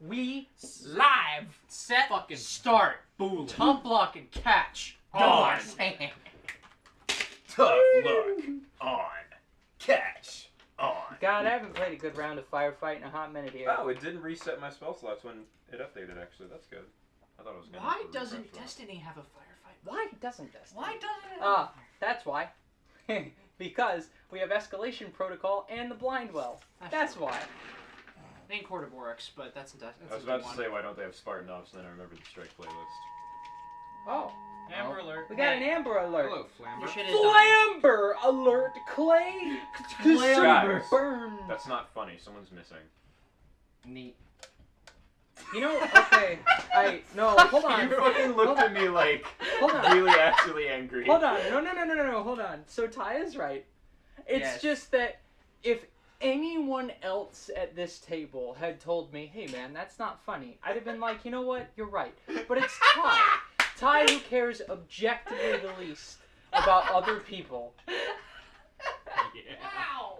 We live set fucking start. Boom. Tough luck and catch. On. Tough luck on. Catch on. God, I haven't played a good round of firefight in a hot minute here. Oh, it didn't reset my spell slots when it updated, actually. That's good. I thought it was going to. Why doesn't Destiny have a firefight? Why doesn't Destiny? Why doesn't it? That's why. Because we have escalation protocol and the blind well. That's why. It ain't Court of Oryx, but that's a Destiny. I was about to say, why don't they have Spartan Ops, and then I remembered the strike playlist. Oh. Amber alert. We got an Amber alert. Hello, Flamber. Your shit is Flamber alert, Clay. Guys, Burn. that's not funny. Someone's missing. Neat. You know, okay. No, hold on. You fucking looked at me like Hold on. really actually angry. Hold on. No, hold on. So Ty is right. It's Yes. just that if anyone else at this table had told me, hey man, that's not funny, I'd have been like, you know what, you're right. But it's Ty. Ty who cares objectively the least about other people. Yeah. Wow!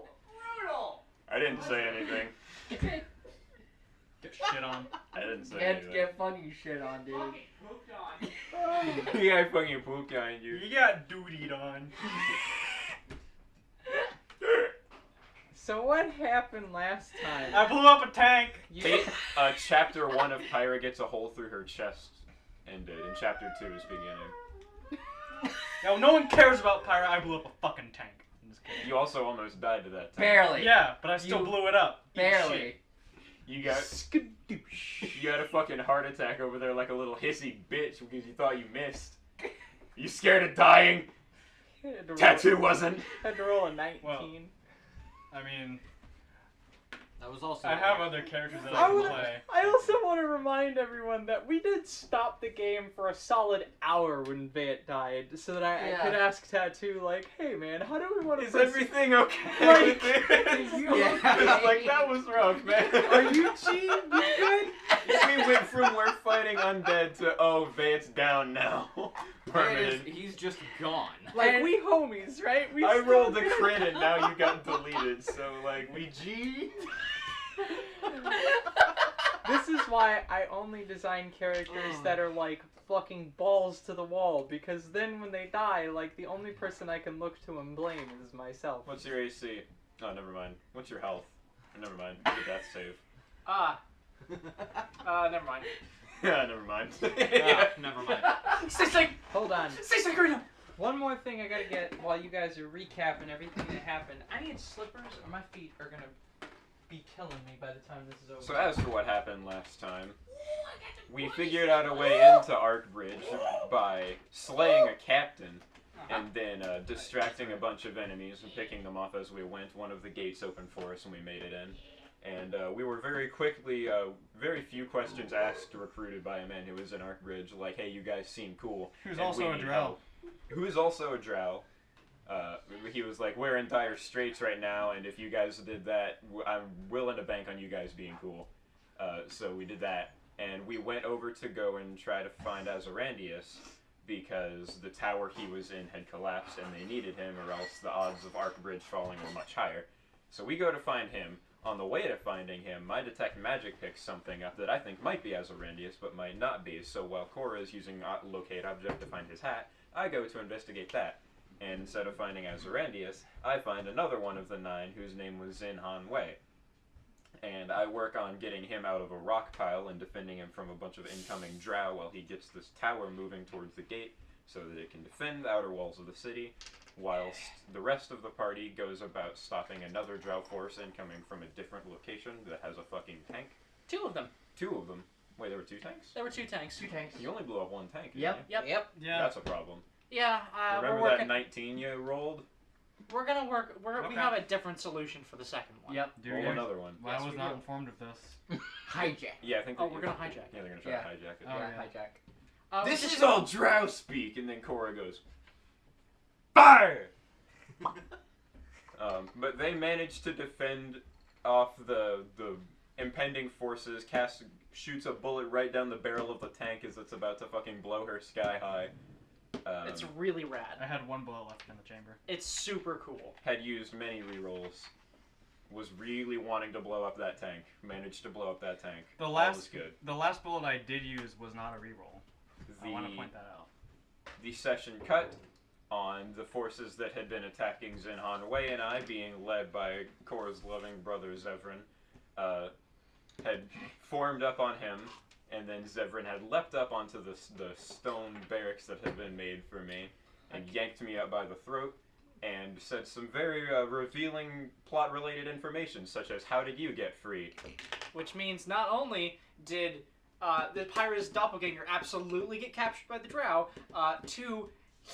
Brutal! I didn't say anything. Get shit on. I didn't say anything. Get funny shit on, dude. Fucking hooked on. Yeah, I fucking pooped on you. You got dudied on. So what happened last time? I blew up a tank. Chapter 1 of Pyra gets a hole through her chest ended, and Chapter 2 is beginning. Yo, no one cares about Pyra. I blew up a fucking tank. I'm just kidding. You also almost died to that time. Barely. Yeah, but I still blew it up. Eat Barely. shit. You got a fucking heart attack over there like a little hissy bitch because you thought you missed. You scared of dying? Tattoo wasn't. Had to roll a 19. Well, I mean, That was also. I have other characters that I can play. I also want to remind everyone that we did stop the game for a solid hour when Vant died, so that I could ask Tattoo, like, hey man, how do we want to... Is everything okay Like, with this? Yeah. It's like, that was rough, man. Are you G? You good? We went from we're fighting undead to, oh, Vant's down now. Permanent. He's just gone. Like, we homies, right? We I still rolled a good. crit and now you got deleted, so, like, we G? This is why I only design characters that are, like, fucking balls to the wall, because then when they die, like, the only person I can look to and blame is myself. What's your AC? Oh, never mind. What's your health? Never mind. Your death save. Never mind. Yeah, never mind. Never mind. Stay Hold on. Green. One more thing I gotta get while you guys are recapping everything that happened. I need slippers or my feet are gonna be killing me by the time this is over. So as for what happened last time, we figured out a way into Arkbridge by slaying a captain and then distracting a bunch of enemies and picking them off as we went. One of the gates opened for us and we made it in. And we were very quickly, very few questions asked, recruited by a man who was in Arkbridge, like, hey, you guys seem cool. Who's also a drow. Who's also a drow. He was like, we're in dire straits right now, and if you guys did that, I'm willing to bank on you guys being cool. So we did that, and we went over to go and try to find Azarandius, because the tower he was in had collapsed, and they needed him, or else the odds of Arkbridge falling were much higher. So we go to find him. On the way to finding him, my Detect Magic picks something up that I think might be Azarandius, but might not be. So while Cora is using Locate Object to find his hat, I go to investigate that. And instead of finding Azarandius, I find another one of the 9 whose name was Xin Han Wei. And I work on getting him out of a rock pile and defending him from a bunch of incoming drow while he gets this tower moving towards the gate so that it can defend the outer walls of the city, whilst the rest of the party goes about stopping another drow force incoming from a different location that has a fucking tank. 2 of them. 2 of them. Wait, there were 2 tanks? There were 2 tanks. 2 tanks. You only blew up 1 tank, didn't Yep. you? Yeah. That's a problem. Yeah, Remember we're that working. 19 you rolled? We're gonna work. We Okay. have a different solution for the second one. Yep. Roll another one. Well, I Yes, was we not do. informed of this. Hijack. Yeah, I think. Oh, we're gonna hijack. Yeah, they're gonna try Yeah. to hijack it. Oh, yeah. Hijack. This is all drow speak, and then Cora goes, fire! But they managed to defend off the impending forces. Cass shoots a bullet right down the barrel of the tank as it's about to fucking blow her sky high. It's really rad. I had 1 bullet left in the chamber. It's super cool. Had used many rerolls. was really wanting to blow up that tank. Managed to blow up that tank. The All last was good. The last bullet I did use was not a reroll. I want to point that out. The session cut on the forces that had been attacking Zinhan Wei and I, being led by Korra's loving brother Zevran, had formed up on him, and then Zevran had leapt up onto the stone barracks that had been made for me, and yanked me up by the throat, and said some very revealing plot-related information, such as, how did you get free? Which means not only did the Pyra's doppelganger absolutely get captured by the Drow,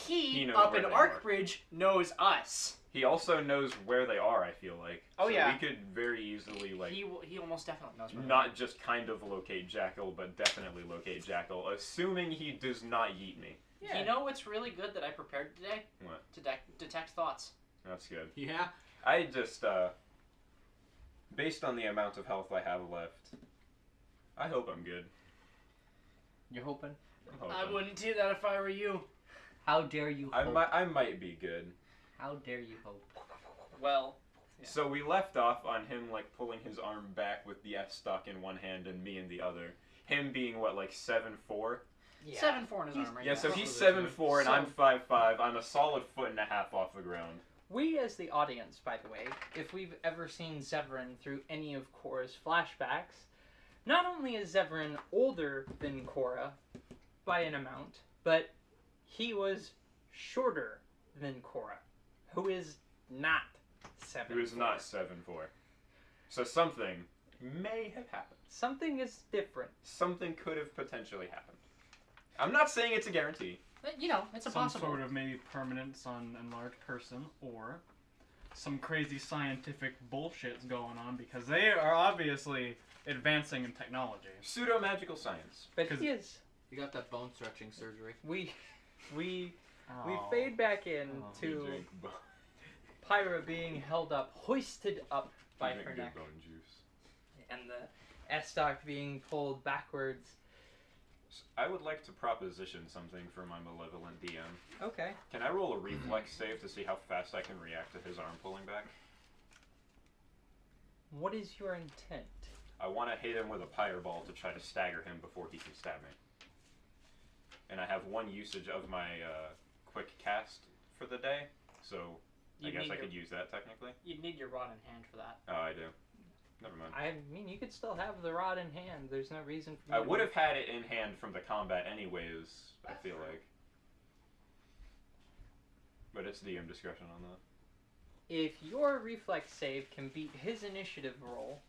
he knows up where in they are. Arkbridge knows us. He also knows where they are, I feel like. Oh, so yeah. we could very easily, like, He almost definitely knows where not just kind of locate Jackal, but definitely locate Jackal, assuming he does not yeet me. Yeah. You know what's really good that I prepared today? What? To detect thoughts. That's good. Yeah. I just, based on the amount of health I have left, I hope I'm good. You're hoping? I'm hoping. I wouldn't do that if I were you. How dare you hope? I might be good. How dare you hope? Well, yeah. So we left off on him, like, pulling his arm back with the F-stock in one hand and me in the other. Him being, what, like 7'4"? Yeah. 7'4" in his arm right Yeah, now. so he's Probably 7'4" and So- I'm 5'5". I'm a solid 1.5 off the ground. We, as the audience, by the way, if we've ever seen Zevran through any of Korra's flashbacks, not only is Zevran older than Korra by an amount, but he was shorter than Korra, who is not 7'4". Who is not 7'4". So something may have happened. Something is different. Something could have potentially happened. I'm not saying it's a guarantee. You know, it's a Some possible. sort of maybe permanence on enlarged person, or some crazy scientific bullshit's going on because they are obviously advancing in technology. Pseudo-magical science. But 'Cause- he is. You got that bone stretching surgery. We Oh. fade back in Oh. to Pyra being held up, hoisted up by her neck, bone juice. and the S-stock being pulled backwards. I would like to proposition something for my malevolent DM. Okay. Can I roll a reflex save to see how fast I can react to his arm pulling back? What is your intent? I want to hit him with a fireball to try to stagger him before he can stab me. And I have one usage of my quick cast for the day, so I You'd guess need I your- could use that technically. You'd need your rod in hand for that. Oh, I do. Never mind. I mean, you could still have the rod in hand. There's no reason for you I to would be- have had it in hand from the combat anyways, I feel like. But it's DM discretion on that. If your reflex save can beat his initiative roll,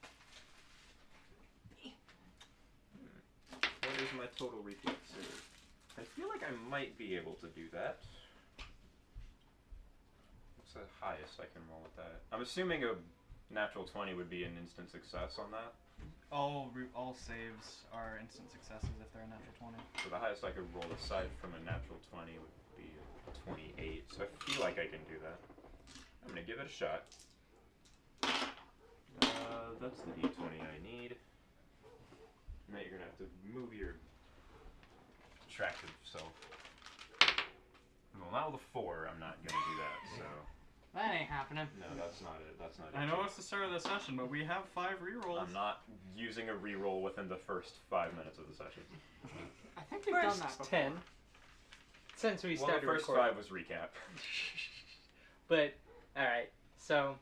What is my total reflex save? I feel like I might be able to do that. What's the highest I can roll with that? I'm assuming a natural 20 would be an instant success on that. All saves are instant successes if they're a natural 20. So the highest I could roll aside from a natural 20 would be a 28. So I feel like I can do that. I'm gonna give it a shot. That's the d20 I need. Now you're gonna have to move your attractive self. Well, now with a 4, I'm not gonna do that. So That ain't happening. no, that's not it. That's not it. I know it's the start of the session, but we have 5 rerolls. I'm not using a reroll within the first 5 minutes of the session. I think we've done that first before. 10, since we Well, the started first recording. 5 was recap. But, alright, so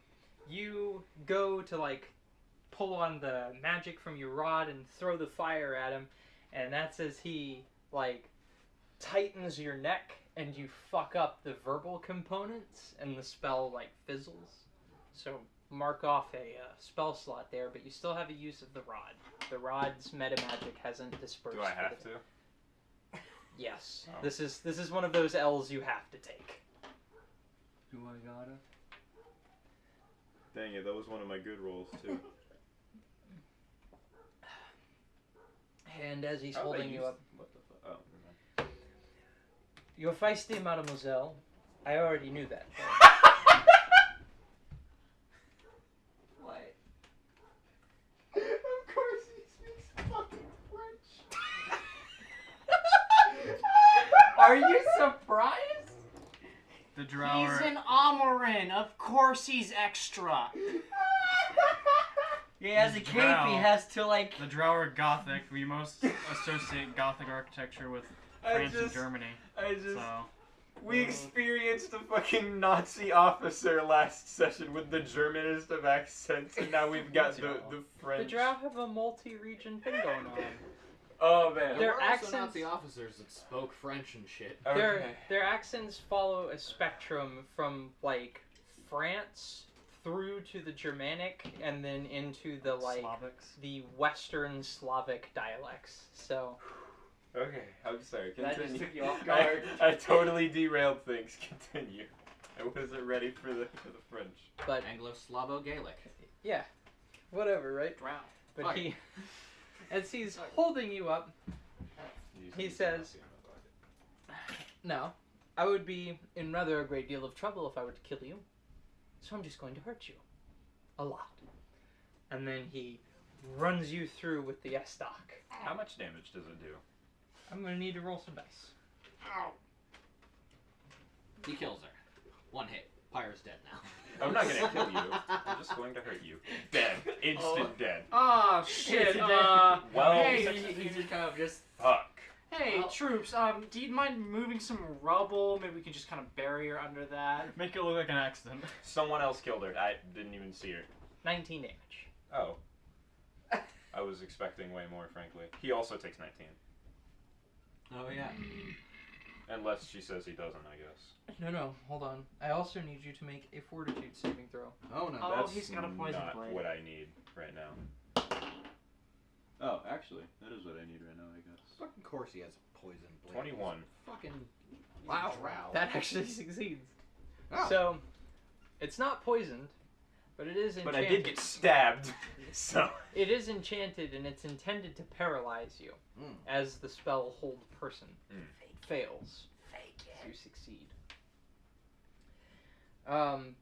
you go to, like, pull on the magic from your rod and throw the fire at him, and that's as he, like, tightens your neck, and you fuck up the verbal components, and the spell, like, fizzles. So, mark off a spell slot there, but you still have a use of the rod. The rod's meta magic hasn't dispersed. Do I for have the- to? Yes. Oh. This is one of those L's you have to take. Do I gotta? Dang it, that was one of my good rolls too. And as he's How'd I holding you use- up, What the fuck? Oh, never mind. you're feisty, mademoiselle. I already knew that. What? Of course he speaks fucking French. Are you surprised? The drow He's are, an Amorin. Of course he's extra. Yeah, as a cape, he has to like. The Drow are Gothic. We most associate Gothic architecture with France and Germany. So. We experienced a fucking Nazi officer last session with the Germanest of accents, and now we've got the French. The Drow have a multi-region thing going on. Oh man. There Their were accents- also Nazi officers that spoke French and shit. Their accents follow a spectrum from like France through to the Germanic and then into the like Slavics. the Western Slavic dialects. So Okay, I'm sorry. That Continue. just took you off guard. I totally derailed things. Continue. I wasn't ready for the French. but Anglo-Slavo-Gaelic. yeah, whatever, right? Drow. But Fine. he, as he's holding you up, he says, "No, I would be in rather a great deal of trouble if I were to kill you. So I'm just going to hurt you. A lot." And then he runs you through with the S-stock. How much damage does it do? I'm going to need to roll some dice. He kills her. One hit. Pyre's dead now. I'm not gonna kill you. I'm just going to hurt you. Dead. Instant dead. Oh shit. Well, hey, He's just kind of just. fuck. hey, Well- troops. Do you mind moving some rubble? Maybe we can just kind of bury her under that. Make it look like an accident. Someone else killed her. I didn't even see her. 19 damage. Oh. I was expecting way more, frankly. He also takes 19. Oh yeah. Unless she says he doesn't, I guess. No, hold on. I also need you to make a fortitude saving throw. Oh no. Oh, That's he's got a poison not blade. what I need right now. Oh, actually, that is what I need right now, I guess. Fucking course he has a poison blade. 21. Fucking. Wow. Drow. That actually succeeds. Oh. So, it's not poisoned, but it is enchanted. But I did get stabbed, so... It is enchanted and it's intended to paralyze you Mm. as the spell hold person Mm. fails. You succeed.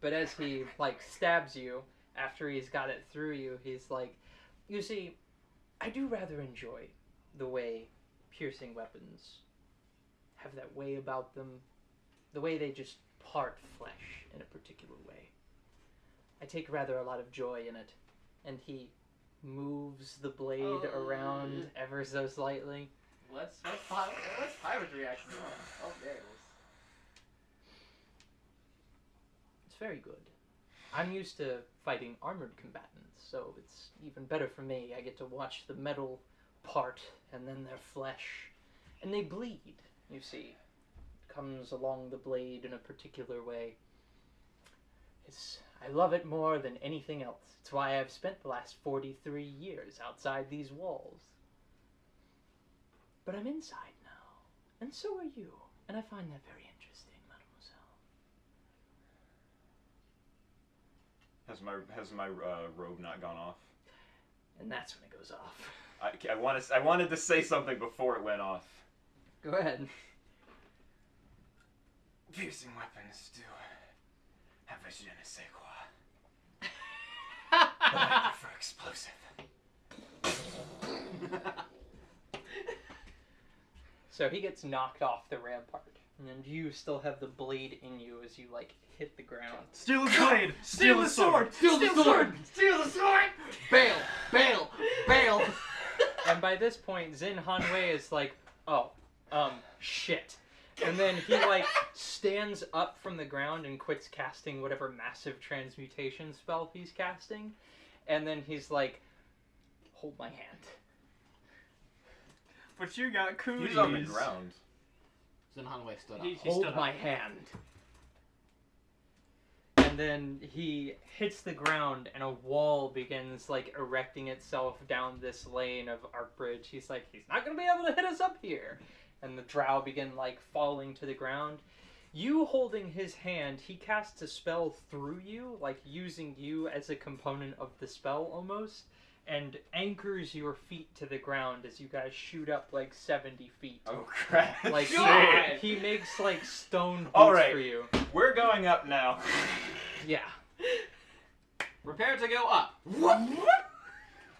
But as he like stabs you after he's got it through you, he's like, you see, I do rather enjoy the way piercing weapons have that way about them, the way they just part flesh in a particular way. I take rather a lot of joy in it, and he moves the blade around ever so slightly. What's Pyro's reaction? Oh, there it is. It's very good. I'm used to fighting armored combatants, so it's even better for me. I get to watch the metal part and then their flesh. And they bleed, you see. It comes along the blade in a particular way. I love it more than anything else. It's why I've spent the last 43 years outside these walls. But I'm inside now, and so are you. And I find that very interesting, mademoiselle. Has my robe not gone off? And that's when it goes off. I wanted to say something before it went off. Go ahead. Piercing weapons do have a je ne sais quoi. But I prefer explosive. So he gets knocked off the rampart, and you still have the blade in you as you like hit the ground. Steal the blade! Steal the sword! Steal the sword! Steal the sword! Bail! Bail! Bail! And by this point, Zin Hanwei is like, oh, shit. And then he like stands up from the ground and quits casting whatever massive transmutation spell he's casting. And then he's like, hold my hand. But you got cooties. He's on the ground. Zinhanwei stood up. He Hold stood my up. hand. And then he hits the ground and a wall begins like erecting itself down this lane of Arc Bridge. He's like, he's not gonna be able to hit us up here. And the drow begin like falling to the ground. You holding his hand, he casts a spell through you, like using you as a component of the spell almost, and anchors your feet to the ground as you guys shoot up like 70 feet. Oh crap! Like Shit. he makes like stone boots All right. for you. We're going up now. Yeah. Prepare to go up.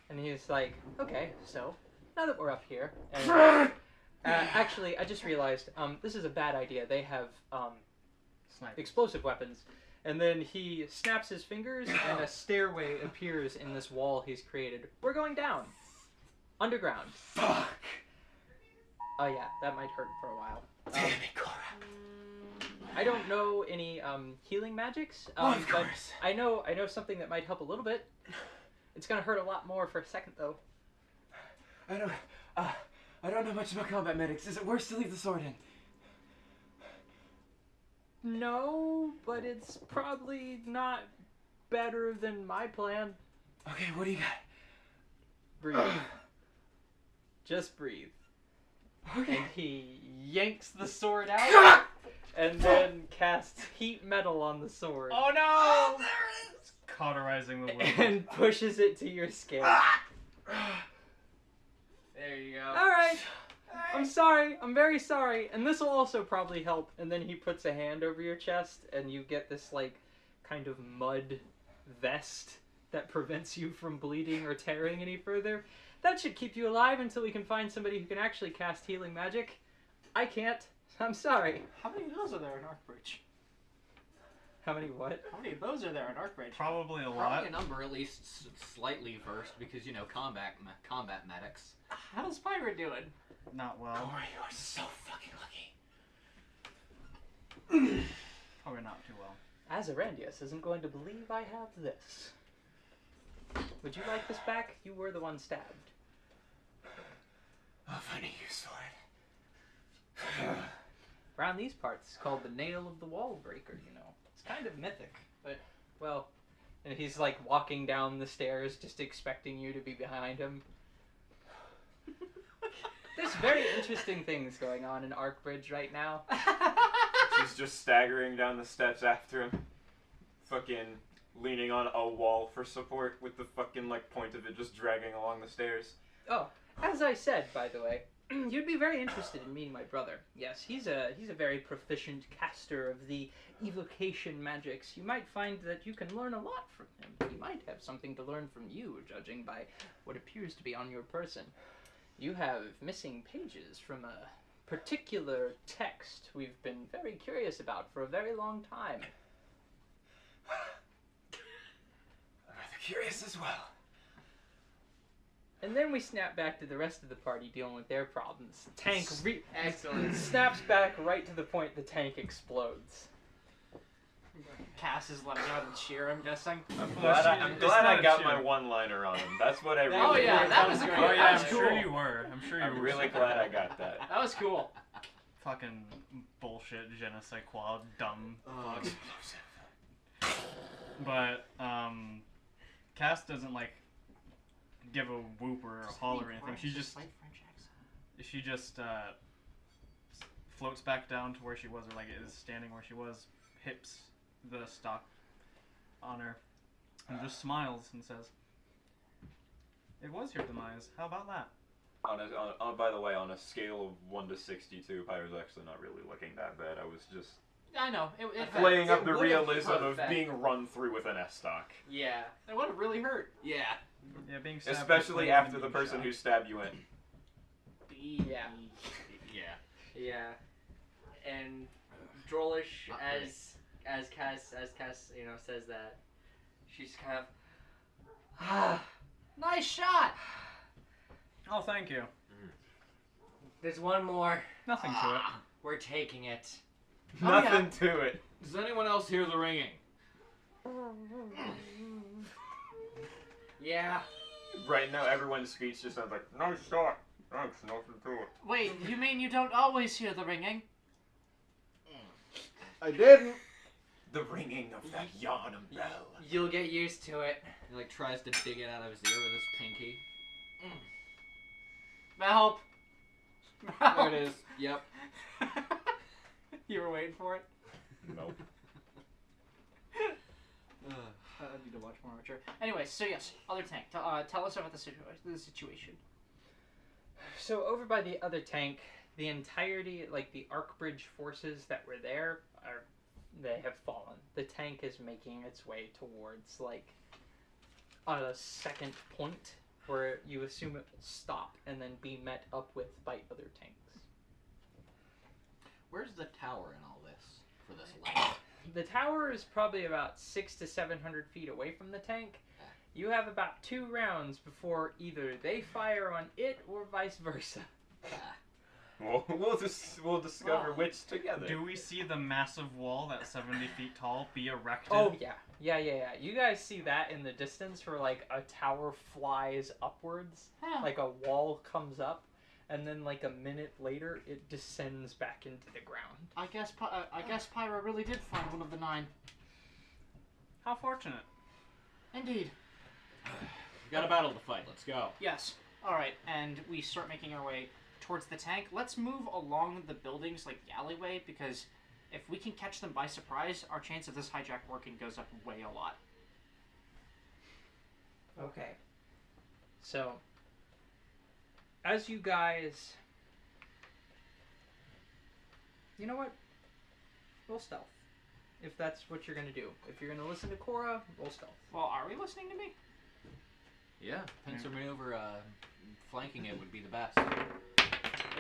And he's like, okay, so now that we're up here, and actually, I just realized this is a bad idea. They have Sniper. explosive weapons. And then he snaps his fingers, and a stairway appears in this wall he's created. We're going down. Underground. Fuck! Oh yeah, that might hurt for a while. Damn it, Cora. I don't know any healing magics, Of but course. I know something that might help a little bit. It's gonna hurt a lot more for a second though. I don't know much about combat medics. Is it worse to leave the sword in? No, but it's probably not better than my plan. Okay, what do you got? Breathe. Just breathe. And he yanks the sword out and then casts heat metal on the sword Oh no! Cauterizing the wound. and pushes it to your skin. There you go. Alright. I'm sorry. I'm very sorry. And this will also probably help. And then he puts a hand over your chest and you get this like kind of mud vest that prevents you from bleeding or tearing any further. That should keep you alive until we can find somebody who can actually cast healing magic. I can't. I'm sorry. How many of those are there in Arcbridge? How many what? How many of those are there in Arcbridge? Probably a lot. Probably a number at least slightly versed because you know combat medics. How's Pyra doing? Not well. Cora, you are so fucking lucky. Probably not too well. Azarandius isn't going to believe I have this. Would you like this back? You were the one stabbed. I'll find a use for it. Around these parts, it's called the Nail of the Wall Breaker, you know. It's kind of mythic, but, well... And he's, like, walking down the stairs just expecting you to be behind him. There's very interesting things going on in Arcbridge right now. She's just staggering down the steps after him. Fucking leaning on a wall for support with the fucking, like, point of it just dragging along the stairs. Oh, as I said, by the way, you'd be very interested in meeting my brother. Yes, he's a very proficient caster of the evocation magics. You might find that you can learn a lot from him. He might have something to learn from you, judging by what appears to be on your person. You have missing pages from a particular text we've been very curious about for a very long time. I'm rather curious as well. And then we snap back to the rest of the party dealing with their problems. Tank Excellent. snaps back right to the point the tank explodes. Cass is letting out and cheer, I'm guessing. I'm Well, glad, she- I'm it's glad not I a got cheer. my one-liner on him. That's what I really Oh, yeah, wanted. that was Oh great. yeah, That I'm was sure cool. you were. I'm sure you were. I'm really glad I got that. That was cool. Fucking bullshit, je ne sais quoi, dumb fuck. But, Cass doesn't, like, give a whoop or a holler or anything. She just, floats back down to where she was, or, like, is standing where she was, hips the stock on her, and just smiles and says, "It was your demise. How about that?" By the way, on a scale of 1 to 62, Pyro's actually not really looking that bad. I was just I know. It playing up it the would've realism of perfect. being run through with an S-stock. Yeah. It would have really hurt. Yeah. Yeah, being stabbed Especially with after being the person shot. who stabbed you in. Yeah. Yeah. Yeah. And Drollish, as Cass says that, she's kind of Nice shot. Oh, thank you. there's one more. Nothing to it. We're taking it. Oh, Nothing to it. Does anyone else hear the ringing? Yeah. Right now, everyone's speech just sounds like, nice shot. Thanks, nothing to it. Wait, you mean you don't always hear the ringing? I didn't. The ringing of that Yharnam bell. You'll get used to it. He like tries to dig it out of his ear with his pinky. Help. There it is. Yep. You were waiting for it? Nope. I need to watch more Archer. Anyway, so yes, other tank. Tell us about the situation. So over by the other tank, the entirety, like the Arcbridge forces that were there, they have fallen. The tank is making its way towards like a second point where you assume it will stop and then be met up with by other tanks. Where's the tower in all this for this light? the tower is probably about 600 to 700 feet away from the tank. You have about 2 rounds before either they fire on it or vice versa. We'll discover Wow. which together. Do we see the massive wall that's 70 feet tall be erected? Oh yeah. You guys see that in the distance where like a tower flies upwards, Huh. like a wall comes up, and then like a minute later it descends back into the ground. I guess Pyra really did find one of the 9. How fortunate. Indeed. We got a battle to fight. Let's go. Yes. All right, and we start making our way towards the tank. Let's move along the buildings like the alleyway, because if we can catch them by surprise, our chance of this hijack working goes up way a lot. Okay. So, as you guys... You know what? Roll stealth. If that's what you're going to do. If you're going to listen to Cora, roll stealth. Well, are we listening to me? Yeah. Pincer maneuver, flanking it would be the best.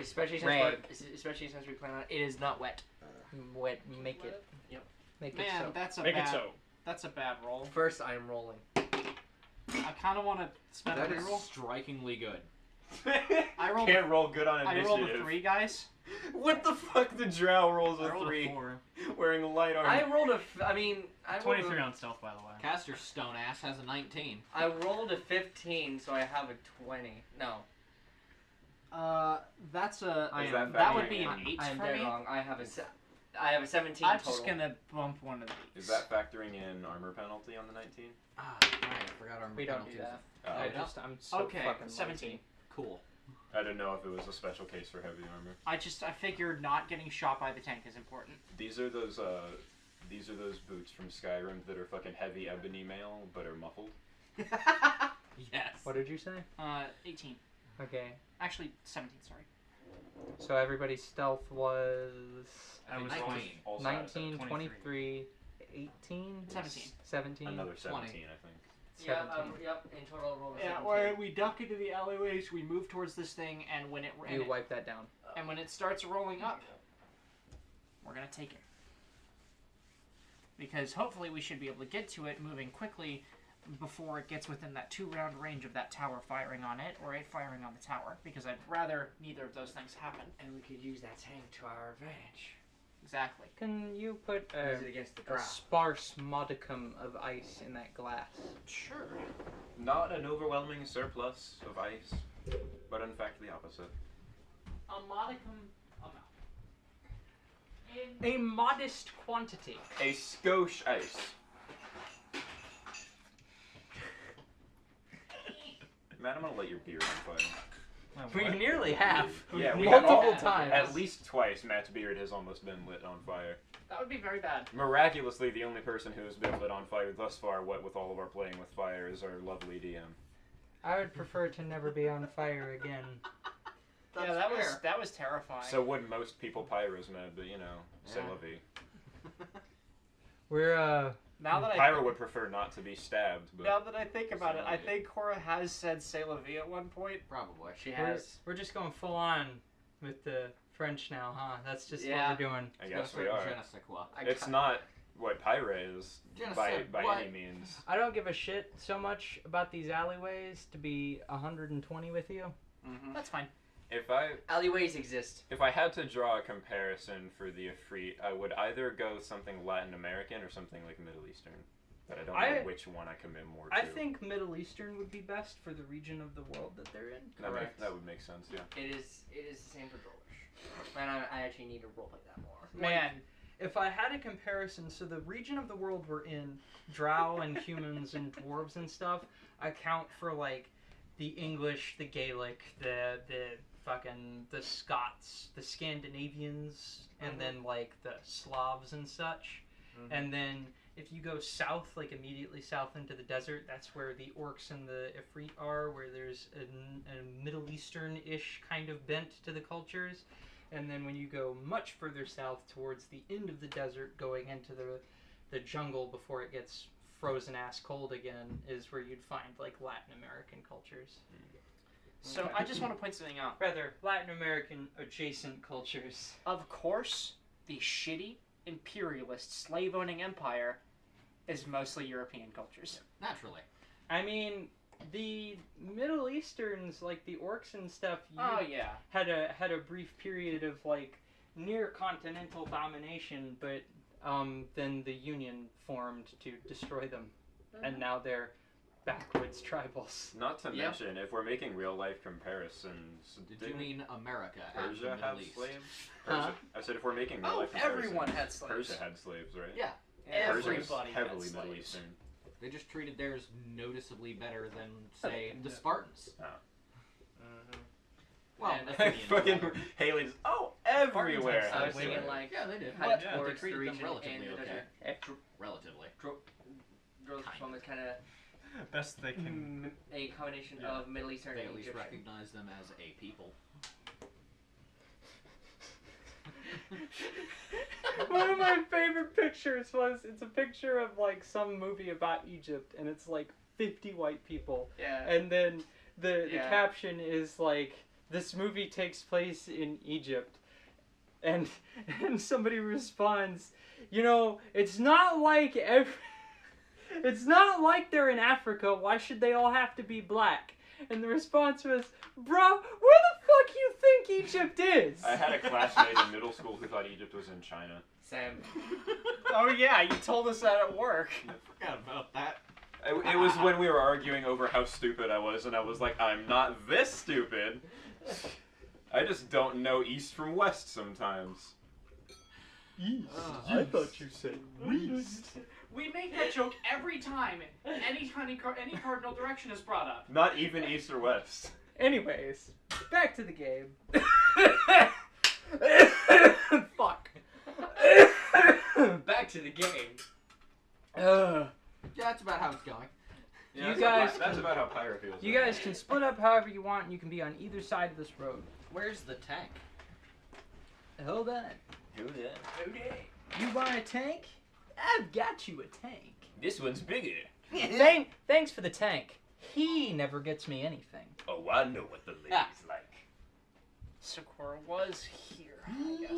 Especially since we plan on it is not wet. Wet, make it. Yep. Make it Man, so. that's a bad roll. First, I am rolling. I kind of want to spend That a is reroll. strikingly good. I rolled. Can't roll good on I initiative. rolled a 3, guys. What the fuck? The drow rolls I a rolled 3, a 4. wearing light armor. I rolled I rolled 23 on stealth, by the way. Caster stone ass has a 19. I rolled a 15, so I have a 20. No, That's a. Is that that would factoring be in? an 8 I am for dead me. wrong. I have a 17 I'm total. just gonna bump one of these. Is that factoring in armor penalty on the 19? Ah, right. I forgot our We don't do penalties. that. I'm so Okay, fucking 17. lazy. Cool. I don't know if it was a special case for heavy armor. I figured not getting shot by the tank is important. These are those boots from Skyrim that are fucking heavy ebony mail but are muffled. Yes. What did you say? 18. Okay. Actually, 17. Sorry. So everybody's stealth was I was 19. Also 19, 23. 23, 18? 17. 17? Another 17, 20. I think. Yep, 17. yep. In total, I rolled a Yeah, 17. where we duck into the alleyways, we move towards this thing, and when You wipe that down. and when it starts rolling up, we're gonna take it. Because hopefully we should be able to get to it moving quickly before it gets within that 2-round range of that tower firing on it, or it firing on the tower. Because I'd rather neither of those things happen. And we could use that tank to our advantage. Exactly. Can you put Use it against the a drow. sparse modicum of ice in that glass? Sure. Not an overwhelming surplus of ice, but in fact the opposite. A modicum amount. A modest quantity. A skosh ice. Man, I'm gonna let your beard on fire. We What? nearly have. Yeah, we have Multiple all- times. At least twice, Matt's beard has almost been lit on fire. That would be very bad. Miraculously, the only person who has been lit on fire thus far, what with all of our playing with fire, is our lovely DM. I would prefer to never be on fire again. Yeah, that was terrifying. So would most people pyros, Matt, but you know, c'est Yeah. la vie. We're now that Pyro would prefer not to be stabbed, but now that I think about it, I So- think Cora has said "C'est la vie" at one point. Probably. She we're, has. we're just going full on with the French now, huh? That's just Yeah. what we're doing. I guess Je we are. ne sais quoi. It's not what pyro is Just by said any what? means. I don't give a shit so much about these alleyways to be 120 with you. That's fine. If I Alleyways exist. had to draw a comparison for the Ifrit, I would either go something Latin American or something like Middle Eastern. But I don't know which one I commit more to. I think Middle Eastern would be best for the region of the world that they're in. that would make sense, yeah. It is the same for Dwarvish. Man, I actually need to roleplay that more. Man, If I had a comparison, so the region of the world we're in, drow and humans and dwarves and stuff, account for like the English, the Gaelic, the Scots, the Scandinavians, and then like the Slavs and such. And then if you go south, like immediately south into the desert, that's where the orcs and the Ifrit are, where there's a Middle Eastern-ish kind of bent to the cultures. And then when you go much further south towards the end of the desert, going into the jungle before it gets frozen ass cold again, is where you'd find like Latin American cultures. so I just want to point something out. Rather, Latin American adjacent cultures. Of course, the shitty imperialist, slave-owning empire is mostly European cultures. Naturally. I mean, the Middle Easterns, like the orcs and stuff, Oh yeah. had a brief period of like near continental domination, but then the Union formed to destroy them, and now they're backwoods tribals. Not to Yep. mention, if we're making real life comparisons, Did you didn't mean America and the Persia Middle have East? slaves? Huh? Persia, I said if we're making real Oh, life comparisons, everyone had slaves. Persia had slaves, right? Yeah. Persia's Everybody had heavily Middle slaves. Eastern. They just treated theirs noticeably better than, say, the Spartans. Well, And Athenians, Fucking rather. Haley's everywhere. I was Wait, thinking wait. like Yeah, they did. how But it they works the treated them region relatively in the okay. desert. Relatively. Growth from is kind of Best they can. a combination Yeah. of Middle Eastern They and at least Egyptian. recognize them as a people. One of my favorite pictures was it's a picture of like some movie about Egypt, and it's like 50 white people, Yeah. and then the Yeah. caption is like, this movie takes place in Egypt, and somebody responds, you know, it's not like it's not like they're in Africa, why should they all have to be black? And the response was, bro, where the fuck you think Egypt is? I had a classmate in middle school who thought Egypt was in China. Sam. Oh yeah, you told us that at work. I forgot about that. It was when we were arguing over how stupid I was, and I was like, I'm not this stupid. I just don't know east from west sometimes. East. I thought you said west. We make that joke every time any cardinal direction is brought up. Not even east or west. Anyways, back to the game. Fuck. Back to the game. Yeah, that's about how it's going. You that's guys about, that's can- about how Pyro feels. You guys can split up however you want, and you can be on either side of this road. Where's the tank? Hold on. Who did? You want a tank? I've got you a tank. This one's bigger. Thanks for the tank. He never gets me anything. Oh, I know what the lady's like. Sakura was here, I guess.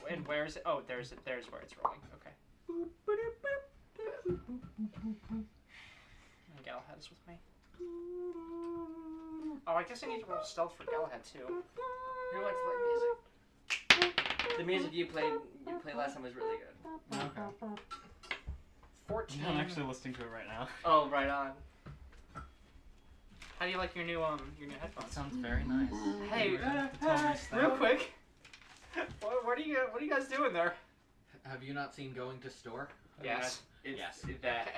And where's it? Oh, there's where it's rolling. Okay. And Galahad is with me. Oh, I guess I need to roll stealth for Galahad too. Who likes light music? The music you played last time was really good. Okay. 14. I'm actually listening to it right now. Oh, right on. How do you like your new headphones? Sounds very nice. Hey, real quick. What are you guys doing there? Have you not seen Going to Store? Yes. It's Yes. that.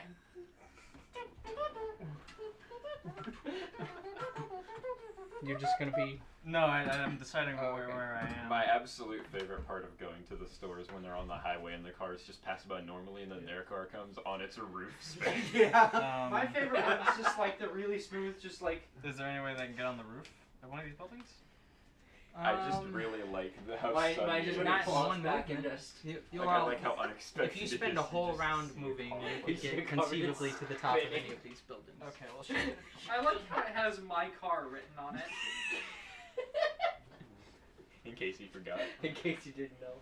You're just gonna be. No, I'm deciding Oh, where okay. I am. My absolute favorite part of going to the store is when they're on the highway and the cars just pass by normally and then their car comes on its roof. Yeah. My favorite one is just like the really smooth, just like. Is there any way they can get on the roof of one of these buildings? I just really like how Why sudden just it not is. fall one back movement. and just You'll Like, I like how unexpected if you it spend is a to whole just round see moving, all you of could it. get You're covered in conceivably to the top of spinning. any of these buildings. Okay, well, I like how it has my car written on it. In case you forgot. in case you didn't know.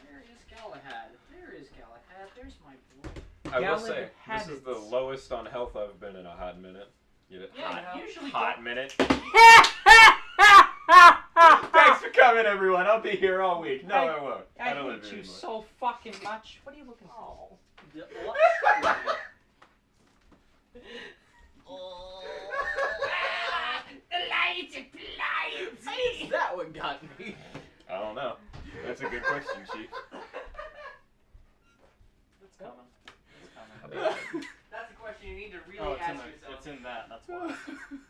Where is Galahad? There is Galahad. There's my boy. I will Gallant say, this is the habits. lowest on health I've been in a hot minute. Get it? Yeah, hot, you usually hot don't- minute. Thanks for coming, everyone. I'll be here all week. No, I won't. I don't live hate here you anymore. so fucking much. What are you looking for? That one got me. I don't know. That's a good question, Chief. It's coming. It's coming. That's a question you need to really Oh, it's in, ask the, yourself. it's in that. That's why.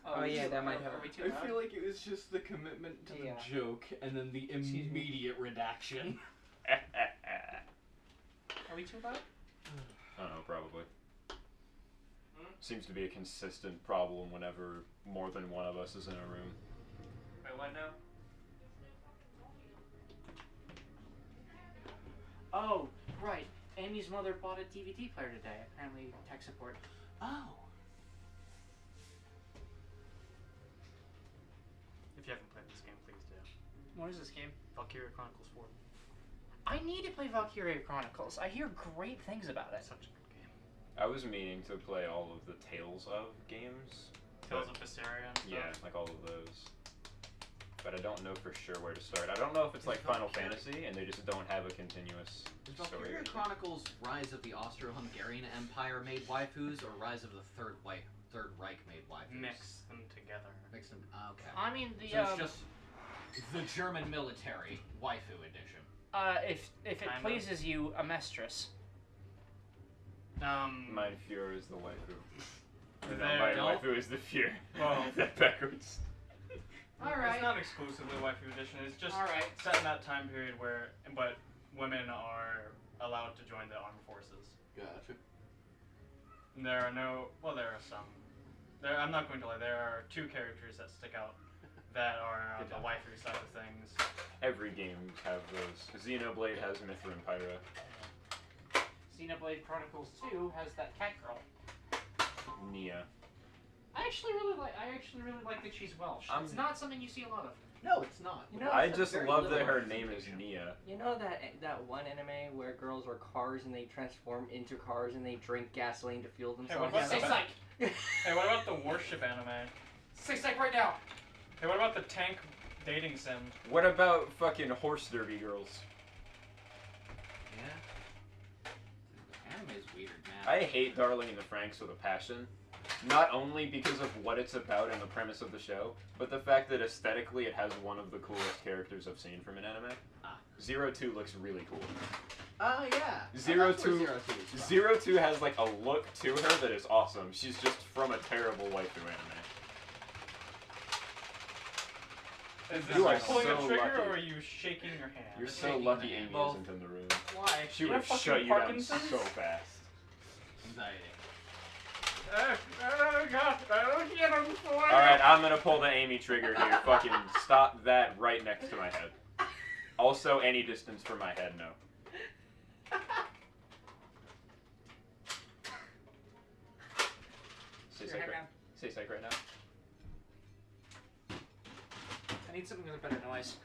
Oh, yeah, that might have- Are we too I loud? feel like it was just the commitment to Yeah. the joke and then the immediate redaction. Are we too loud? I don't know, probably. Seems to be a consistent problem whenever more than one of us is in a room. Wait, what now? Oh, right. Amy's mother bought a DVD player today. Apparently, tech support. Oh. If you haven't played this game, please do. What is this game? Valkyria Chronicles 4. I need to play Valkyria Chronicles. I hear great things about it. Such a good game. I was meaning to play all of the Tales of games. Tales of Vesperia and stuff. Yeah, like all of those. But I don't know for sure where to start. I don't know if it's like Final Fantasy and they just don't have a continuous Is story. Valkyria Chronicles Rise of the Austro-Hungarian Empire made waifus, or Rise of the Third Reich made waifus? Mix them together. Mix them. Okay. I mean, the So it's just the German military waifu edition. if it Kinda. pleases you, a mistress. Mein Führer is the waifu. Or no, There- my don't- waifu is the Führer. Well- Backwards. It's not exclusively waifu edition. It's just All right. set in that time period but women are allowed to join the armed forces. Gotcha. And there are some. I'm not going to lie. There are 2 characters that stick out that are on Good the job. waifu side of things. Every game have those. Xenoblade has Mithra and Pyra. Xenoblade Chronicles 2 has that cat girl. Nia. I actually really like that she's Welsh. It's not something you see a lot of. No, it's not. You know, I it's a just very love that little her representation. name is Nia. You know that one anime where girls are cars and they transform into cars and they drink gasoline to fuel what themselves? about Say that? psych! Hey, what about the Warship anime? Say psych right now! Hey, what about the tank dating sim? What about fucking horse derby girls? Yeah. Anime's weird, man. I hate Darling in the Franxx with a passion. Not only because of what it's about and the premise of the show, but the fact that aesthetically it has one of the coolest characters I've seen from an anime. Ah. 02 looks really cool. Yeah. Zero That's where Two- Zero 2 is from. 02 has like a look to her that is awesome. She's just from a terrible waifu anime. Is this You are like pulling so a trigger lucky. or are you shaking your hand? You're so shaking lucky the hand. Amy Both. isn't in the room. Why? She You would have have fucking shut you down Parkinson's? so fast. Anxiety. Oh god, I don't get him for Alright, I'm gonna pull the Amy trigger here. Fucking stop that right next to my head. Also, any distance from my head, no. Say psych right, say psych right now. I need something with a better noise.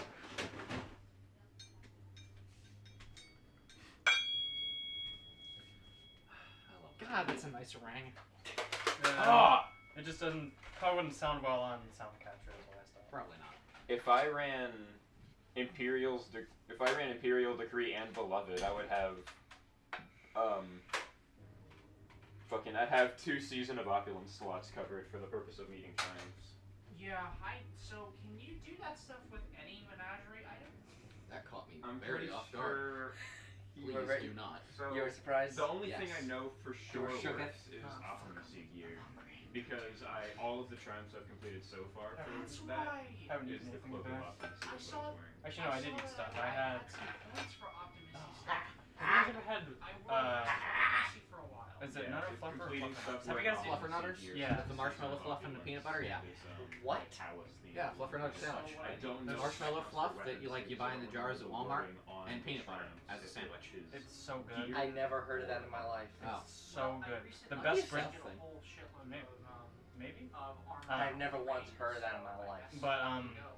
I love that. God, that's a nice ring. Ah! It just probably wouldn't sound well on sound capture is what I thought. Probably not. If I ran Imperial Decree and Beloved, I would have I'd have 2 Season of Opulence slots covered for the purpose of meeting triumphs. Yeah, so can you do that stuff with any menagerie item? That caught me I'm very pretty off guard. sure. Please were very- do not. So You were surprised? the only Yes. thing I know for sure were shook works is Optimacy Gear, because all of the triumphs I've completed so far for That's that right. Haven't is eaten the anything cloak of today. Optimacy. I That's saw- what I was wearing. Actually, no, I did eat stuff. I had. points for optimacy stuff. Have you guys ever had? I worked optimacy for a while. Is it Yeah, Nutter just Fluffer or completing Fluffer stuff Nuts? Have you where guys Fluffer Optimacy Nutters? Gear Yeah. is The marshmallow Season of fluff and the peanut butter? Yeah. Opulence is, What? Taoist themed. Yeah, Fluffer Nutter So, sandwich. I don't The know. marshmallow if fluff for that you weapons, you buy in the because jars at we're Walmart, working on and peanut butter triumphs, as a sandwich. which is It's so good. gear. I never heard of that in my life. Oh. It's so I good. recently The Might best be a bread. South did thing. a whole shitload Maybe. of, Maybe. armor. I've never once heard of that in my life. But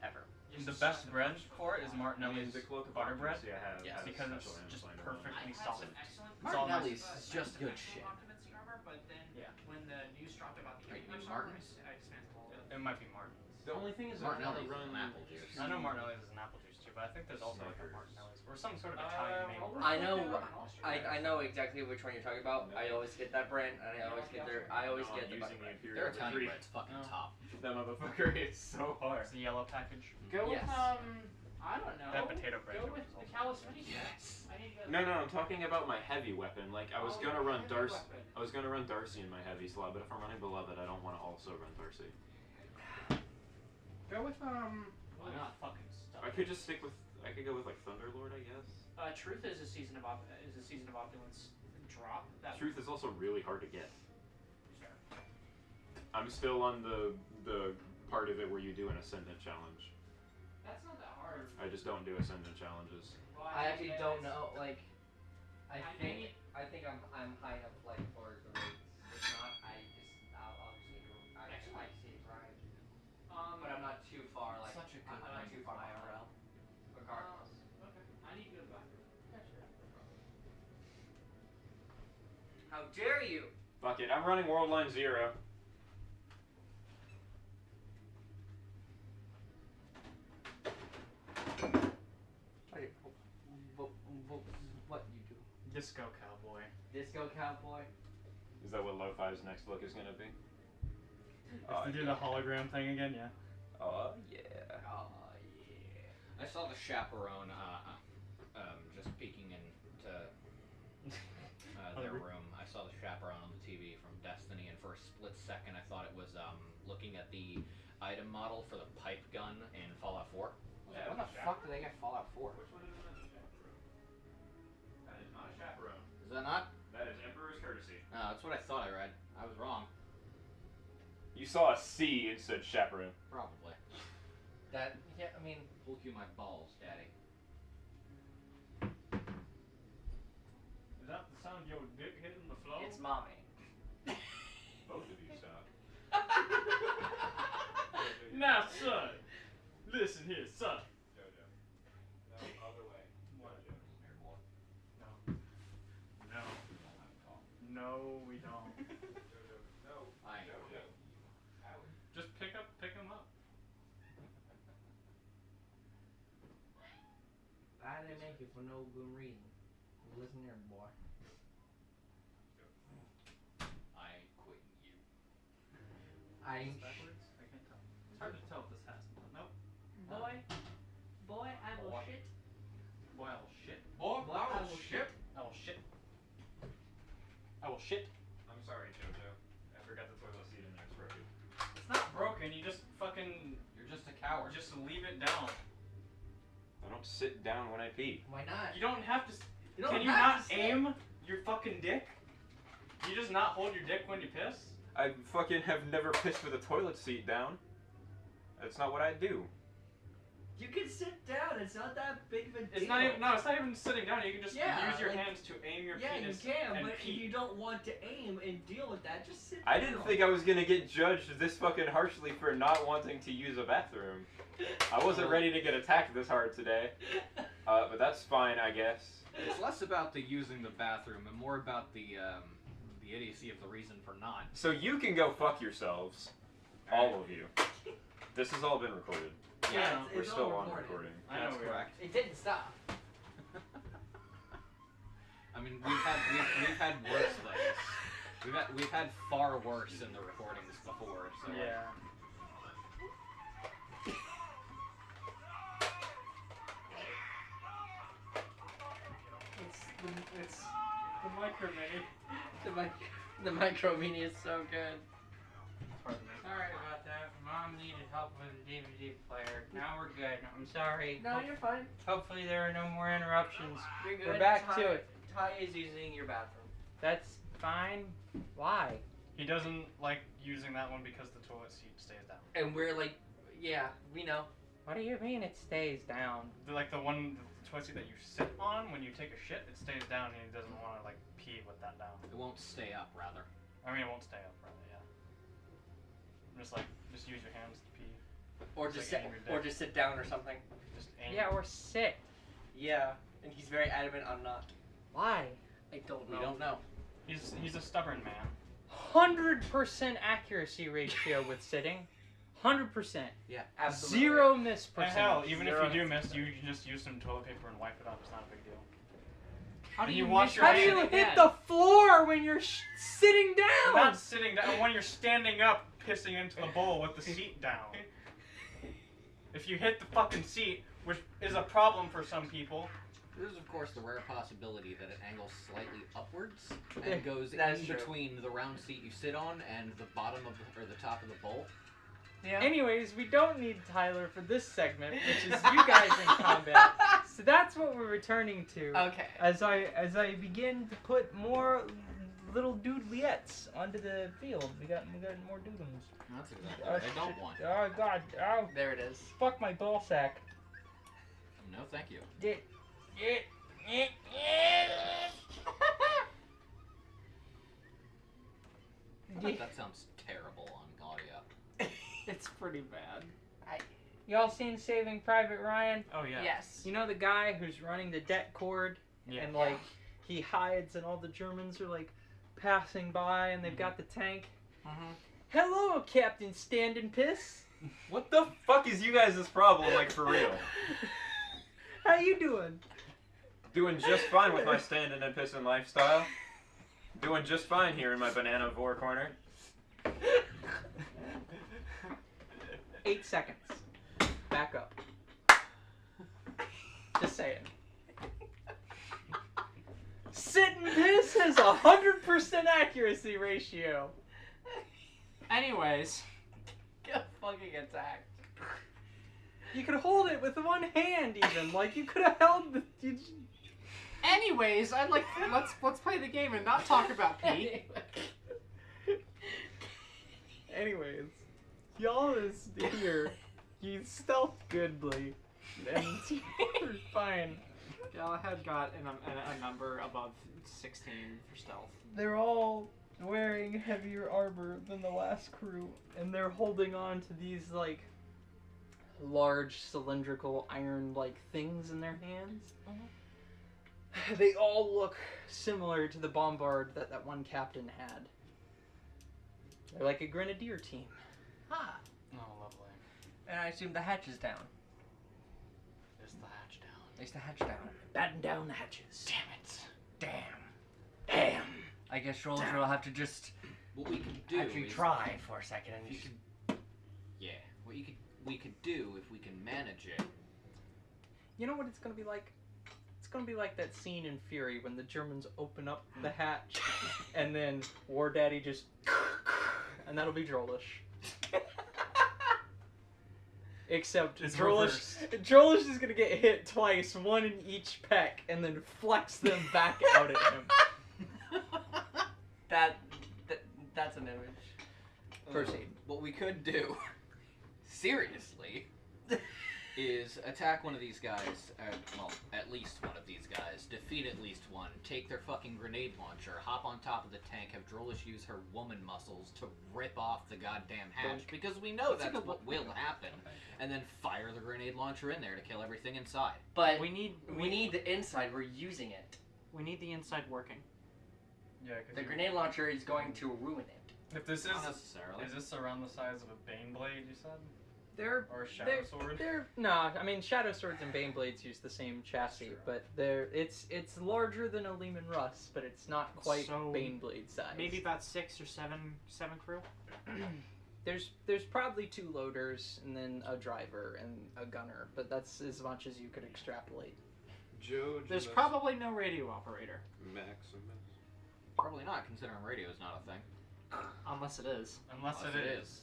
Ever. the best bread for it is I mean, Martinelli's the cloak of butter bread. Optimacy I have Yes. has a Because special it's just Amazon perfectly I had solid. some excellent It's all nice. Martinelli's is just good shit. Occupancy armor, but then Yeah. when the news dropped about the Are you Eclipse Martin's? armor, I dismantled all of it. It might be Martin's. The only thing is I Martinelli's run is an apple juice. I know Martinelli's is an apple juice too, but I think there's also like a Snickers. Martinelli's or some sort of Italian name. I know. I know exactly which one you're talking about. I always get that brand, and I always get their. I always No, get I'm the butter using the bread. Imperial Their Italian Decree. bread's fucking Oh. top. That motherfucker is so hard. It's the yellow package. Go with, Yes. I don't know. That potato bread Go was with the also calisthenics. Yes. I need to go No, I'm talking about my heavy weapon. Like I was Oh, gonna run heavy Darcy. weapon. I was gonna run Darcy in my heavy slot, but if I'm running Beloved, I don't want to also run Darcy. Go with, Why not fucking stuff? I could just stick with. I could go with like Thunderlord, I guess. Truth is a season of opulence drop. That Truth is also really hard to get. Fair. I'm still on the part of it where you do an Ascendant challenge. That's not that hard. I just don't do Ascendant challenges. Well, I actually don't know. Like, I I think I'm high enough like for the rates. If not, I'll just need to. I just like to see it grind. But I'm not too far. Like, Such a good I'm not too far IRL. How dare you? Fuck it, I'm running World Line 0. What you do? Disco cowboy. Disco cowboy. Is that what Lo-Fi's next look is gonna be? If they do the hologram thing again, yeah. Oh yeah. Oh yeah. I saw the chaperone just peeking into their room. I saw the chaperone on the TV from Destiny, and for a split second, I thought it was looking at the item model for the pipe gun in Fallout 4. What the fuck did they get Fallout 4? Which one is that? That is not a chaperone. Is that not? That is Emperor's Courtesy. No, that's what I thought I read. I was wrong. You saw a C instead of chaperone. Probably. That, yeah, I mean, Pull you my balls, Daddy. Is that the sound your dick hitting the floor? it's mommy. Both of you stop. Now, son. Listen here, son. Jojo. No, other way. What? Jojo, come here, boy. No. No, we don't. Jojo, no. I ain't Jojo. Howard. Just pick him up. I didn't make it for no good reason. Listen here, boy. I ain't quitting you. I ain't Backwards? I can't tell. It's hard to tell if this has. Nope. Boy, I will Boy. shit. Boy, I will shit. Boy, Boy, I will shit. I will shit. I will shit. I'm sorry, Jojo. I forgot the toilet seat in there. It's broken. It's not broken. You just fucking You're just a coward. just leave it down. I don't sit down when I pee. Why not? You don't have to. You don't Can you have not to sit. aim your fucking dick? You just not hold your dick when you piss? I fucking have never pissed with a toilet seat down. That's not what I do. You can sit down. It's not that big of a deal. It's not even. No, it's not even sitting down. You can just Yeah, use your like- hands to aim your Yeah, you penis can, and but pee. if you don't want to aim and deal with that, just sit I down. didn't think I was gonna get judged this fucking harshly for not wanting to use a bathroom. I wasn't ready to get attacked this hard today. But that's fine, I guess. It's less about the using the bathroom and more about the idiocy of the reason for not. So you can go fuck yourselves. All of you. This has all been recorded. Yeah, We're it's still all on recorded. recording. I know That's we are. correct. It didn't stop. I mean, we've had worse things. We've had far worse in the recordings before. So Yeah. It's the micro mini. The micro mini is so good. Pardon me. Sorry about that. Mom needed help with the DVD player. Now we're good. I'm sorry. No, you're fine. Hopefully there are no more interruptions. You're good. We're back Ty, to it. Ty is using your bathroom. That's fine. Why? He doesn't like using that one because the toilet seat stays down. And we're like, yeah, we know. What do you mean it stays down? Like the toilet seat that you sit on when you take a shit, it stays down and he doesn't want to like pee with that down. it won't stay up, rather. I mean, it won't stay up, rather, yeah. Just use your hands to pee. Or It's just like sit, aim your or dick. just sit down or something. Just aim. Yeah, or sit. Yeah, and he's very adamant on not. Why? I don't know. We don't know. He's a stubborn man. 100% accuracy ratio with sitting. 100%. Yeah. Absolutely. Zero miss And percentage. hell, even if Zero. you do miss, you can just use some toilet paper and wipe it off. It's not a big deal. How do And you you wash miss- your How do hands you again. hit the floor when you're sitting down? Not sitting down. When you're standing up, pissing into the bowl with the seat down. If you hit the fucking seat, which is a problem for some people. There's of course the rare possibility that it angles slightly upwards and goes That's in true. between the round seat you sit on and the bottom of or the top of the bowl. Yeah. Anyways, we don't need Tyler for this segment, which is you guys in combat. So that's what we're returning to. Okay. As I begin to put more little doodleettes onto the field. We got more doodles. That's exactly what I don't want. Oh god. Oh There it is. fuck my ball sack. No, thank you. That sounds terrible on audio. It's pretty bad. Y'all seen Saving Private Ryan? Oh yeah. Yes. You know the guy who's running the det cord Yeah. and like he hides and all the Germans are like, passing by and they've got the tank. Mm-hmm. Hello, Captain Stand and Piss. What the fuck is you guys' problem, like, for real? How you doing? Doing just fine with my standing and pissing lifestyle. Doing just fine here in my banana vor corner. 8 seconds. Back up. Just saying. Sit and Piss has 100% accuracy ratio. Anyways, Get fucking attacked. You could hold it with one hand, even. Like you could have held the. anyways, I'd like let's play the game and not talk about Pete. Anyways, y'all is here. You stealth goodly, and you're fine. Galahad got a number above 16 for stealth. They're all wearing heavier armor than the last crew, and they're holding on to these like large cylindrical iron-like things in their hands. They all look similar to the bombard that one captain had. They're like a grenadier team. Ah. Oh, lovely. And I assume the hatch is down. There's the hatch down. There's the hatch down. Batten down the hatches. Damn it. Damn. I guess Stroller will have to just What we could do actually is try for a second and if you just... could, yeah. What we could do if we can manage it. You know what it's gonna be like? It's gonna be like that scene in Fury when the Germans open up the hatch and then War Daddy just and that'll be Drolish. Except It's Drolish is gonna get hit twice, one in each pec, and then flex them back out at him. That's an image. Proceed. What we could do, seriously, is attack one of these guys, well, at least one of these guys, defeat at least one, take their fucking grenade launcher, hop on top of the tank, have Drolish use her woman muscles to rip off the goddamn hatch, because we know that's what will happen, and then fire the grenade launcher in there to kill everything inside. But We need the inside. We're using it. we need the inside working. Yeah, because The grenade launcher is going to ruin it. if this is Not necessarily. this around the size of a Bane blade, you said, They're or a shadow sword? I mean Shadow Swords and Bane Blades use the same chassis, Sure. but it's larger than a Lehman Russ, but it's not quite So, Bane Blade size. Maybe about 6 or 7 crew. There's probably 2 loaders and then a driver and a gunner, but that's as much as you could extrapolate. Joe. There's probably no radio operator, Maximus. Probably not, considering radio is not a thing. unless it is. Unless it is.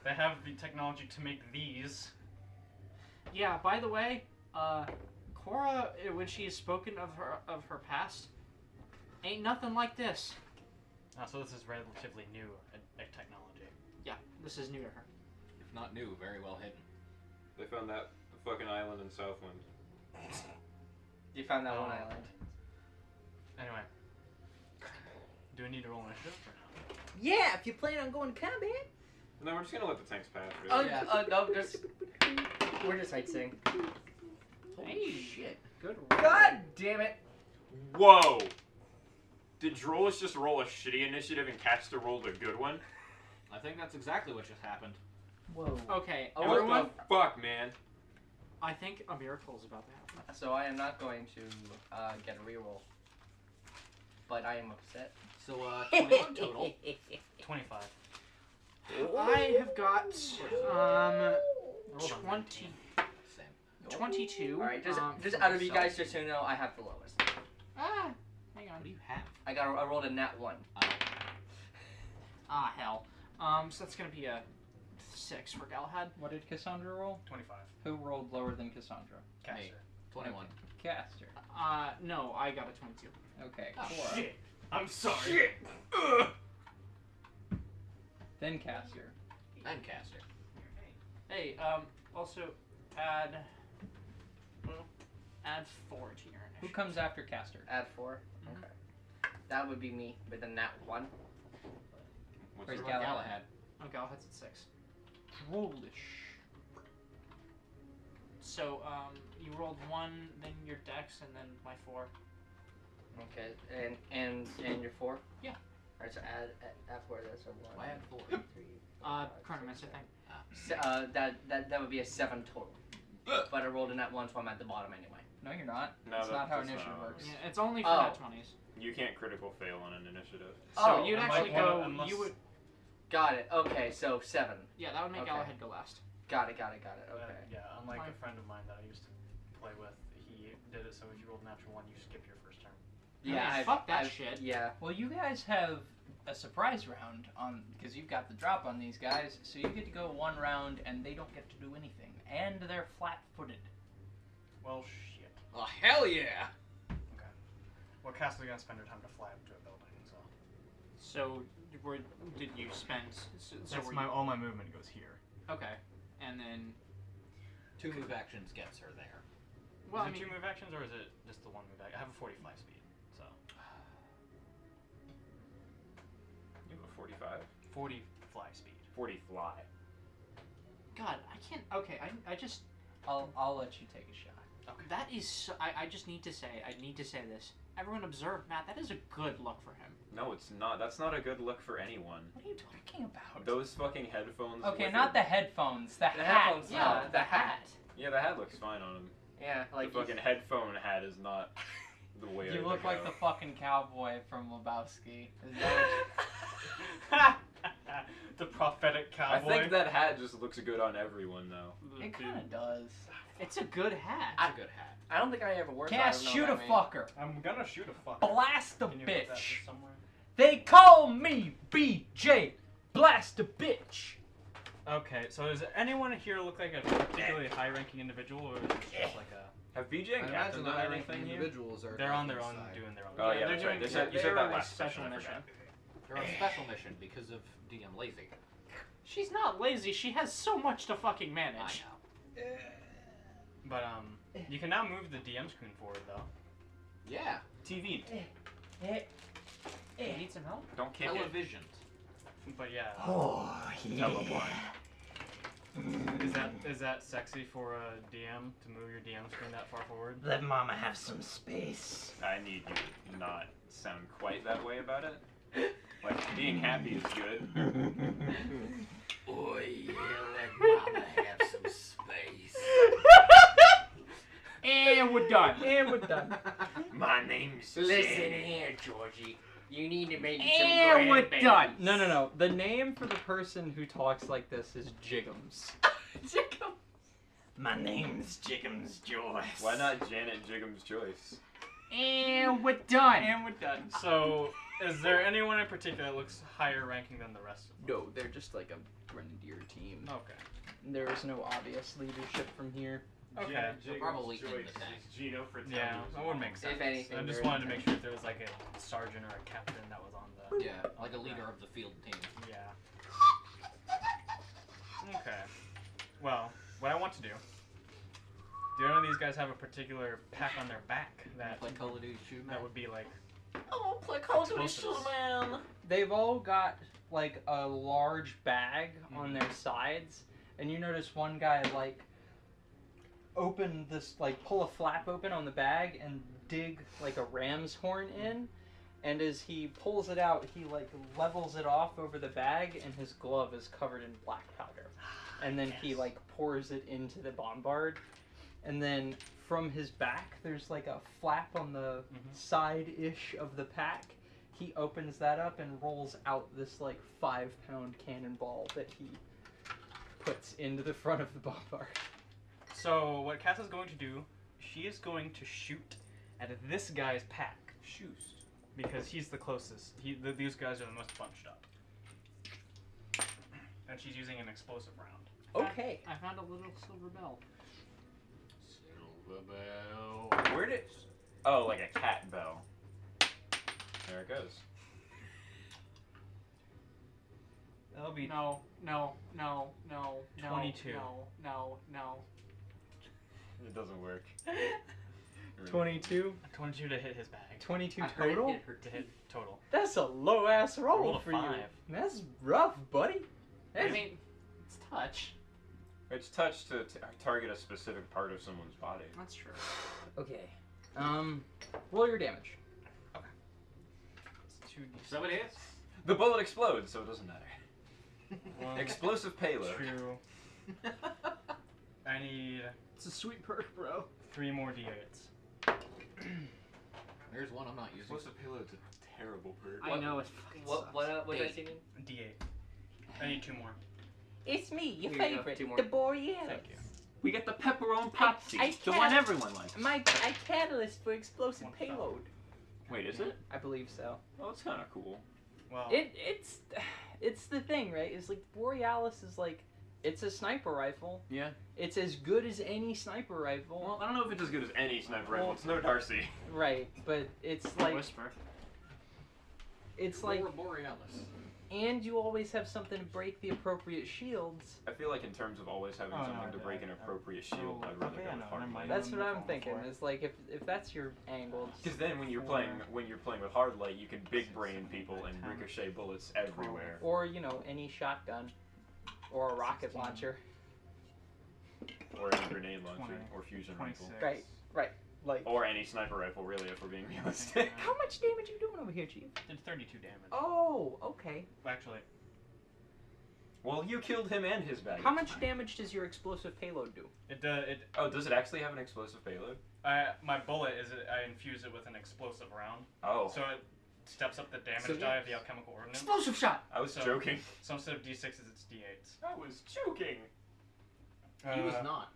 They have the technology to make these. Yeah. By the way, Cora, when she has spoken of her past, ain't nothing like this. So this is relatively new technology. Yeah, this is new to her. If not new, very well hidden. They found that fucking island in Southland. You found that one Oh. island. Anyway. Do we need to roll initiative or no? Yeah, if you plan on going to combat. No, we're just gonna let the tanks pass. Oh, Really. Yeah. no, just... We're just sightseeing. Hey, shit. Good. God damn it! Whoa! Did Drolish just roll a shitty initiative and Caster rolled a good one? I think that's exactly what just happened. Whoa. Okay, Oh, everyone. What the fuck, man? I think a miracle is about to happen. So I am not going to get a reroll. But I am upset. So, 21 total. 25. I have got Roll them 20, Same. 22. Alright, just for out of you myself. guys, just so you know, I have the lowest. Ah, hang on. What do you have? I rolled a nat 1. Ah, hell. So that's gonna be a 6 for Galahad. What did Cassandra roll? 25. Who rolled lower than Cassandra? Caster. 21. Caster. No, I got a 22. Okay, Oh, Cora. Shit. I'm sorry. Then Caster. And caster. Hey, also add 4 to your initiative. Who comes after Caster? Add 4. Mhm. Okay. That would be me with a nat 1. What's Where's the- What about Galahad? Galahad? Oh, Galahad's at 6. Drolish. So, you rolled 1, then your dex, and then my 4. Okay. And your 4? Yeah. Alright, so add 4 to this, so 1, Why add 4? 3, 4, 5, Chronomancer 6, thing. 7. That would be a 7 total. But I rolled a nat 1, so I'm at the bottom anyway. No, you're not. No, That's not how that's initiative not. works. Yeah, it's only for Oh. nat 20s. You can't critical fail on an initiative. So Oh, you'd unless actually one go. of- unless- You would. Got it. Okay, so 7. Yeah, that would make Okay. Galahad go last. Got it. Okay. Yeah, unlike Fine. a friend of mine that I used to play with, he did it so if you rolled a natural 1, you skip your first turn. Yeah, fuck that shit. Yeah. Well, you guys have a surprise round on because you've got the drop on these guys, so you get to go 1 round and they don't get to do anything, and they're flat-footed. Well, shit. Oh, hell yeah! Okay. Well, Cass is gonna spend her time to fly up to a building, so. So, where did you spend? So That's were my you, all my movement goes here. okay, and then 2 move actions gets her there. well, is I it mean, 2 move actions or is it just the 1 move action? I have a 40 fly speed, so. You have a 45? 40 fly speed. 40 fly. God, I can't. Okay, I just I'll let you take a shot. that is. So, I just need to say. I need to say this. Everyone observe, Matt. That is a good look for him. No, it's not. That's not a good look for anyone. What are you talking about? Those fucking headphones. Okay, with not the their- headphones. The The hat. headphones, Yeah, no, the hat. Yeah, the hat looks fine on him. Yeah, like the fucking headphone hat is not the way. You to look like go. the fucking cowboy from Lebowski. Is The prophetic I cowboy. think that hat just looks good on everyone, though. it kind of does. It's a good hat. It's a good hat. I don't think I ever wore. Cass, so I shoot don't a know what fucker. I'm gonna shoot a fucker. Blast a Can you put that bitch. somewhere? They call me BJ. Blast a bitch. Okay, so does anyone here look like a particularly high-ranking individual, or is it just like a? Have BJ and I Captain imagine the done high-ranking anything here? individuals are. They're on their own, inside. doing their own. Oh thing. yeah, they're that's right. doing- They said, you they're said that on a last special session. I mission. forgot. They're on a special mission because of DM lazy. She's not lazy. She has so much to fucking I manage. know. But you can now move the DM screen forward though. Yeah. TV. You need some help? Don't kick it. Television. But yeah, Oh, Teleporn. is that sexy for a DM to move your DM screen that far forward? Let mama have some space. I need you to not sound quite that way about it. Like, being happy is good. Oh yeah, let mama have some space. And we're done. And we're done. My name's Listen here, Georgie. You need to make And we're done. No. The name for the person who talks like this is Jiggums. My name's Jiggums Joyce. Why not Janet Jigham's Choice? And we're done. And we're done. So, is there anyone in particular that looks higher ranking than the rest of them? No, they're just like a grenadier team. Okay. There is no obvious leadership from here. Okay. So probably in the tank. Gino for Yeah, that would make sense. If anything, I just they're wanted to in make sure if there was like a sergeant or a captain that was on the. Yeah, like a leader of the field team. Yeah. Okay. Well, what I want to do. Do any of these guys have a particular pack on their back that Like Call of Duty shoot that would be like? Oh, play Call of Duty Explosives. man. They've all got like a large bag on their sides, and you notice one guy like open this, like pull a flap open on the bag and dig like a ram's horn in, and as he pulls it out, he like levels it off over the bag, and his glove is covered in black powder, and then he like pours it into the bombard, and then from his back there's like a flap on the side-ish of the pack. He opens that up and rolls out this like 5-pound cannonball that he puts into the front of the bombard. So what Cass is going to do, she is going to shoot at this guy's pack. Shoes. Because he's the closest. These guys are the most bunched up. And she's using an explosive round. Okay. I found a little silver bell. Silver bell. Where did? Oh, like a cat bell. There it goes. That'll be No. 22. No. It doesn't work. 22? 22 to hit his bag. 22 I heard it total? hit her To hit total. That's a low-ass roll Rolled a for you. 5. That's rough, buddy. I mean, it's touch. It's touch to target a specific part of someone's body. That's true. Okay. Roll your damage. It's 2d6. So it is. The bullet explodes, so it doesn't matter. One, Explosive payload. 2. I need It's a sweet perk, bro. 3 more d8s. There's one I'm not using. Explosive payload's a terrible perk. I know it fucking sucks. What did I Eight. see again? D8. I need 2 more. It's me, your Here you go, favorite, 2 more. the Borealis. Thank you. We get the pepperoni popsy, I the one can't- everyone likes. My catalyst for explosive One shot. payload. Wait, is it? I believe so. Oh, it's kind of cool. Well, It's the thing, right? It's like Borealis is like, it's a sniper rifle. Yeah. It's as good as any sniper rifle. Well, I don't know if it's as good as any sniper rifle. It's no Darcy. Right, but it's like Whisper. it's like, Borealis. and you always have something to break the appropriate shields. I feel like in terms of always having Oh, no, something to break an appropriate shield, I'd rather okay, go I with know, hard never mind. light. That's what I'm Going thinking. for it. It's like if that's your angle. Because then when you're playing with hard light, you can big brain people and ricochet bullets everywhere. Or any shotgun, or a rocket 16. launcher. Or any grenade launcher, 20, or fusion rifle. 26. Right. Like, Or any sniper rifle, really, if we're being realistic. how much damage you doing over here, Chief? Did 32 damage. Oh, okay. Actually, Well, you killed him and his baggage. How much damage does your explosive payload do? Oh, does it actually have an explosive payload? my bullet I infuse it with an explosive round, Oh, so it steps up the damage So die of the alchemical ordnance. Explosive shot! I was So- joking. So instead of d6s, it's d8s. I was joking. He was not.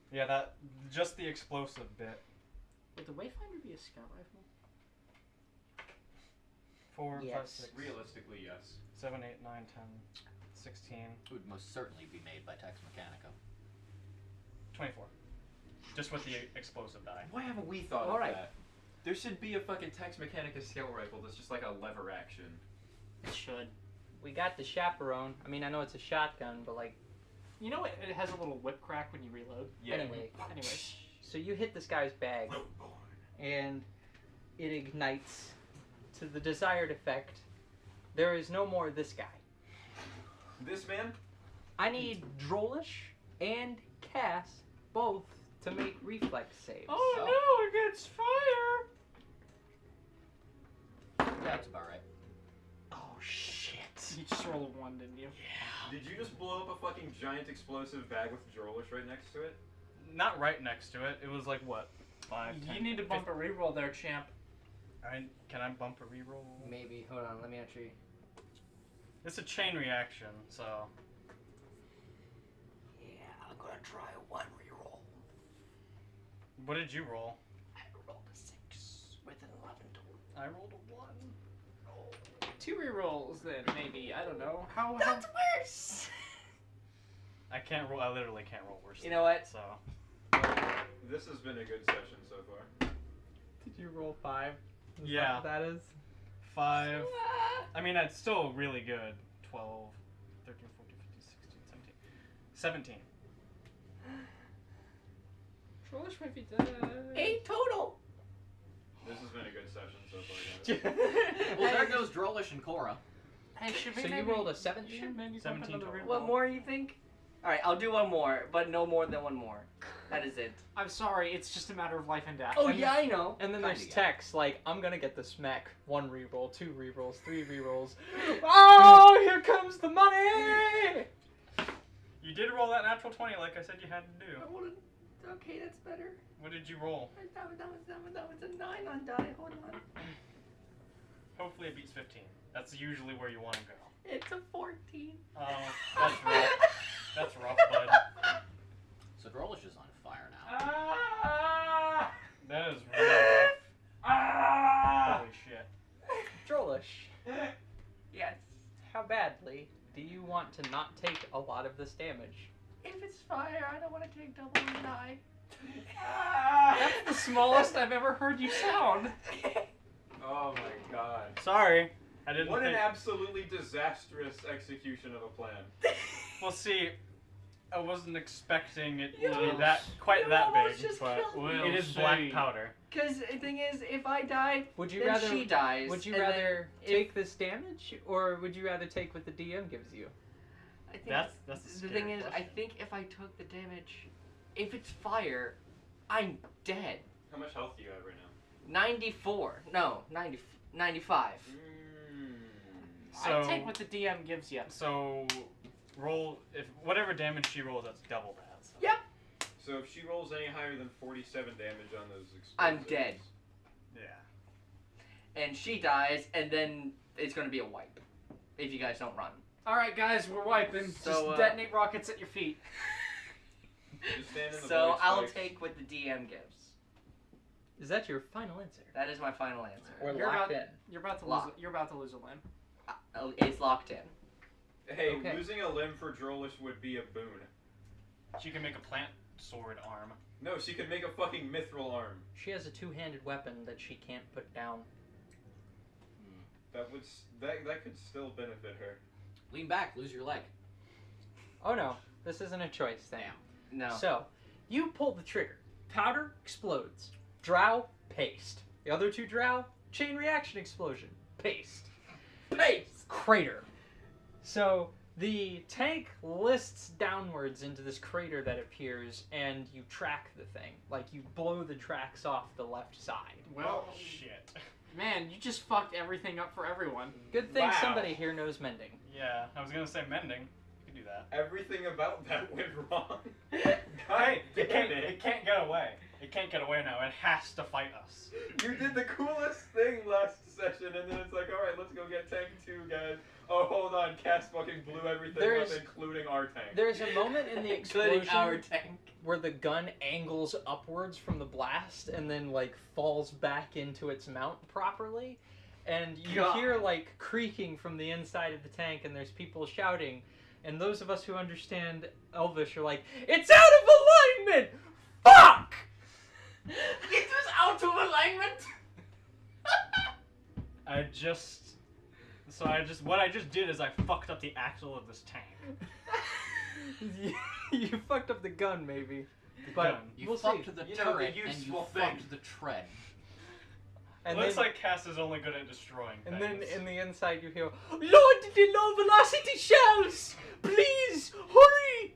Yeah, that just the explosive bit. Would the Wayfinder be a scout rifle? 4, Yes. 5, 6, Realistically, yes. 7, 8, 9, 10, 16, It would most certainly be made by Tex Mechanica. 24. Just with the explosive die. Why haven't we thought All of right. that? There should be a fucking Tex Mechanica scout rifle that's just like a lever action. It should. We got the chaperone. I mean, I know it's a shotgun, but like, You know it has a little whip crack when you reload. anyway. Anyways. So you hit this guy's bag, and it ignites to the desired effect. There is no more this guy. This man? I need Drollish and Cass both to make reflex saves. Oh no, it gets fire! That's about right. Oh shit! You just rolled a 1, didn't you? Did you just blow up a fucking giant explosive bag with Drolish right next to it? Not right next to it. It was like what? 5, 10, You need to bump a reroll there, champ. Can I bump a reroll? Maybe. Hold on. Let me actually. It's a chain reaction, so. Yeah, I'm gonna try one reroll. What did you roll? I rolled a 6 with an 11 total. I rolled a 1. 2 rerolls then, maybe. I don't know. How That's worse! I can't roll. I literally can't roll worse. You know what? So. This has been a good session so far. Did you roll 5? Is Yeah. that what that is? 5. I mean, that's still really good. 12, 13, 14, 15, 16, 17. 17. Trollish might be dead. 8 total! This has been a good session so far, guys. Well, there goes Drolish and Cora. Hey, should we So you maybe, rolled a should 17? maybe 17 bump another total. What reroll? more you think? Alright, I'll do one more, but no more than one more. That is it. I'm sorry, it's just a matter of life and death. Oh, yeah, I know. And then there's Kinda, yeah. text like, I'm gonna get the smack. 1 reroll, 2 rerolls, 3 rerolls. Oh, here comes the money! You did roll that natural 20 like I said you had to do. I wanted... Okay, that's better. What did you roll? That was a 9 on die. Hold on. Hopefully it beats 15. That's usually where you want to go. It's a 14. Oh, that's rough. That's rough, bud. So Drolish is on fire now. Ah! That is really rough. Ah! Holy shit. Drollish, Yes. how badly do you want to not take a lot of this damage? If it's fire, I don't want to take double and die. That's the smallest I've ever heard you sound. Oh my god. Sorry. I didn't What an think... absolutely disastrous execution of a plan. Well, see, I wasn't expecting it You to be almost- that quite you that almost big, just but killed me. it is black powder. Because the thing is, if I die, Would you then rather she dies. Would you and then rather if- take this damage, or would you rather take what the DM gives you? I think That's a the thing scary is, I question. think if I took the damage, if it's fire, I'm dead. How much health do you have right now? 94. No, 90, 95. So I take what the DM gives you. So roll if whatever damage she rolls, that's double that. So. Yep. So if she rolls any higher than 47 damage on those explosives... I'm dead. Yeah. And she dies, and then it's gonna be a wipe. If you guys don't run. Alright, guys, we're wiping. So, Just detonate rockets at your feet. Just stand in the So void I'll spikes. take what the DM gives. Is that your final answer? That is my final answer. Or You're locked about- in? You're about to Lock. lose. You're about to lose a limb. It's locked in. Hey, Okay. losing a limb for Drolish would be a boon. She can make a plant sword arm. No, she could make a fucking mithril arm. She has a two-handed weapon that she can't put down. That would that could still benefit her. Lean back, lose your leg. Oh no, this isn't a choice thing. No. So, you pull the trigger. Powder explodes. Drow, paste. The other two drow, chain reaction explosion. Paste. Paste! Crater. So, the tank lists downwards into this crater that appears, and you track the thing. Like, you blow the tracks off the left side. Well, Shit. man, you just fucked everything up for everyone. Good thing Wow. somebody here knows mending. Yeah, I was gonna say mending. You could do that. Everything about that went wrong. Hey, it can't, damn it can't get away. It can't get away now. It has to fight us. You did the coolest thing last session, and then it's like, all right, let's go get tank 2, guys. Oh, hold on, Cass fucking blew everything There's- up, including our tank. There's a moment in the Including our explosion tank. where the gun angles upwards from the blast and then like falls back into its mount properly, and you God. hear like creaking from the inside of the tank, and there's people shouting, and those of us who understand Elvish are like, "It's out of alignment! Fuck!" It was out of alignment! What I just did is I fucked up the axle of this tank. You fucked up the gun, maybe. The But gun. You we'll fucked see. the You know, the turret and you useful fucked thing. the tread. And Looks then, like Cass is only good at destroying and things. then in the inside you hear, "Lord, the low velocity shells! Please, hurry!"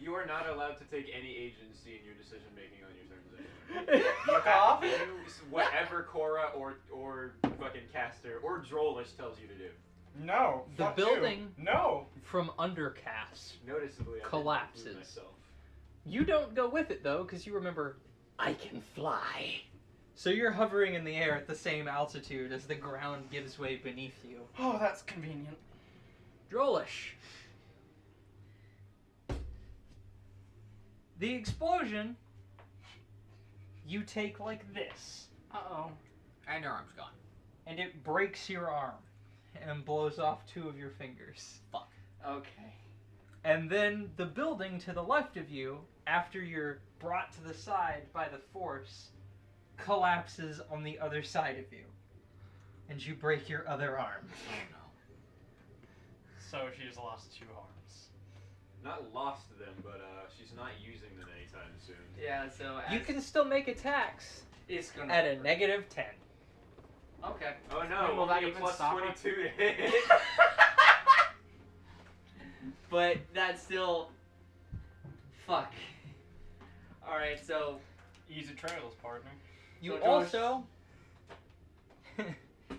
You are not allowed to take any agency in your decision making on your turns anymore. Fuck off. Use whatever Cora or fucking Caster or Drolish tells you to do. No. The fuck building- You. No. From Undercast. Noticeably, I Collapses. didn't include myself. You don't go with it though, because you remember, I can fly. So you're hovering in the air at the same altitude as the ground gives way beneath you. Oh, that's convenient. Drolish. The explosion, you take like this, Uh-oh. And your arm's gone. and it breaks your arm and blows off 2 of your fingers. Okay. And then the building to the left of you, after you're brought to the side by the force, collapses on the other side of you. And you break your other arm. Oh no. So she's lost 2 arms. Not lost them, but she's not using them anytime soon. Yeah, so You can still make attacks it's gonna at a -10. Okay. Oh no, Will that only a even plus stop her? 22 to hit. But that's still fuck. Alright, so Easy trails, partner. You So Josh- also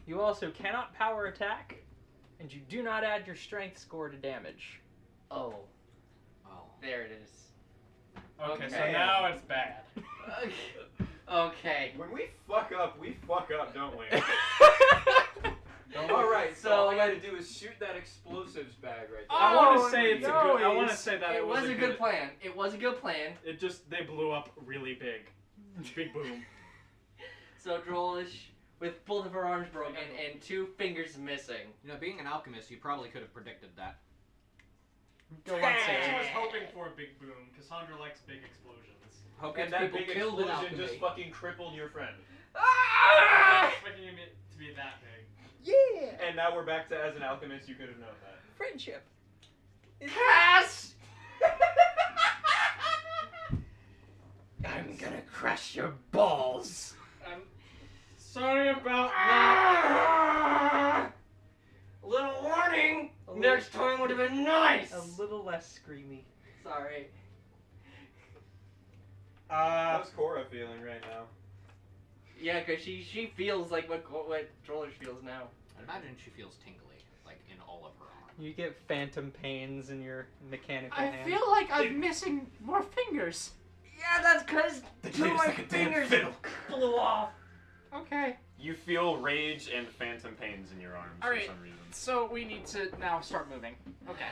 you also cannot power attack, and you do not add your strength score to damage. oh, Oh. there it is. Okay, so Okay. now it's bad. Okay. When we fuck up, don't we? Don't All worry. right, so So- all I gotta do is shoot that explosives bag right there. I want Oh, to say it's no, a good. I want to it's- say that It was a good plan. It was a good plan. It just they blew up really big. Big boom. So Drolish, with both of her arms broken and 2 fingers missing. You know, being an alchemist, you probably could have predicted that. Go on, She Sarah. was hoping for a big boom. Cassandra likes big explosions. Hope And it's that people big killed in explosion alchemy. just fucking crippled your friend. Expecting it to be that big. Yeah! And now we're back to as an alchemist, you could have known that. Friendship. Cass! I'm gonna crush your balls. I'm sorry about that. Little warning. A little- Next time would have been nice. A little less screamy. Sorry. How's Cora feeling right now? Yeah, cause she feels like what Drolish feels now. I'd imagine she feels tingly, like in all of her arm. You get phantom pains in your mechanical I hand. feel like I'm missing more fingers. Yeah, that's because They two played of us my like a damn fingers fiddle. flew off. Okay. You feel rage and phantom pains in your arms Alright. for some reason. So we need to now start moving. Okay.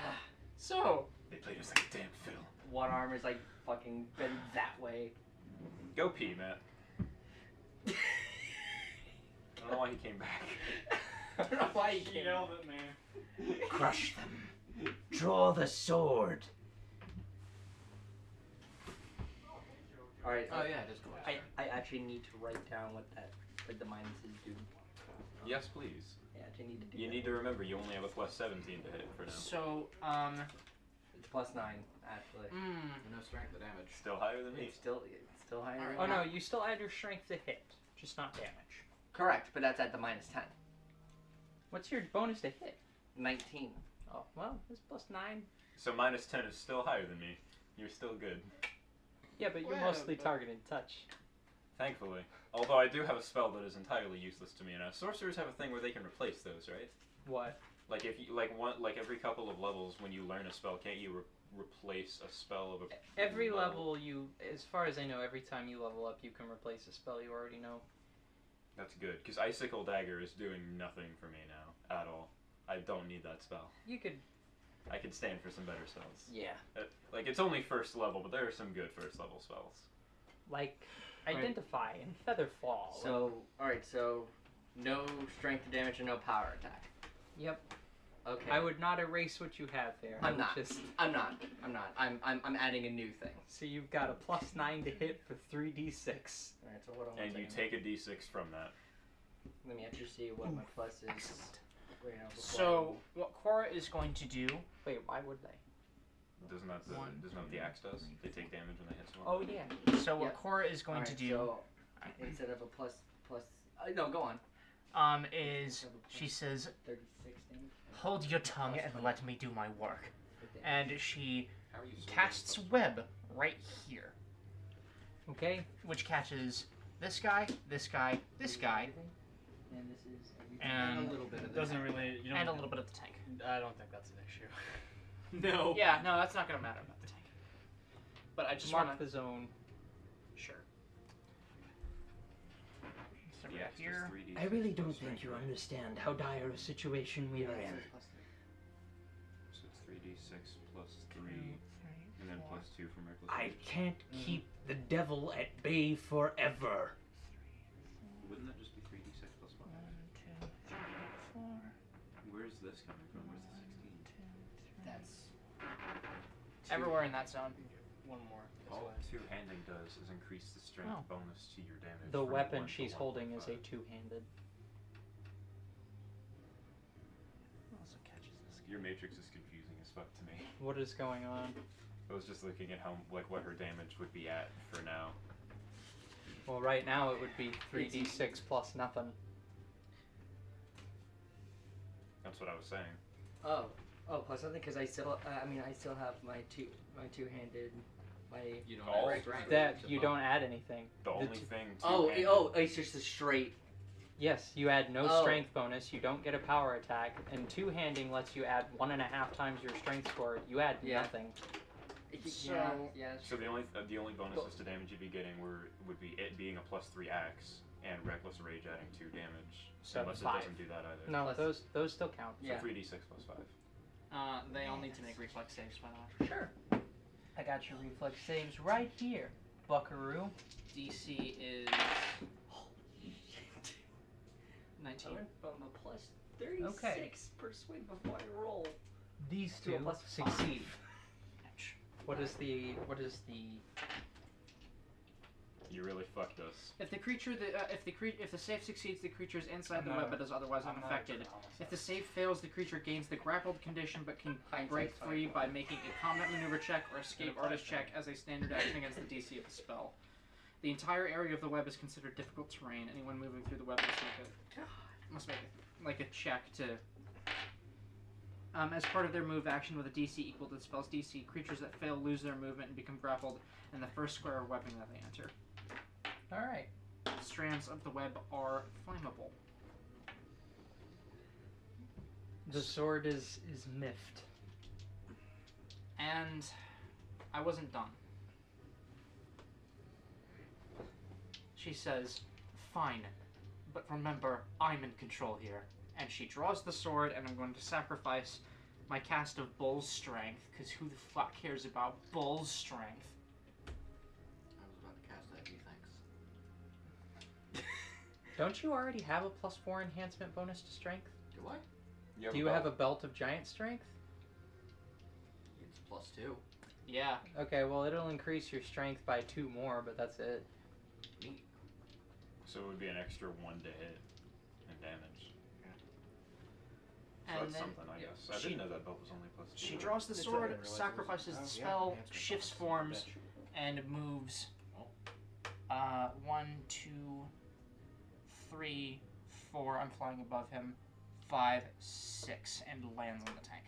So They played us like a damn fiddle. One arm is like fucking bent that way. Go pee, Matt. I don't know why he came back. I don't know why he came. Yelled at me. Crush them. Draw the sword. All right. Oh yeah, just go. I actually need to write down what the minuses do. Yes, please. I actually need to do. You that. need to remember you only have a plus 17 to hit for now. so It's +9 actually. No strength to damage. Still higher than me. It's still higher. Alright. than Oh no, that. you still add your strength to hit, just not damage. Correct, but that's at the -10. What's your bonus to hit? 19. Oh, well, it's +9. So minus 10 is still higher than me. You're still good. Yeah, but you're Well, mostly but- targeted touch. Thankfully. Although I do have a spell that is entirely useless to me now. Sorcerers have a thing where they can replace those, right? What? Like if you like every couple of levels when you learn a spell, can't you replace a spell of a Every level you, as far as I know, every time you level up, you can replace a spell you already know. That's good, because Icicle Dagger is doing nothing for me now at all. I don't need that spell. You could, I could stand for some better spells. yeah, Like it's only first level, but there are some good first level spells. like Right. Identify and Feather Fall. So, alright, so no strength to damage and no power attack. Yep. Okay. I would not erase what you have there. I I'm would not. Just, I'm not. I'm adding a new thing. so you've got a +9 to hit for 3d6. Alright, so what am I And you take a d6 from that. Let me actually see what my plus is. Excellent. Right now before so what Cora is going to do. Wait, why would they? Doesn't that what the axe does? They take damage when they hit someone. Oh yeah. So what Yeah. Cora is going to Alright, do So, instead of a plus, no, go on. is she says, 36 damage. "Hold your tongue and let me do my work." And she How are you so casts web right here, Okay. which catches this guy, this guy, this guy, And this is everything. and a little bit of It this. doesn't really. You don't. and a little bit of the tank. I don't think that's an issue. No. Yeah, no, that's not gonna matter about the tank. But I just Mark want to the zone. sure. So The right axe does here. 3d6 I really plus don't strength, think you right? understand how dire a situation we are in. So it's 3d6 plus 3, and then plus 2 from reckless I rage. can't keep the devil at bay forever. Wouldn't that just be 3d6 plus 5? 1, 2, 3, 4. Where's this coming from? Where's the 16? That's Everywhere in that zone. One more. This All way. two-handing does is increase the strength Oh. bonus to your damage. The from weapon 1 to she's holding is a 1.5. two-handed. Also catches this. Your matrix is confusing as fuck to me. What is going on? I was just looking at how what her damage would be at for now. Well, right now it would be 3d6 plus nothing. That's what I was saying. oh plus something because I still I still have my two-handed You don't All have strength. That to you bump. don't add anything. The The only t- thing. oh two-handed- it's just a straight. Yes, you add no Oh. strength bonus, you don't get a power attack, and two-handing lets you add 1.5 times your strength score. You add Yeah. nothing. So- yeah. So the only bonuses to damage you'd be getting would be it being a +3 axe and reckless rage adding 2 damage. So unless 5. it doesn't do that either. No, Plus- those still count. So Yeah. 3d6 plus 5. They all need to make reflex saves, by the way. Sure. I got your reflex saves right here, buckaroo. DC is 19. I went from a plus 36 persuade before I roll. These To a two plus succeed. Ouch. What is the You really fucked us. If the creature, if the save succeeds, the creature is inside the web but is otherwise unaffected. If the save fails, the creature gains the grappled condition but can break free by making a combat maneuver check or escape artist check as a standard action against the DC of the spell. The entire area of the web is considered difficult terrain. Anyone moving through the web must make a check to. As part of their move action with a DC equal to the spell's DC, creatures that fail lose their movement and become grappled in the first square of webbing that they enter. Alright. Strands of the web are flammable. The sword is miffed. And I wasn't done. She says, "Fine, but remember, I'm in control here." And she draws the sword, and I'm going to sacrifice my cast of Bull's Strength, because who the fuck cares about Bull's Strength? I was about to cast that, thanks. Don't you already have a +4 enhancement bonus to strength? Do I? Do you have a belt of giant strength? It's +2. Yeah. Okay, well it'll increase your strength by 2 more, but that's it. Neat. So it would be an extra 1 to hit and damage. So And that's then something, I guess. I didn't know that belt was only +2. she draws the That's sword, right, I didn't realize it was- sacrifices the oh, yeah, spell, enhancement shifts bonus, forms, bitch. and moves 1, 2, 3, 4. I'm flying above him. 5, 6, and lands on the tank.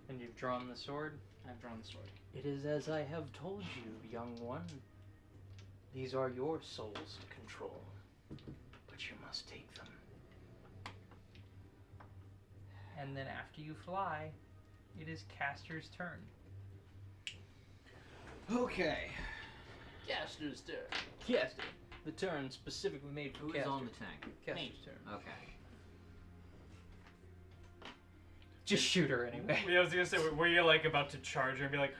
And you've drawn the sword? I've drawn the sword. It is as I have told you, young one. These are your souls to control, but you must take them. And then after you fly, it is caster's turn. Okay. Caster's turn. Caster. The turn specifically made for Who's caster. on the tank? Caster's turn. Okay. Just shoot her anyway. Yeah, I was gonna say, were you like about to charge her and be like,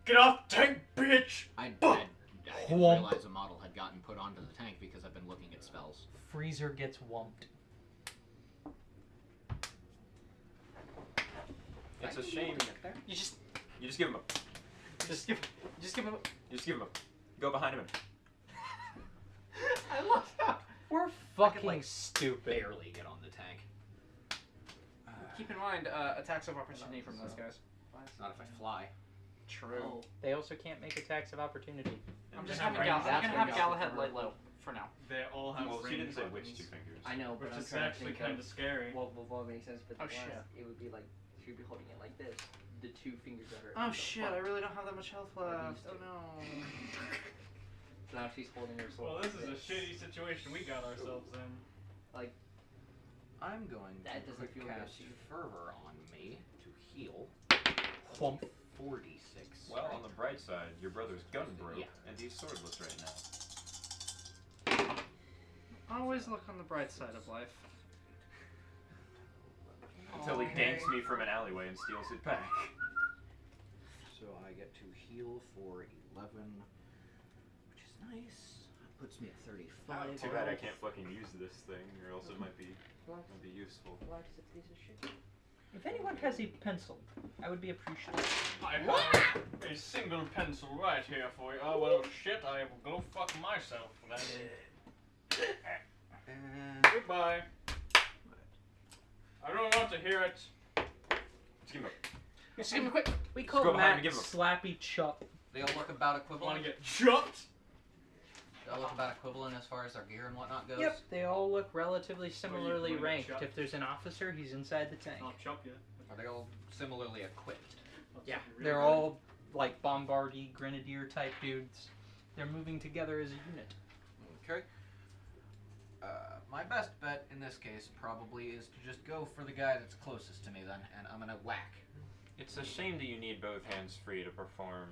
"Get off tank, bitch!" I didn't realize a model had gotten put onto the tank because I've been looking at spells. Freezer gets wumped. It's a shame. You just give him a. give him You just give him a. Go behind him. I love that. We're fucking stupid. Barely get on the tank. Keep in mind, attacks of opportunity from those guys. Not if I fly. True. They also can't make attacks of opportunity. I'm just Yeah, having right, I'm that's gonna what have y'all Galahad prefer. lay low for now. They all have Well, she didn't range say weapons, which 2 fingers. I know, but which I'm is trying to actually think kind of of scary. what makes sense for the Oh, glass. shit. It would be like she'd be holding it like this. The 2 fingers that are. Oh in the shit! front. I really don't have that much health left. used Oh to. no. So now she's holding her sword. Well, like this is a shitty situation we got ourselves in. I'm going That to doesn't feel good cast to you. Fervor on me to heal. Whomp. 46. Well, on the bright side, your brother's gun broke, Yeah. and he's swordless right now. Always look on the bright side of life. Until he danks me from an alleyway and steals it back. So I get to heal for 11, which is nice. That puts me at 35. Too bad I can't fucking use this thing, or else it might be useful. If anyone has a pencil, I would be appreciative. I have a single pencil right here for you. Oh, well, shit, I will go fuck myself then. And Goodbye. I don't want to hear it. Just give him Just give him a quick. We Go call behind Matt and give him a- Slappy Chup. they all look about Want equivalent. to get chopped? They all look about equivalent as far as their gear and whatnot goes. Yep, they all look relatively similarly wanna get ranked. chopped? If there's an officer, he's inside the tank. I'll chop you. Are they all similarly equipped? Yeah, they're all like Bombardier, Grenadier type dudes. They're moving together as a unit. Okay. My best bet in this case probably is to just go for the guy that's closest to me then, and I'm gonna whack. It's a shame that you need both hands free to perform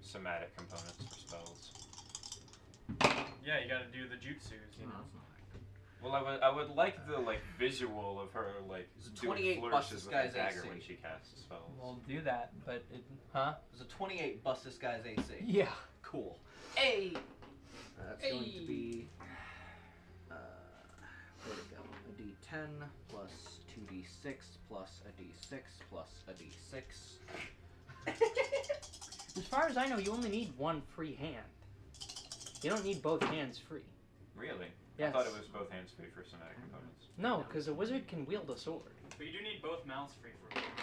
somatic components for spells. Yeah, you gotta do the jutsus, you know. that's not that good. Well, I would like the visual of her It's a doing 28 flourishes busts with a guy's dagger AC. when she casts spells. We'll do that, but huh? There's a 28 bust this guy's AC. Yeah. Cool. Hey. That's going to be where'd it go? A D10 plus 2d6 plus a d6 plus a d6. As far as I know, you only need one free hand. You don't need both hands free. Really? Yes. I thought it was both hands free for somatic components. No, because a wizard can wield a sword. But you do need both mouths free for components.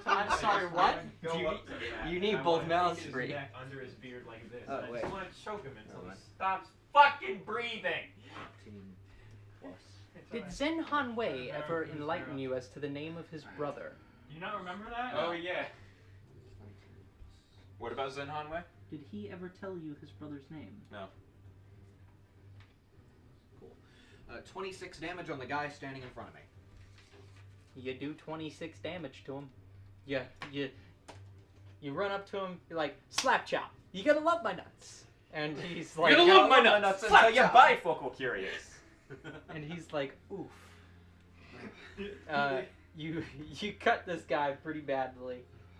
I'm sorry, what? You need both mouths free. Under his beard like this. Oh, I wait. just want to choke him until Oh, he stops fucking breathing. 18 plus. Did Zen Han Wei ever enlighten you as to the name of his brother? Do you not remember that? Oh yeah. What about Zen Hanwei? Did he ever tell you his brother's name? No. 26 damage on the guy standing in front of me. You do 26 damage to him. You run up to him, you're like, slap chop. You gotta love my nuts. And he's like, You're gonna love my nuts until you're bifocal curious. and he's like, oof. You cut this guy pretty badly,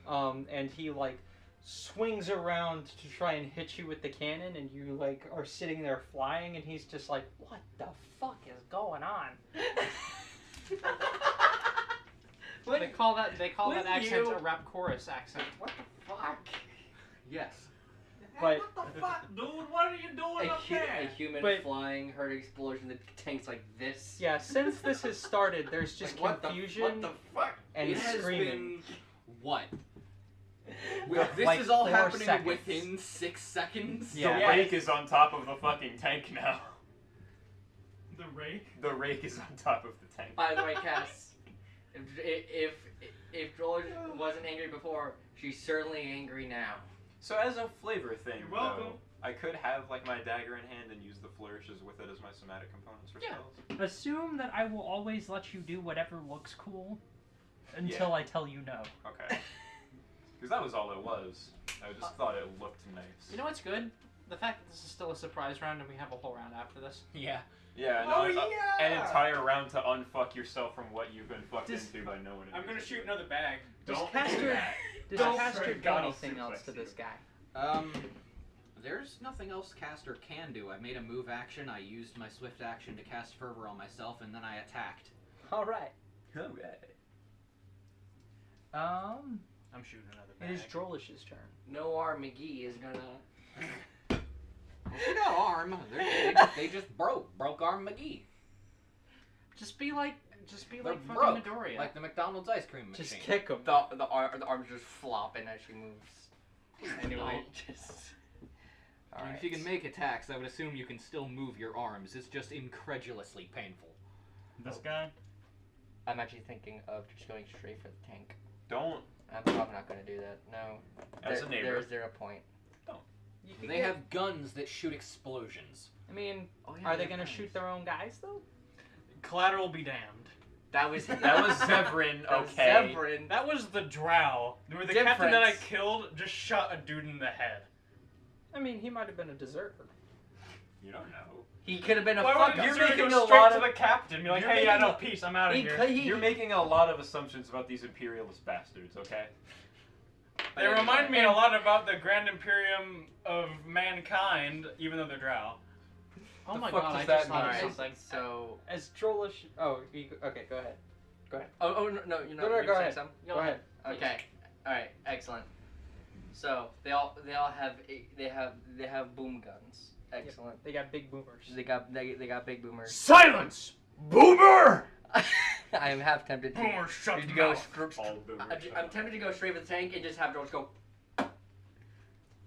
and he like swings around to try and hit you with the cannon, and you like are sitting there flying, and he's just like, what the fuck is going on? They call that accent a rap chorus accent. What the fuck? Yes. But What the fuck, dude? What are you doing up A there? human But- flying, heard an explosion, the tank's like this. yeah, since this has started, there's just Like, confusion What the fuck? and It has screaming. been what? Like This is all 4 happening seconds. within 6 seconds. Yeah. The rake is on top of the fucking tank now. The rake? The rake is on top of the tank. By the way, Cass, if George wasn't angry before, she's certainly angry now. So as a flavor thing, You're welcome. though, I could have like my dagger in hand and use the flourishes with it as my somatic components for Yeah. spells. Assume that I will always let you do whatever looks cool until I tell you no. Okay. Because that was all it was. I just thought it looked nice. You know what's good? The fact that this is still a surprise round and we have a whole round after this. Yeah. Yeah, no, an entire round to unfuck yourself from what you've been fucked Does- into by no one. I'm gonna shoot another bag. Does Don't Caster, do that. does Don't Caster pray do God will anything else suplex to this you. guy? There's nothing else Caster can do. I made a move action, I used my swift action to cast Fervor on myself, and then I attacked. Alright. Alright. I'm shooting another bag. It is Drollish's turn. Noir McGee is gonna. She got arm. They just broke arm McGee. Just be like They're fucking broke, Midoriya. like the McDonald's ice cream machine. Just kick him. The arms just flopping as she moves. Anyway, just. I mean, if you can make attacks, I would assume you can still move your arms. It's just incredulously painful. This guy? I'm actually thinking of just going straight for the tank. Don't. I'm probably not going to do that. No. As a neighbor. There's 0 point. You could They get- have guns that shoot explosions. I mean, Oh, yeah, are they have gonna guns. shoot their own guys though? Collateral be damned. That was That was Zevran, that was okay. Zevran. That was the drow. Where the captain that I Difference. killed just shot a dude in the head. I mean, he might have been a deserter. You don't know. He could have been a Why fuck would up. you You're go making a straight lot to of- the captain? Be like, you're hey, yeah, making no, a- peace, I'm out of here. You're making a lot of assumptions about these imperialist bastards, okay? They remind me a lot about the Grand Imperium of mankind, even though they're drow. Oh The my fuck god, does I that just thought of mean? something. So. As Drollish. Oh, okay. Go ahead. Oh no, you're not. No, you're go saying ahead. something? Go ahead. Okay. All right. Excellent. So they all have boom guns. Excellent. They got big boomers. They got big boomers. Silence! Boomer! I am half tempted to, Boomer, shut to your go. mouth. All boomers. I'm tempted to go straight for the tank and just have George go.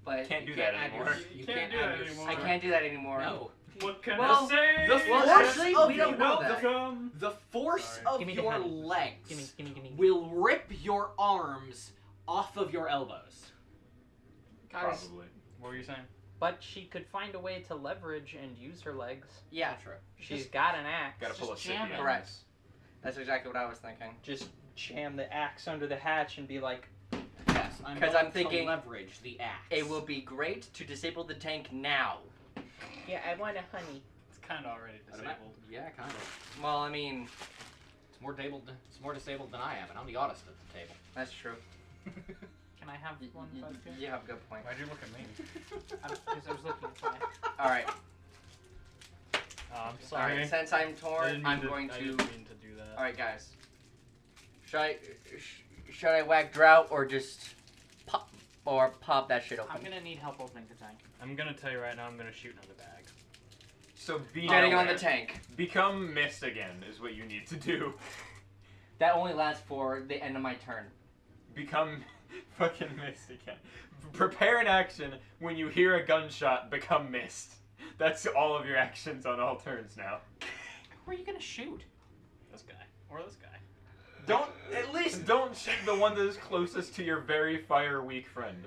But Can't do You that can't add anymore. your- You can't do add that your anymore. I strength. can't do that anymore. No. What can Well, I say? well, actually, we don't know that. Welcome. The force Sorry. of Give me the your hand. legs Gimme. will rip your arms off of your elbows. Guys, Probably. What were you saying? But she could find a way to leverage and use her legs. Yeah, True. She's got an axe. Gotta pull a Just jam Scythian. it. Correct. That's exactly what I was thinking. Just jam the axe under the hatch and be like, Yes, I'm 'Cause going I'm thinking to leverage the axe. it will be great to disable the tank now. yeah, I want a honey. It's kind of already disabled. Yeah, kind of. Well, I mean, It's more disabled than I am, and I'm the oddest at the table. that's true. can I have one? You have a good point. Why'd you look at me? Because I was looking at my. All right. Oh, I'm All sorry. right. Since I'm I torn, didn't mean I'm to- going I to. didn't mean to do that. All right, guys. Should I whack drought or just pop that shit open? I'm gonna need help opening the tank. I'm gonna tell you right now, I'm gonna shoot another bag. So be Getting on the aware. tank. Become mist again is what you need to do. That only lasts for the end of my turn. Become fucking mist again. Prepare an action when you hear a gunshot, become mist. That's all of your actions on all turns now. Who are you gonna shoot? This guy. Or this guy. At least don't shoot the one that is closest to your very fire weak friend.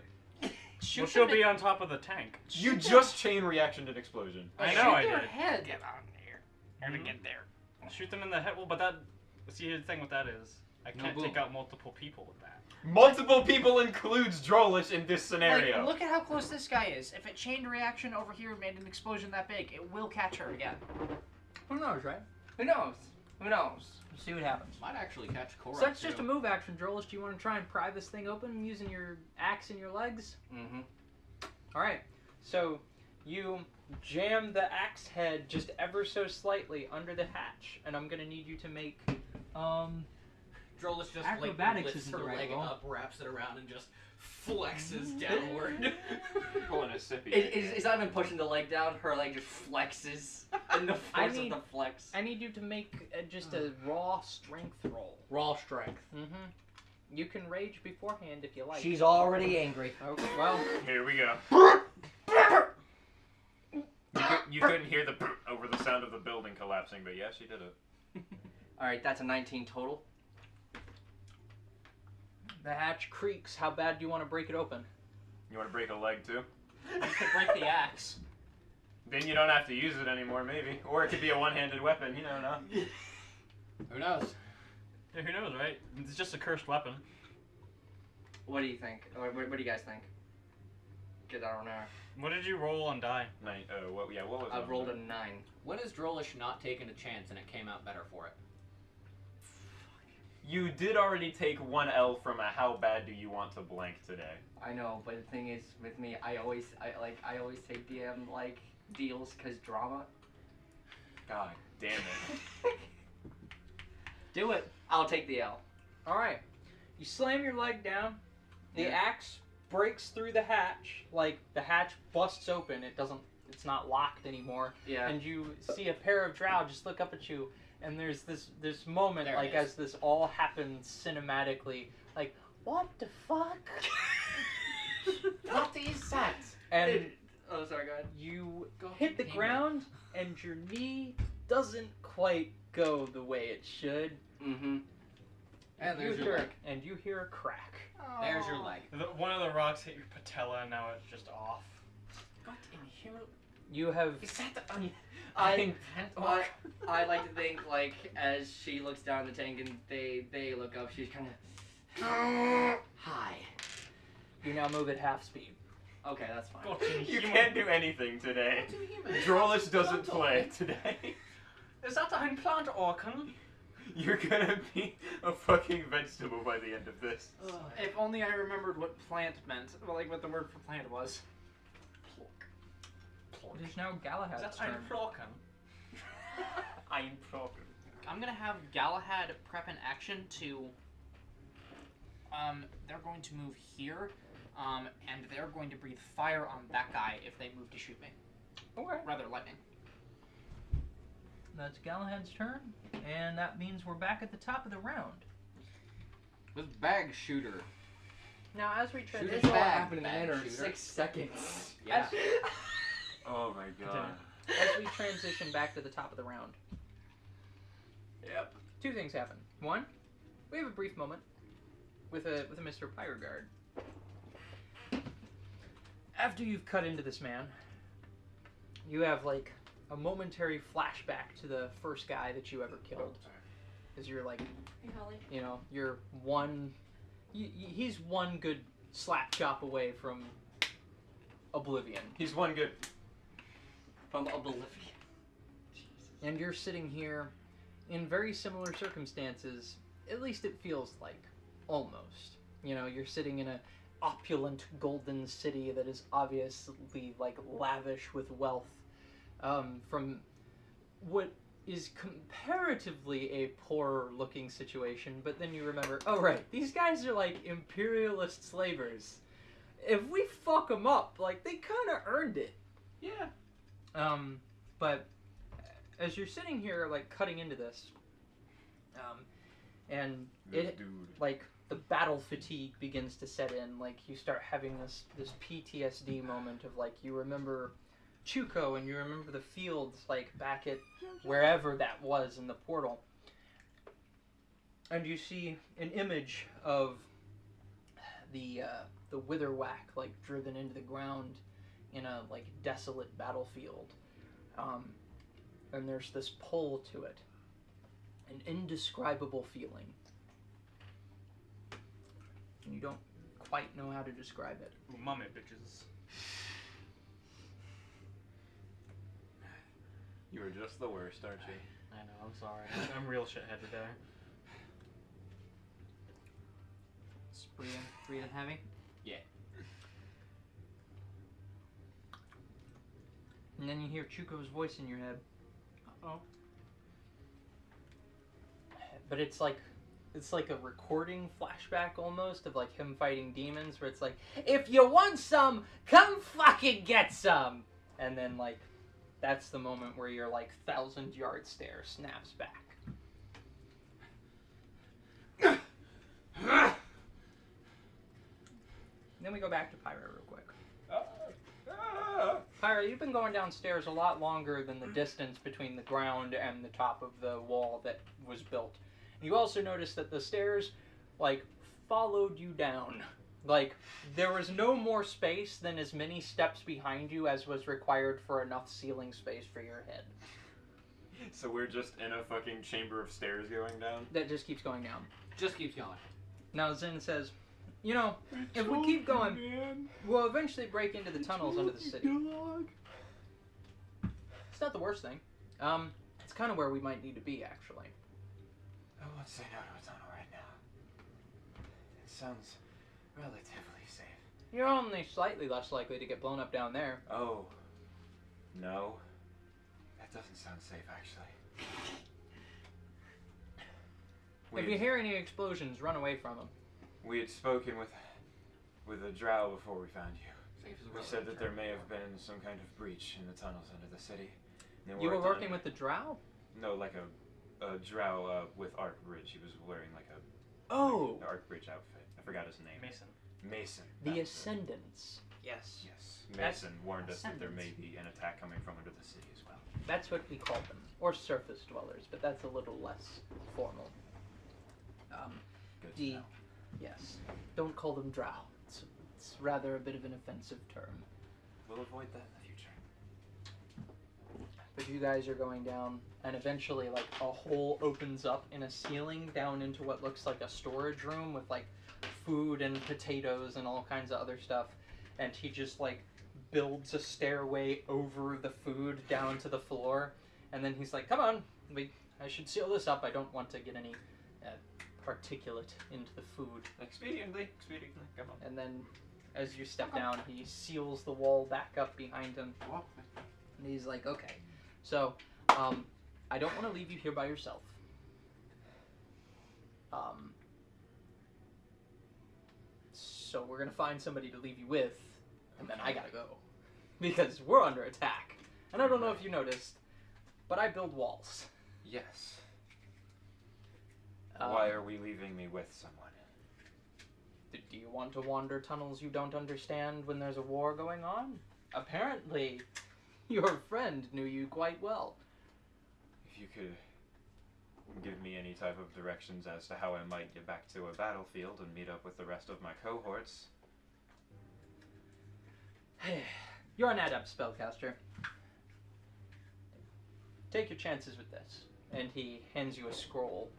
Shoot Well, she'll them be on top of the tank. You just chain reacted an explosion. I Shoot know I their did. head. Get on here. How to get there? Shoot them in the head. Well, but that. See, the thing with that is, I can't take out multiple people with that. Multiple people includes Drolish in this scenario. Like, look at how close this guy is. If it chained reaction over here made an explosion that big, it will catch her again. Who knows, right? Who knows? Who knows? We'll see what happens. Might actually catch Cora. So that's just a move action, Drolish. Do you want to try and pry this thing open using your axe and your legs? Mm-hmm. All right. So you jam the axe head just ever so slightly under the hatch, and I'm gonna need you to make Drolish just Acrobatics like lifts isn't her the right leg roll. up, wraps it around, and just flexes downward. Pulling a sippy. It's not even pushing the leg down. Her leg just flexes in the force of the flex. I need you to make just a raw strength roll. Raw strength. Mm-hmm. You can rage beforehand if you like. She's already angry. Okay. Well, Here we go. You couldn't hear the over the sound of the building collapsing, but yeah, she did it. All right, that's a 19 total. the hatch creaks. How bad do you want to break it open? You want to break a leg too? You could break the axe. Then you don't have to use it anymore, maybe. Or it could be a one-handed weapon. You don't know. Who knows? Yeah, who knows, right? It's just a cursed weapon. What do you think? Or what do you guys think? Because I don't know. What did you roll on die? What was it? I've rolled a 9. When has Drolish not taken a chance and it came out better for it? You did already take one L from a how bad do you want to blank today. I know, but the thing is, with me, I always take DM like deals because drama. God damn it. Do it. I'll take the L. All right. You slam your leg down. The Yeah. axe breaks through the hatch. Like the hatch busts open. It's not locked anymore. Yeah. And you see a pair of drow just look up at you. And there's this moment, There it like is. as this all happens cinematically, like what the fuck? What is that? And Oh, sorry, go ahead. you Go hit the ahead. ground, and your knee doesn't quite go the way it should. Mm-hmm. And you there's your hear, leg. and you hear a crack. There's your leg. One of the rocks hit your patella, and now it's just off. What in here? You have Is that the onion? I like to think like as she looks down the tank and they look up, she's kind of hi. you now move at half speed. Okay, that's fine. You can't do anything today. Drolish doesn't play today. Is that ein plant organ? You're gonna be a fucking vegetable by the end of this. If only I remembered what plant meant. Well, like what the word for plant was. It is now Galahad's That's turn. ein Flocken. I'm talking. I'm gonna have Galahad prep an action to. They're going to move here, and they're going to breathe fire on that guy if they move to shoot me. Okay. Rather, lightning. That's Galahad's turn, and that means we're back at the top of the round. With bag shooter. Now, as we Shoot transition, his bag, happened in a bag matter of shooter. 6 seconds. Yeah. Oh my god. as we transition back to the top of the round, Yep. two things happen. One, we have a brief moment with a Mr. Pyregard. After you've cut into this man, you have like a momentary flashback to the first guy that you ever killed. Because you're like, you know, you're one. He's one good slap chop away from oblivion. He's one good. From Oblivion. And you're sitting here in very similar circumstances. At least it feels like. Almost. You know, you're sitting in a opulent golden city that is obviously like lavish with wealth. From what is comparatively a poor looking situation, but then you remember, oh right, these guys are like imperialist slavers. If we fuck them up, like they kind of earned it. Yeah. But as you're sitting here, like cutting into this, and it Dude. like the battle fatigue begins to set in. Like you start having this PTSD moment of like you remember Chuko and you remember the fields like back at wherever that was in the portal, and you see an image of the witherwhack like driven into the ground in a like desolate battlefield, and there's this pull to it. An indescribable feeling. And you don't quite know how to describe it. Mummy bitches. You were just the worst, aren't you? I know, I'm sorry. I'm real shithead today. Just breathing heavy. Yeah. And then you hear Chuko's voice in your head. Uh-oh. But it's like a recording flashback almost of like him fighting demons where it's like, if you want some, come fucking get some. And then like that's the moment where your like 1,000-yard stare snaps back. Then we go back to Pyra real quick. Pyra, you've been going downstairs a lot longer than the distance between the ground and the top of the wall that was built. You also noticed that the stairs, like, followed you down. Like, there was no more space than as many steps behind you as was required for enough ceiling space for your head. So we're just in a fucking chamber of stairs going down? That just keeps going down. Just keeps going. Now Zen says, you know, if we keep going, we'll eventually break into the tunnels under the city. It's not the worst thing. It's kind of where we might need to be, actually. I won't say no to a tunnel right now. It sounds relatively safe. You're only slightly less likely to get blown up down there. Oh. No. That doesn't sound safe, actually. If you hear any explosions, run away from them. We had spoken with a drow before we found you. Safe as We well. said that there may have been some kind of breach in the tunnels under the city. You were working with the drow? No, like a drow with Arc Bridge. He was wearing like a Oh! Arc Bridge outfit. I forgot his name. Mason. Mason. The that's it. Ascendants. Yes. Yes. That's Mason warned us that there may Ascendants. be an attack coming from under the city as well. That's what we call them. Or surface dwellers, but that's a little less formal. Good to The know. Yes. Don't call them drow. It's rather a bit of an offensive term. We'll avoid that in the future. But you guys are going down, and eventually, like, a hole opens up in a ceiling down into what looks like a storage room with, like, food and potatoes and all kinds of other stuff. And he just, like, builds a stairway over the food down to the floor. And then he's like, come on, I should seal this up. I don't want to get any particulate into the food. Expediently, come on. And then, as you step down, he seals the wall back up behind him. And he's like, okay, so, I don't want to leave you here by yourself. So we're gonna find somebody to leave you with, and then I gotta go. Because we're under attack. And I don't know if you noticed, but I build walls. Yes. Why are we leaving me with someone? Do you want to wander tunnels you don't understand when there's a war going on? Apparently, your friend knew you quite well. If you could give me any type of directions as to how I might get back to a battlefield and meet up with the rest of my cohorts. You're an adept spellcaster. Take your chances with this. And he hands you a scroll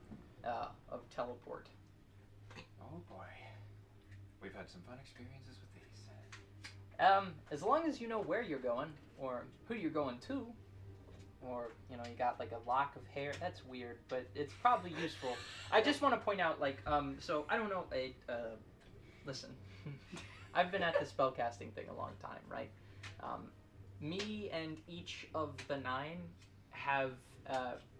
of teleport. Oh boy. We've had some fun experiences with these. As long as you know where you're going, or who you're going to, or, you know, you got like a lock of hair, that's weird, but it's probably useful. I just want to point out, like, so, I don't know, listen, I've been at the spellcasting thing a long time, right? Me and each of the 9 have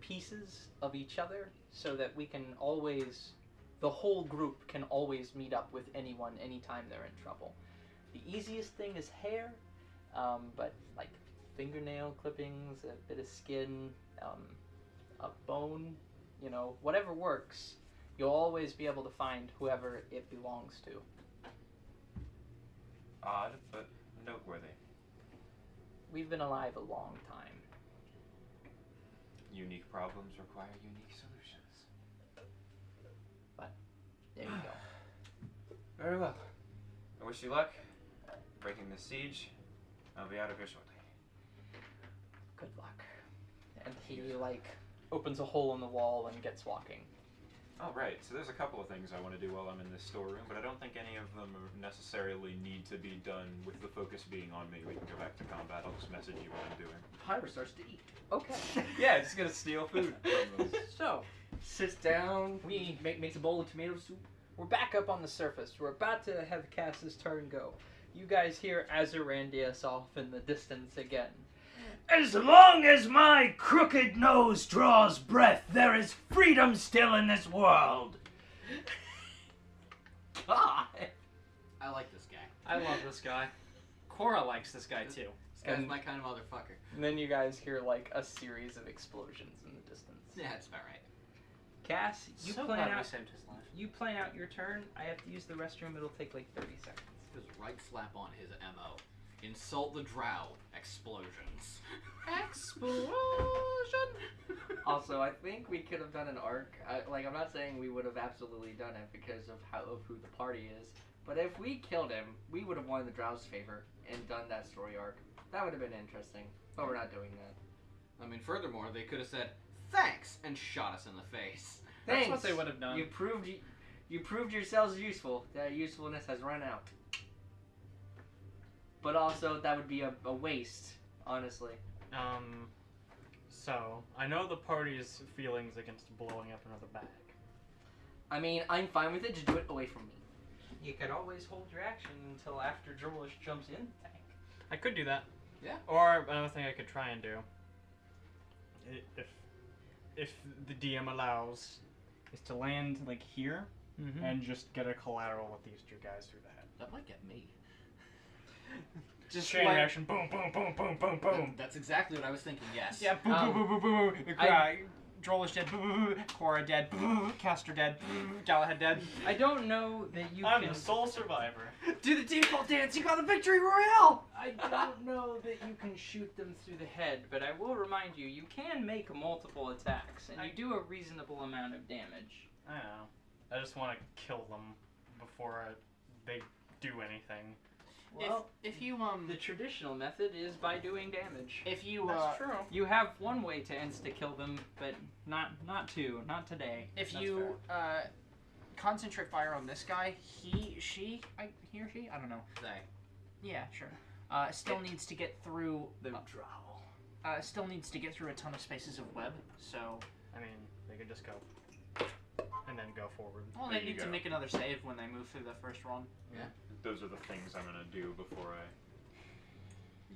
pieces of each other, so that we can always, the whole group can always meet up with anyone anytime they're in trouble. The easiest thing is hair, but like fingernail clippings, a bit of skin, a bone, you know, whatever works, you'll always be able to find whoever it belongs to. Odd, but noteworthy. We've been alive a long time. Unique problems require unique solutions. There you go. Very well. I wish you luck breaking the siege. I'll be out of here shortly. Good luck. And he like opens a hole in the wall and gets walking. Oh, right. So there's a couple of things I want to do while I'm in this storeroom, but I don't think any of them necessarily need to be done with the focus being on me. We can go back to combat. I'll just message you what I'm doing. Pyra starts to eat. Okay. Yeah, just gonna steal food. So, Sits down. Makes a bowl of tomato soup. we're back up on the surface. We're about to have Cass's turn go. You guys hear Azurandius off in the distance again. As long as my crooked nose draws breath, there is freedom still in this world. God. I like this guy. I love this guy. Cora likes this guy too. This guy's And- my kind of motherfucker. And then you guys hear like a series of explosions in the distance. Yeah, that's about right. Cass, you so plan glad we out. saved his life. You plan out your turn. I have to use the restroom. It'll take like 30 seconds. Just right slap on his MO. Insult the drow. Explosions. Explosion! Also, I think we could have done an arc. I'm not saying we would have absolutely done it because of who the party is. But if we killed him, we would have won the Drow's favor and done that story arc. That would have been interesting. But we're not doing that. I mean, furthermore, they could have said thanks and shot us in the face. Thanks. That's what they would have done. You proved yourselves useful. That usefulness has run out. But also, that would be a waste, honestly. So I know the party's feelings against blowing up another bag. I mean, I'm fine with it. Just do it away from me. You could always hold your action until after Jorlish jumps in the tank. I could do that. Yeah. Or another thing I could try and do, if the DM allows, is to land like here Mm-hmm. and just get a collateral with these two guys through the head. That might get me. Just chain reaction. Boom, boom, boom, boom, boom, boom. That's exactly what I was thinking, yes. Yeah. Boom, boom, boom, boom, boom. The guy. Drolish dead. Boo, boo, boo. Cora dead. Boo, boo, boo. Caster dead. Boo, boo, boo. Galahad dead. I don't know that you I'm can. the sole survivor. Do the default dance. You got the victory royale. I don't know that you can shoot them through the head, but I will remind you, you can make multiple attacks, and you do a reasonable amount of damage. I know. I just want to kill them before they do anything. Well, if you the traditional method is by doing damage. if you That's true. You have one way to insta-kill them, but not two, not today. if That's you concentrate fire on this guy, he or she, I don't know. Say. Yeah, sure. Still needs to get through The drow. still needs to get through a ton of spaces of web. So, I mean, they could just go and then go forward. well, There they you need to go. make another save when they move through the first run. Those are the things I'm gonna do before I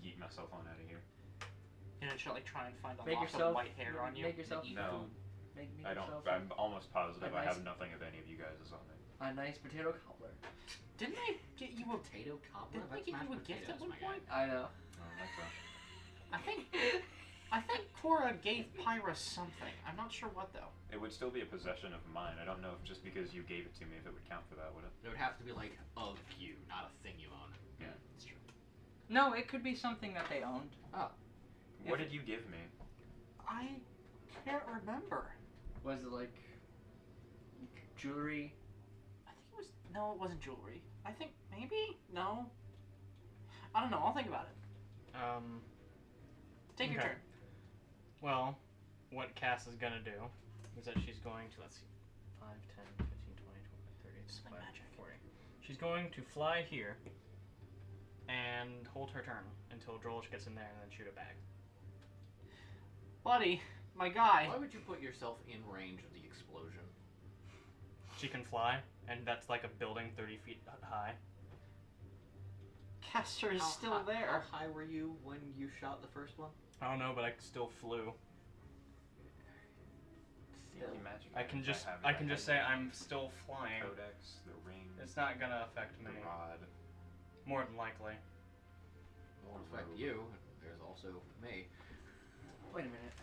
yeet myself on out of here. You know, she'll like try and find a Make lock yourself of white hair on you. Make yourself and eat No. food. Make I don't. yourself I'm almost positive I nice- have nothing of any of you guys on me. a nice potato cobbler. Didn't I get you a Potato cobbler? Didn't I That's get you a mashed gift at potatoes, one my guy. point? I know. I think Cora gave Pyra something. I'm not sure what though. It would still be a possession of mine. I don't know if just because you gave it to me if it would count for that, would it? It would have to be like of you, not a thing you own. Yeah. It's true. No, it could be something that they owned. What did you give me? I can't remember. Was it like jewelry? I think it was no, it wasn't jewelry. I think maybe no. I don't know. I'll think about it. Take your Okay. turn. Well, what Cass is gonna do is that she's going to, let's see, 5, 10, 15, 20, 25, 30, Spell 35, magic. 40. She's going to fly here and hold her turn until Drolish gets in there and then shoot it back. Buddy, my guy. Why would you put yourself in range of the explosion? She can fly, and that's like a building 30 feet high. Caster is still How there. high were you when you shot the first one? I don't know, but I still flew. Sneaky magic. I can just have I it. can just say I'm still flying. Codex, the ring, It's not gonna affect the me, rod. more than likely. It won't affect you. There's also me. Wait a minute.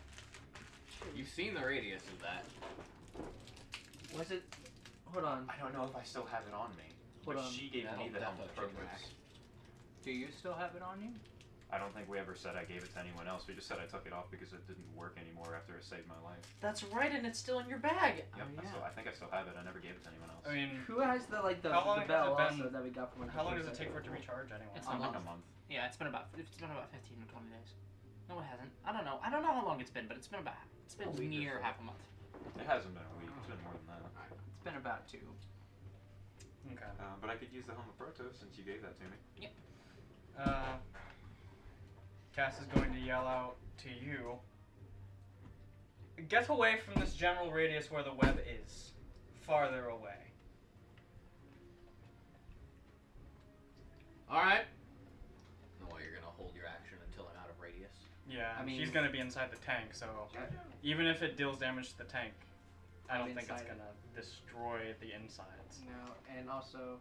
You've seen the radius of that. Was it? Hold on. I don't know if I still have it on me. Hold But on. she gave me That'll that on definitely purpose. Do you still have it on you? I don't think we ever said I gave it to anyone else. We just said I took it off because it didn't work anymore after it saved my life. That's right, and it's still in your bag. Yep, yeah. I think I still have it. I never gave it to anyone else. I mean, Who has the How long the has bell it been- also that we got from? how long does it take for it to recharge anyway? It's Like a month. a month. Yeah, it's been about 15 to 20 days. No, it hasn't. I don't know. I don't know how long it's been, but it's been A week or near so. half a month. It hasn't been a week. It's been more than that. It's been about 2. Okay. But I could use the Helm of Protos since you gave that to me. Cass is going to yell out to you. Get away from this general radius where the web is. Farther away. Alright. Well, you're gonna hold your action until I'm out of radius. Yeah, I mean- she's gonna be inside the tank, so even if it deals damage to the tank, I don't think it's inside it. gonna destroy the insides. No, and also,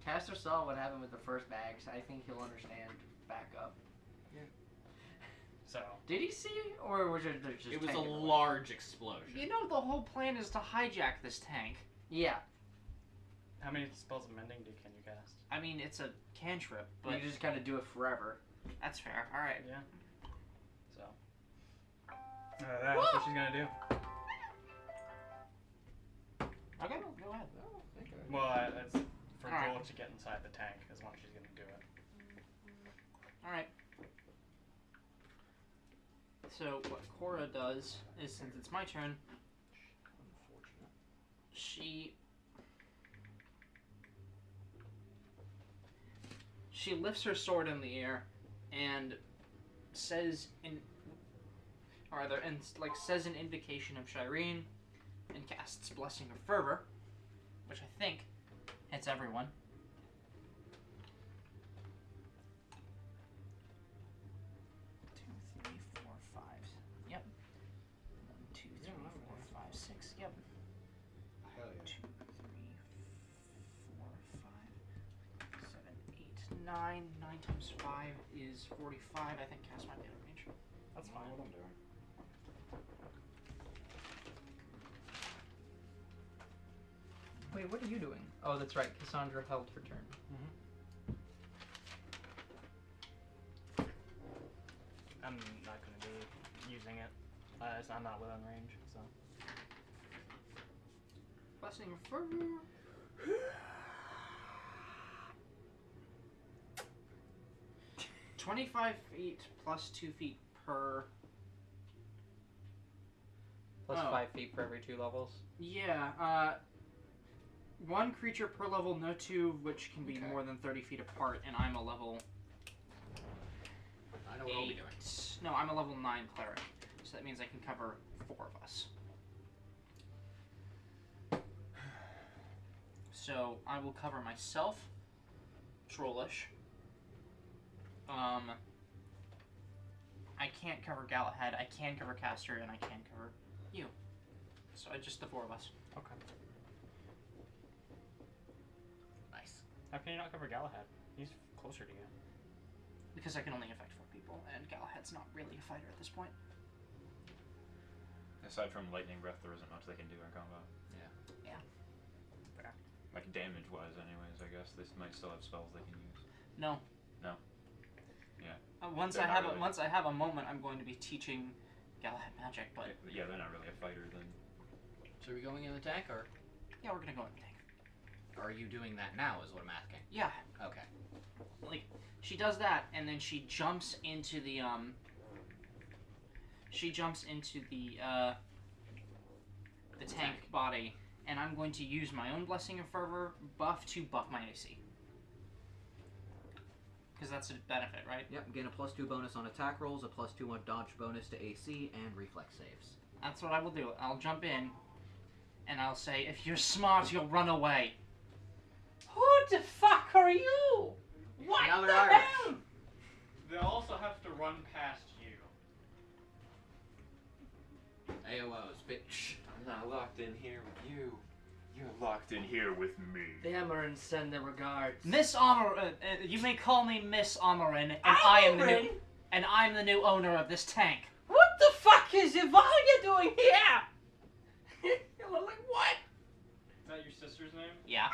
Caster saw what happened with the first bags. I think he'll understand back up. So, Did he see, or was it just It was a tank in the way? large explosion. You know the whole plan is to hijack this tank. Yeah, how many spells of mending can you cast? I mean, it's a cantrip, but but you just kind of do it forever. that's fair. All right. Yeah. So, that's what she's gonna do. Okay, go ahead. Well, it's for Alright. Joel to get inside the tank as long as she's gonna do it. All right. So what Cora does is, since it's my turn, she lifts her sword in the air and says says an invocation of Shireen and casts Blessing of Fervor, which I think hits everyone. 2, 3, 4, 5. Yep. 1, 2, 3, 4, 5, 6. Yep. Hell 2, 3, 4, 5, 7, 8, 9. 9 times 5 is 45. I think Cass might be out of range. That's fine. What I'm doing. Wait, what are you doing? Oh, that's right. Cassandra held her turn. I'm not gonna be using it. I'm not within range, so. Blessing of Fervor. 25 feet plus 2 feet per. Plus Oh. 5 feet for every 2 levels. Yeah, 1 creature per level, no 2 of which can be Okay. more than 30 feet apart, and I'm a level I know what I'll be 8. doing. No, I'm a level 9 cleric, so that means I can cover 4 of us. So I will cover myself, Trollish. I can't cover Galahad, I can cover Caster, and I can cover you. So just the 4 of us. Okay. Nice. How can you not cover Galahad? He's closer to you. Because I can only affect 4 people, and Galahad's not really a fighter at this point. Aside from lightning breath, there isn't much they can do in combat. Like damage wise, anyways. I guess they might still have spells they can use. No. No. Yeah. Once They're I not have really. once I have a moment, I'm going to be teaching Galahad magic. But Yeah, they're not really a fighter then. So are we going in the tank, or yeah, we're gonna go in the tank. are you doing that now? Is what I'm asking. Yeah, Okay. like she does that, and then she jumps into the tank body, and I'm going to use my own Blessing of Fervor buff to buff my AC. Because that's a benefit, right? Yep, gain a +2 bonus on attack rolls, a +2 dodge bonus to AC, and reflex saves. That's what I will do. I'll jump in, and I'll say, if you're smart, you'll run away. Who the fuck are you? What Now they're the Irish. hell? They also have to run past you. AOOs, bitch. I'm not locked in here with you. You're locked in here with me. The Amarin send their regards. Miss Amarin, you may call me Miss Amarin, and I'm the new owner of this tank. What the fuck is Ivalia doing here? Like what? Is that your sister's name? Yeah.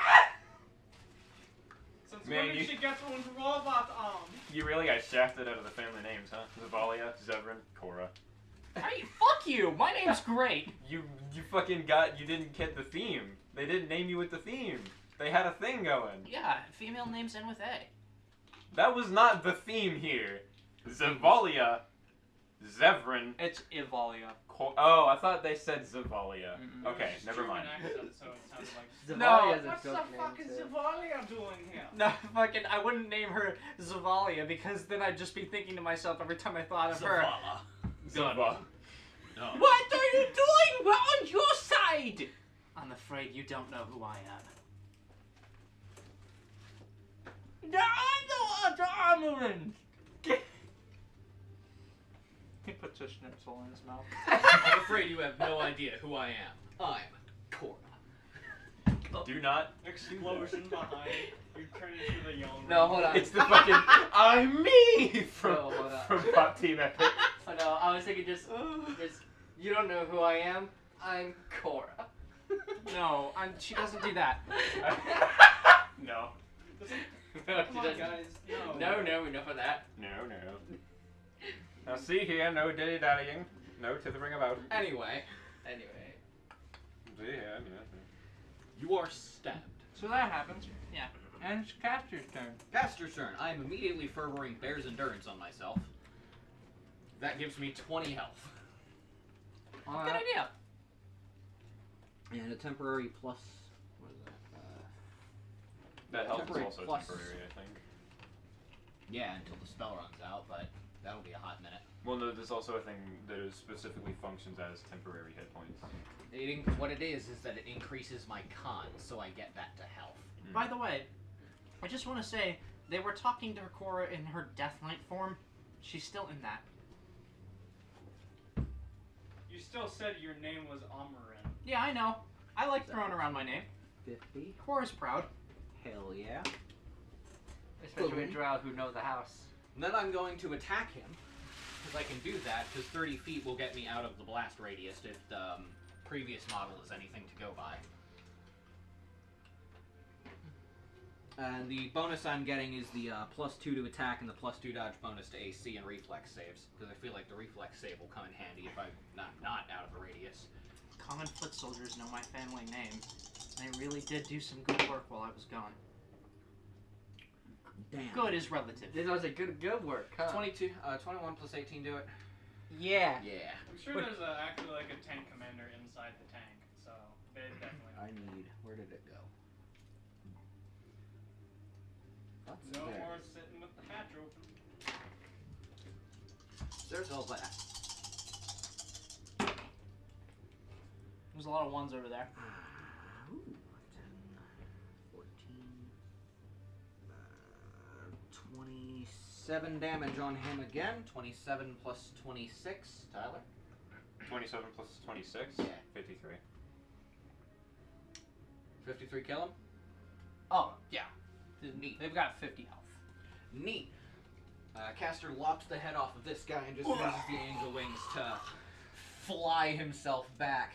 Since Man, when did you- she get one's robot arm? You really got shafted out of the family names, huh? Zavalia, Zevran, Cora. Hey, fuck you! My name's great. You didn't get the theme. They didn't name you with the theme. They had a thing going. Yeah, female names end with A. That was not the theme here. Zavalia. Zevran. It's Evalia. Oh, I thought they said Zavalia. Mm-mm. Okay, never mind. Accent, so it sounded like Zavalia's a what's the dope name, fuck is too. Zavalia doing here? No, fucking, I wouldn't name her Zavalia because then I'd just be thinking to myself every time I thought of her. Zava. What are you doing? We're on your side! I'm afraid you don't know who I am. There are no other armormen! He puts a schnitzel in his mouth. I'm afraid you have no idea who I am. I'm Cora. Do not. explosion behind. You turn into the yellow. No, hold on. It's the fucking I'm me from No, hold on. from Pop Team Epic. Oh no, I was thinking just, you don't know who I am? I'm Cora. No, she doesn't do that. No. No, Come on, guys. No, enough of that. No. Now see here, no dilly dallying, no tithering about. Anyway, See here, yeah. you are stabbed. So that happens. Yeah. And it's Caster's turn. Caster's turn. I am immediately fervoring Bear's Endurance on myself. That gives me 20 health. Good idea. And a temporary plus. What is that? That health is Temporary also plus. temporary, I think. Yeah, until the spell runs out, but that'll be a hot minute. Well, no, there's also a thing that is specifically functions as temporary hit points. What it is that it increases my con, so I get that to health. By the way, I just want to say, they were talking to Cora in her Death Knight form. She's still in that. You still said your name was Amarin. Yeah, I know. I like throwing around my name. 50. Cora's proud. Hell yeah. Especially a drow who know the house. And then I'm going to attack him, because I can do that, because 30 feet will get me out of the blast radius if the previous model is anything to go by. And the bonus I'm getting is the +2 to attack and the +2 dodge bonus to AC and reflex saves. Because I feel like the reflex save will come in handy if I'm not out of the radius. Common foot soldiers know my family name. They really did do some good work while I was gone. Damn. Good is relative. This was a good work, huh? 21 plus 18 do it? Yeah. Yeah. I'm sure there's actually like a tank commander inside the tank, so they definitely. I need. Where did it go? That's No there. more sitting with the hatch open. There's all that. There's a lot of ones over there. Ooh, 10, 14, 27 damage on him again. 27 plus 26, Tyler? 27 plus 26? Yeah. 53. 53 kill him? Oh, yeah. Neat. They've got 50 health. Neat. Caster lops the head off of this guy and just uses the angel wings to fly himself back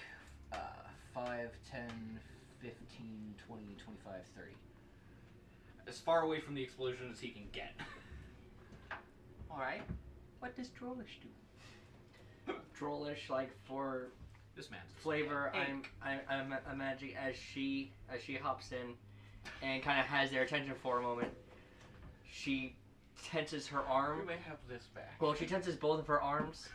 5, 10, 15, 20, 25, 30. As far away from the explosion as he can get. Alright. What does Drollish do? Drollish, like for This man's flavor, Ink. I'm imagining as she hops in and kind of has their attention for a moment. She tenses her arm. We may have this back. Well, she tenses both of her arms,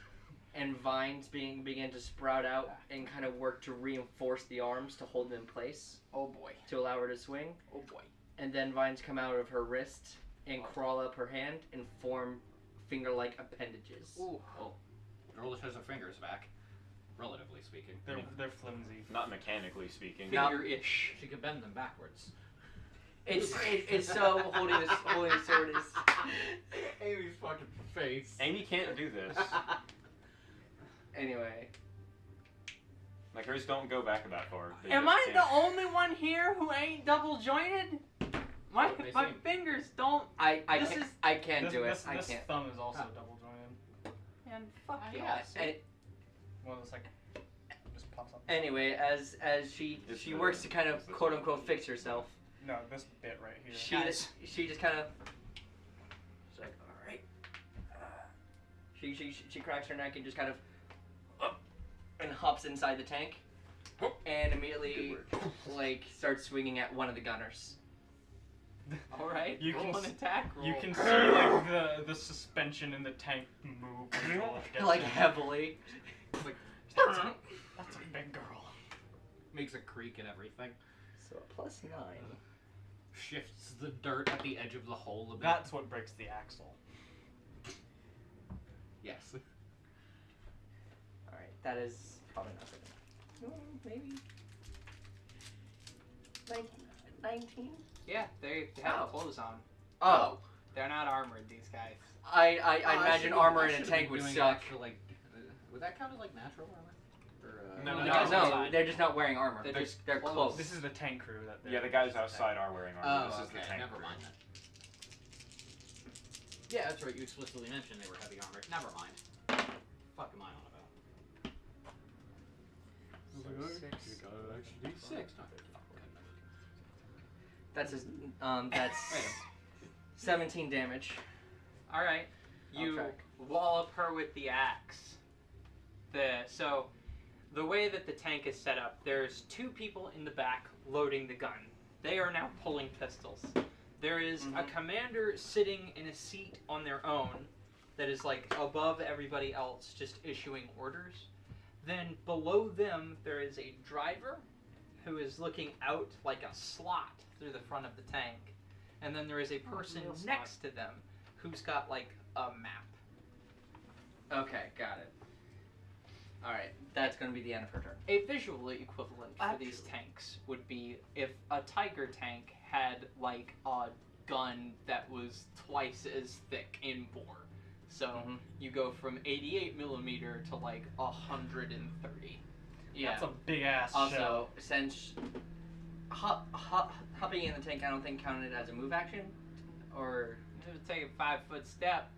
and vines begin to sprout out and kind of work to reinforce the arms to hold them in place. Oh boy. To allow her to swing. Oh boy. And then vines come out of her wrist and crawl up her hand and form finger-like appendages. Ooh. Oh. Drollish has her fingers back. Relatively speaking. They're flimsy. Not mechanically speaking. Now- Finger-ish. She could bend them backwards. It's so holding the sword is. Amy's fucking face. Amy can't do this. Anyway. Like, hers don't go back that far. They Am just I can't. the only one here who ain't double jointed? My They my seem- fingers don't. I This can't, is- I can't do it. This I can't. thumb is also double jointed. Man, fuck you. Yeah. Well, it's like just pops up. Anyway, as she It's the- works to kind of it's the quote unquote top. fix herself, No, this bit right here. she just kind of. She's like, all right. She cracks her neck and just kind of and hops inside the tank, and immediately like starts swinging at one of the gunners. All right. You roll can an attack roll. You can see like the suspension in the tank move. when Joel gets Like in. heavily. Like, that's a big girl. Makes a creak and everything. So a +9. Shifts the dirt at the edge of the hole a bit. That's what breaks the axle. Yes. Alright, that is probably not good. Maybe 19? Yeah, they have clothes on. Oh. They're not armored, these guys. I imagine armor in a tank would suck. Would that count as like natural armor? Or, No, the no, guys No, outside. they're just not wearing armor. They're just They're clothes. clothes. This is the tank crew that. Yeah, the guys outside are wearing armor. Oh, This is the okay, tank never crew. mind then. Yeah, that's right. You explicitly mentioned they were heavy armored. Never mind. Fuck am I on about? Six. Not good. That's his, that's 17 damage. All right. You track. wallop her with the axe. So the way that the tank is set up, there's 2 people in the back loading the gun. They are now pulling pistols. There is a commander sitting in a seat on their own that is like above everybody else, just issuing orders. Then below them, there is a driver who is looking out like a slot through the front of the tank. And then there is a person next to them who's got like a map. Okay, got it. Alright, that's gonna be the end of her turn. A visual equivalent for these tanks would be if a Tiger tank had like a gun that was twice as thick in bore. So you go from 88mm to like 130. Yeah. That's a big ass Also, shell. since hopping in the tank, I don't think counted as a move action, or It would take a 5-foot step.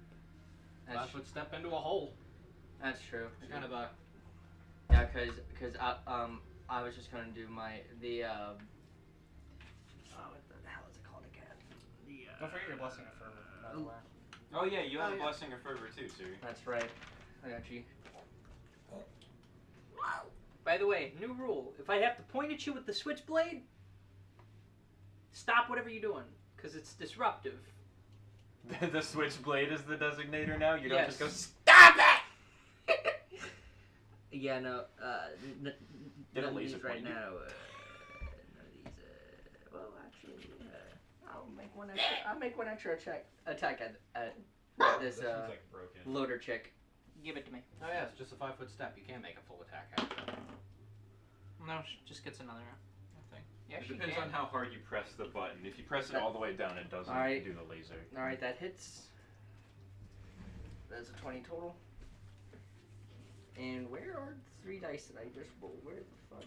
5-foot step into a hole. That's true. Kind of a. Yeah, cause I was just gonna do what the hell is it called again? Don't forget your blessing of fervor, by the way. Oh yeah, you have a blessing of fervor too, Siri. That's right. I got you. By the way, new rule. If I have to point at you with the switchblade, stop whatever you're doing, because it's disruptive. The switchblade is the designator now. You don't Yes. just go stop it. Yeah, no. Get a None of laser these right point. now. None of these. Well, actually, I'll make one extra. I'll make one extra attack at this This one's like broken. loader chick. Give it to me. Oh yeah, it's just a 5-foot step. You can't make a full attack actually. No, she just gets another thing. Yeah, It she depends can. on how hard you press the button. If you press it all the way down, it doesn't Alright. do the laser. All right, that hits. That's a 20 total. And where are the 3 dice that I just rolled? Where the fuck?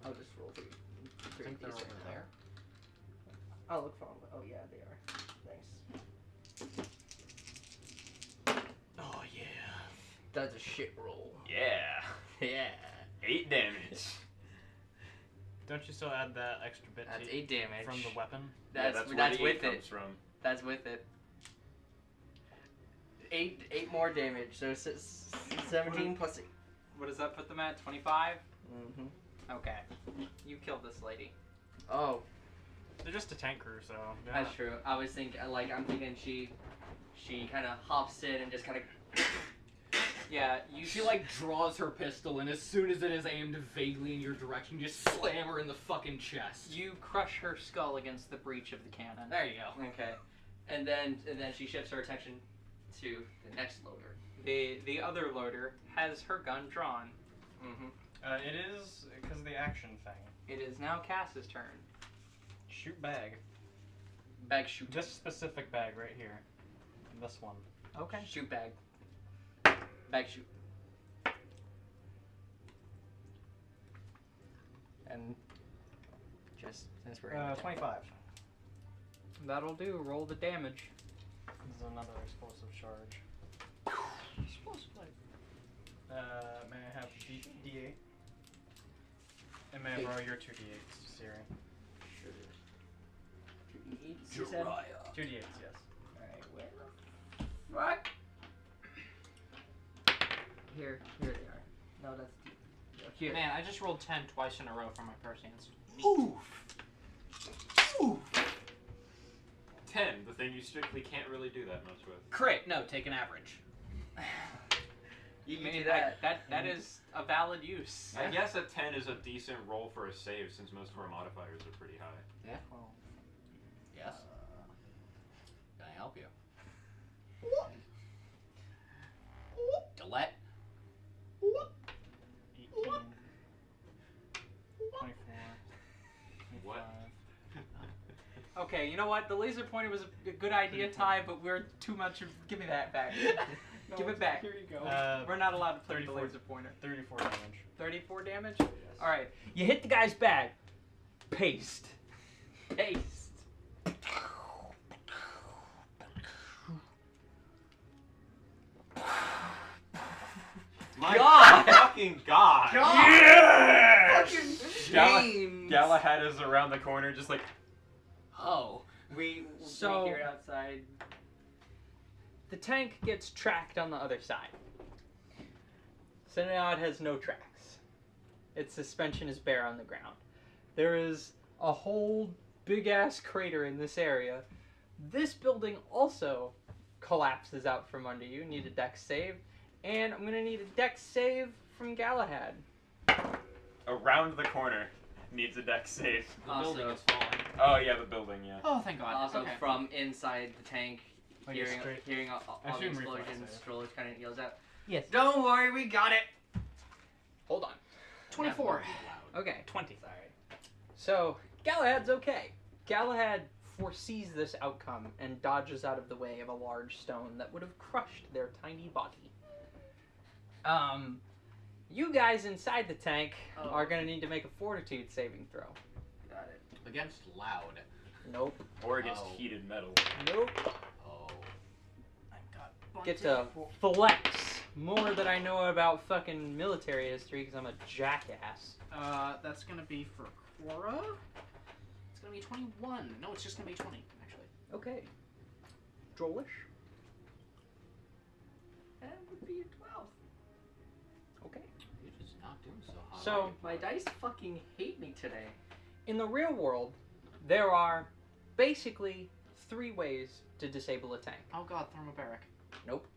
I'll just roll 3. I think they're over there. I'll look for them. Oh yeah, they are. Nice. Oh yeah. That's a shit roll. Yeah. Yeah. 8 damage. Don't you still add that extra bit That's to 8 damage. from the weapon? That's where that's the with 8 comes it. from. That's with it. 8 more damage. So 17 plus 8. What does that put them at? 25? Mhm. Okay. You killed this lady. Oh, They're just a tank crew, so. Yeah. that's true. I was thinking, I'm thinking she kind of hops in and just kind of. Yeah, you She like draws her pistol, and as soon as it is aimed vaguely in your direction, you just slam her in the fucking chest. You crush her skull against the breech of the cannon. There you go. Okay, and then she shifts her attention to the next loader. The other loader has her gun drawn. Mm-hmm. It is because of the action thing. It is now Cass's turn. Shoot bag. Bag shoot. This specific bag right here. This one. Okay. Shoot bag. Bag shoot. And just since we're in 25. That'll do. Roll the damage. This is another explosive charge. May I have D8? And may I borrow your 2D8s, Siri? Sure. 2d8s, you said? 2D8s, yes. Alright, where the fuck? Here they are. No, that's D. Here. Man, I just rolled 10 twice in a row for my Persians. Oof. Oof. 10, the thing you strictly can't really do that much with. Crit. No, take an average. You can I do mean, that. that is a valid use. I guess a 10 is a decent roll for a save since most of our modifiers are pretty high. Yeah. Yes. Can I help you? Gillette. 18, 24, 25. What? Okay, you know what? The laser pointer was a good idea, Ty, but we're too much. Give me that back. Give it back. Here you go. We're not allowed to play with the 34. laser pointer. 34 damage. 34 damage? Yes. Alright. You hit the guy's bag. Paste. Paste. My God! fucking God! Yes! James. Galahad is around the corner, just like, Oh. We So- hear it outside. The tank gets tracked on the other side. So now it has no tracks. Its suspension is bare on the ground. There is a whole big ass crater in this area. This building also collapses out from under you. Need a dex save. And I'm gonna need a dex save from Galahad. around the corner. Needs a dex save. The building Also- is falling. Oh yeah, the building, yeah. Oh, thank God. Also Okay. from inside the tank, Oh, yeah, hearing straight. hearing all I the assume reflex explosions, save. Stroller kind of yells out, Yes. "Don't worry, we got it." Hold on. 24. Okay. 20. Sorry. So, Galahad's okay. Galahad foresees this outcome and dodges out of the way of a large stone that would have crushed their tiny body. You guys inside the tank Oh. are gonna need to make a fortitude saving throw. Got it. Against loud. Nope. Or against Oh. heated metal. Nope. Oh. Get to flex more that I know about fucking military history because I'm a jackass. That's gonna be for Quora. It's gonna be 21. No, it's just gonna be 20, actually. Okay. Drollish. That would be a 12. Okay. You're just not doing so hot. So, My dice fucking hate me today. in the real world, there are basically 3 ways to disable a tank. Oh God, thermobaric. Nope.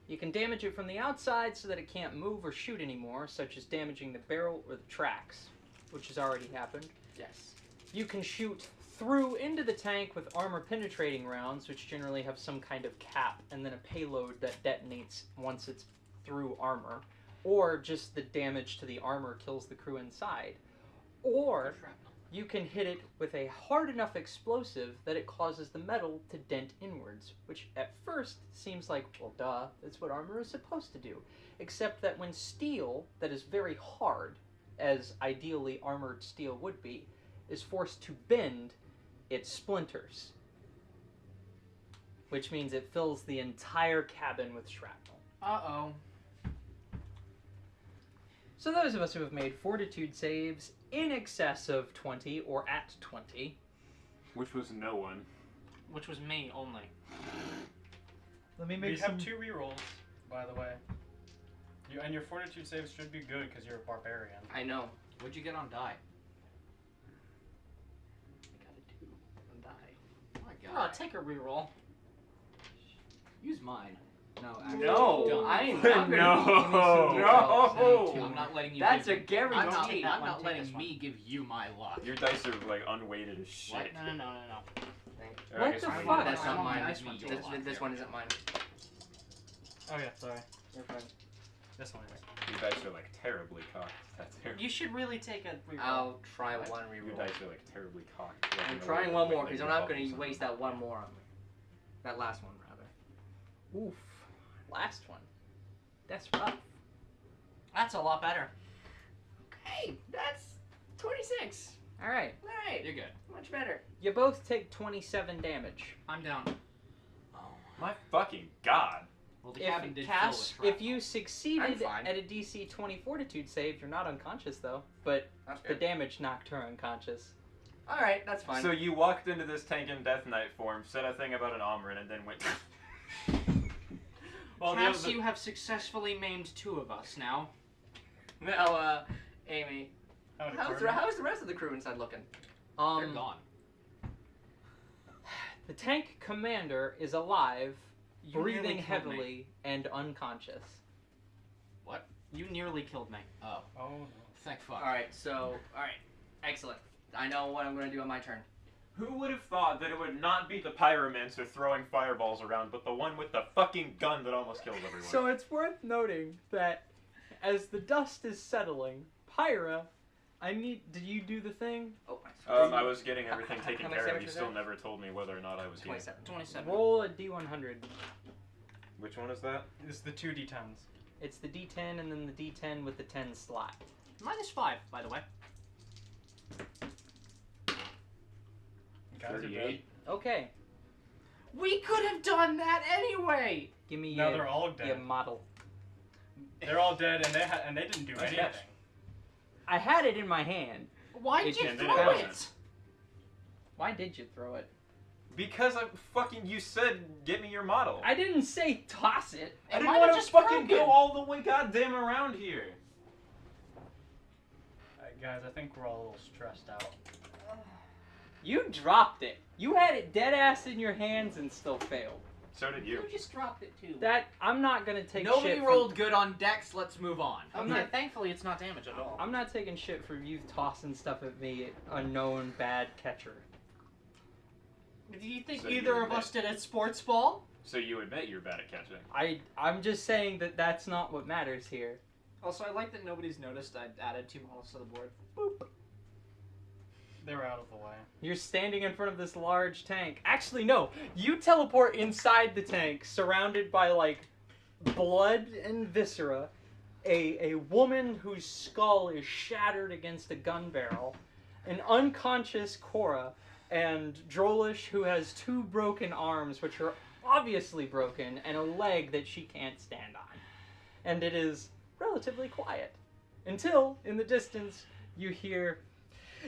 You can damage it from the outside so that it can't move or shoot anymore, such as damaging the barrel or the tracks, which has already happened. Yes. You can shoot through into the tank with armor penetrating rounds, which generally have some kind of cap and then a payload that detonates once it's through armor, or just the damage to the armor kills the crew inside. Or you can hit it with a hard enough explosive that it causes the metal to dent inwards, which at first seems like, well, duh, that's what armor is supposed to do. Except that when steel, that is very hard, as ideally armored steel would be, is forced to bend, it splinters. Which means it fills the entire cabin with shrapnel. Uh-oh. So those of us who have made fortitude saves in excess of 20 or at 20, Which was no one. Which was me only. let me We have 2 rerolls, by the way. And your fortitude saves should be good because you're a barbarian. I know. What'd you get on die? I got a 2 on die. Oh my Oh, god. take a reroll. Use mine. No, actually. No, don't. I'm No. not gonna No. I'm not letting you. That's give a guarantee. I'm not, Take I'm that one, not take letting this one. me give you my luck. Your dice are like unweighted as shit. What? No. Or I What guess the we- fuck? That's I not want my mine. nice one, too. This one isn't mine. Oh yeah, sorry. You're fine. This one is. Your dice are like terribly cocked. That's terrible. You should really take a reroll. I'll try What? one Your reroll. dice are like terribly cocked. Like, I'm in a trying way one that, more like, because your I'm not bubbles going to and waste stuff. that one more on me. That last one, rather. Oof. Last one. That's rough. That's a lot better. Hey, that's 26. Alright. All right, You're good. much better. You both take 27 damage. I'm down. Oh. My fucking god. Well, the cabin If, did Cass, fill with if you succeeded I'm fine. at a DC 20 fortitude save, you're not unconscious though, but That's the good. damage knocked her unconscious. All right, that's fine. So you walked into this tank in Death Knight form, said a thing about an armor, and then went. Well, the Cass, other- you have successfully maimed 2 of us now. Now, Amy, Howdy, how's partner. the rest of the crew inside looking? They're gone. The tank commander is alive, You nearly breathing killed me. heavily, and unconscious. You nearly killed me. Oh, Oh no. thank fuck. Alright, excellent. I know what I'm gonna do on my turn. Who would have thought that it would not be the pyromancer throwing fireballs around, but the one with the fucking gun that almost killed everyone? So it's worth noting that as the dust is settling, Pyra, did you do the thing? Oh, I was getting everything taken how many care of. You sandwiches still are there? never told me whether or not I was here. 27. 27. Roll a d100. Which one is that? It's the 2d10s. It's the d10 and then the d10 with the 10 slot. -5, by the way. Guys are 38. Okay, We could have done that anyway! give me Now your, they're all your dead. model. They're all dead, and they didn't do Nice anything. catch. I had it in my hand. Why'd It you just throw didn't it? Why did you throw it? Because you said, get me your model. I didn't say toss it. I didn't might have want to just fucking broken. go all the way goddamn around here. Alright, guys, I think we're all a little stressed out. You dropped it. You had it dead ass in your hands and still failed. So did you. You just dropped it too. That I'm not gonna take Nobody shit rolled good on Dex. Let's move on. I'm Okay, not- thankfully it's not damage at all. I'm not taking shit for you tossing stuff at me, unknown bad catcher. Do you think So you either of admit- us did at sports ball? So you admit you're bad at catching. I'm just saying that that's not what matters here. Also, I like that nobody's noticed I added 2 models to the board. They were out of the way. You're standing in front of this large tank. Actually, no. You teleport inside the tank, surrounded by, like, blood and viscera. A woman whose skull is shattered against a gun barrel. An unconscious Cora. And Drolish, who has 2 broken arms, which are obviously broken, and a leg that she can't stand on. And it is relatively quiet. Until, in the distance, you hear...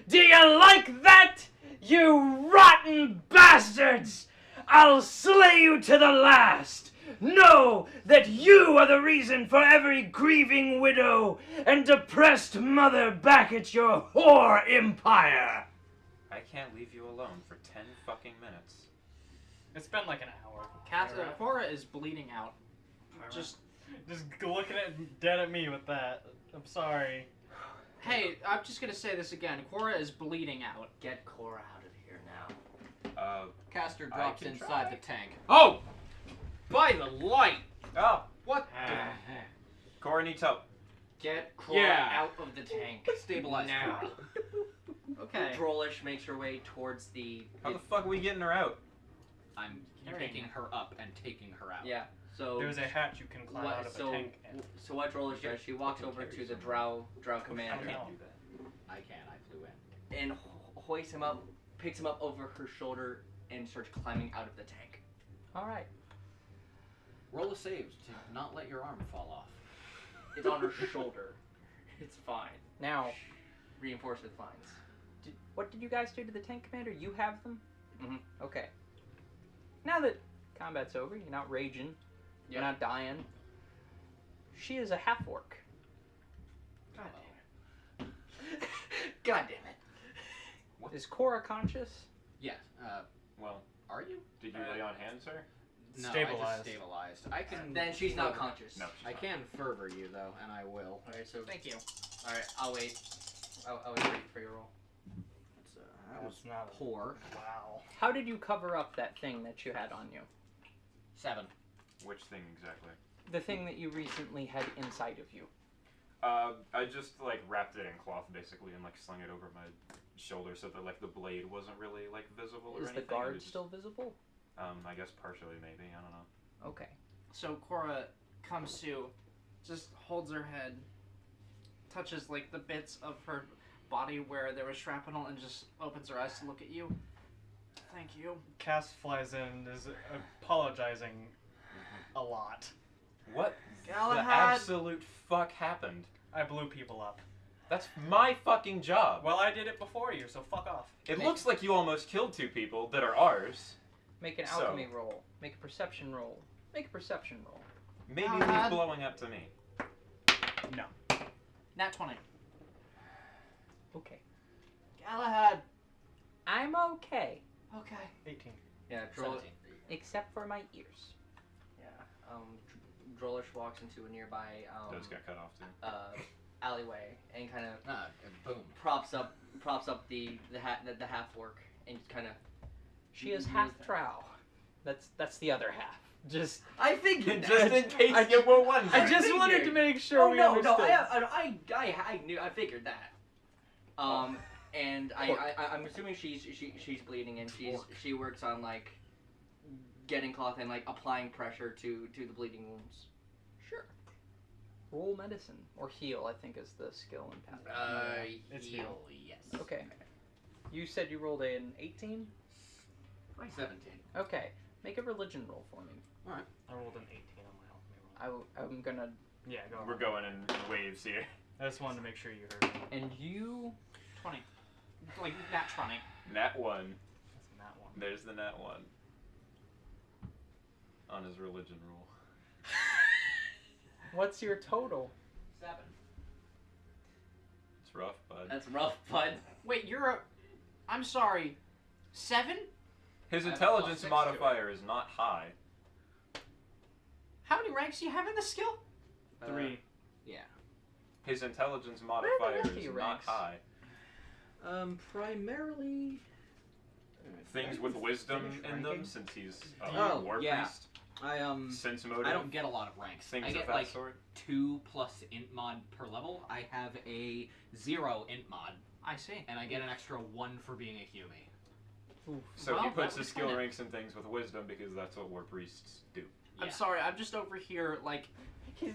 Do you like that, you rotten bastards? I'll slay you to the last. Know that you are the reason for every grieving widow and depressed mother back at your whore empire. I can't leave you alone for 10 fucking minutes. It's been like an hour. Cora is bleeding out. Just, looking dead at me with that. I'm sorry. hey, I'm just gonna say this again. Cora is bleeding out. Get Cora out of here now. Caster I drops can inside try. the tank. Oh! By the light! Oh, What the? Cora needs help. Get Cora Yeah. out of the tank. Stabilize now. Cora. Okay. Drolish makes her way towards the. How the fuck are we getting her out? I'm Carrying picking her up and taking her out. Yeah. So. There's a hatch you can climb out of so, a tank. And so what Drolish does? She walks over to the Drow I commander can't do that. I can. I flew in. and hoists him up, picks him up over her shoulder, and starts climbing out of the tank. Alright. Roll a save to not let your arm fall off. It's on her shoulder. It's fine. Now, Reinforced with vines. what did you guys do to the tank commander? You have them? Mhm. Okay. Now that combat's over, you're not raging, you're not dying. She is a half-orc. God damn it. God damn it. Is Cora conscious? Yes. Well, Are you? did you lay on hands, sir? No, I Stabilized. just stabilized. I can. Then she's not fervor- conscious. No. she's I not. can fervor you though, and I will. Alright, so. Thank you. Alright, I'll wait. I'll wait for your roll. That was That's not poor. wow. How did you cover up that thing that you had on you? 7. Which thing exactly? The thing that you recently had inside of you. I just like wrapped it in cloth basically and like slung it over my shoulder so that like the blade wasn't really like visible or Is anything. the guard It was still visible? I guess partially maybe. I don't know. Okay. So Cora comes to, just holds her head, touches like the bits of her body where there was shrapnel, and just opens her eyes to look at you. Thank you. Cass flies in and is apologizing a lot. What Galahad! the absolute fuck happened? I blew people up. That's my fucking job. Well, I did it before you, so fuck off. It looks like you almost killed 2 people that are ours. Make an So- alchemy roll. Make a perception roll. Make a perception roll. Maybe Galahad. leave blowing up to me. No. Nat 20. Okay. Galahad! I'm okay. Okay. 18. Yeah, Droll. 17. Except for my ears. Yeah. Drollish walks into a nearby Those got cut off too. alleyway and kind of Boom. props up the half orc and kind of. She is half drow. That's the other half. Just I figured Just that. in case you were wondering. I just wanted to make sure we no, understood. I knew, I figured that. And I'm assuming she's bleeding and she works on like getting cloth and like applying pressure to the bleeding wounds. Sure. Roll medicine or heal, I think, is the skill and path. It's Heal, yes. Okay. You said you rolled an 18? 17. Okay. Make a religion roll for me. I rolled an 18 on my health. I'm gonna. Yeah, go on. We're going in waves here. I just wanted to make sure you heard me. And you. 20. Like, nat 20. Nat 1. That's that one. There's the nat 1. On his religion roll. What's your total? 7. It's rough, bud. That's rough, bud. Wait, you're a... I'm sorry. 7? His I have intelligence +6 to modifier is not high. How many ranks do you have in this skill? 3. His intelligence modifier rest of is your not ranks? high. Primarily. Things with wisdom Finish in them, ranking? since he's Oh, a war yeah. priest. I Sense motive. I don't get a lot of ranks. Things I of get that like sort. 2 plus int mod per level. I have a 0 int mod, I see. and I get an extra 1 for being a Hume. So Well, he that puts would his skill explain it. ranks in things with wisdom because that's what war priests do. Yeah. I'm sorry, I'm just over here, like...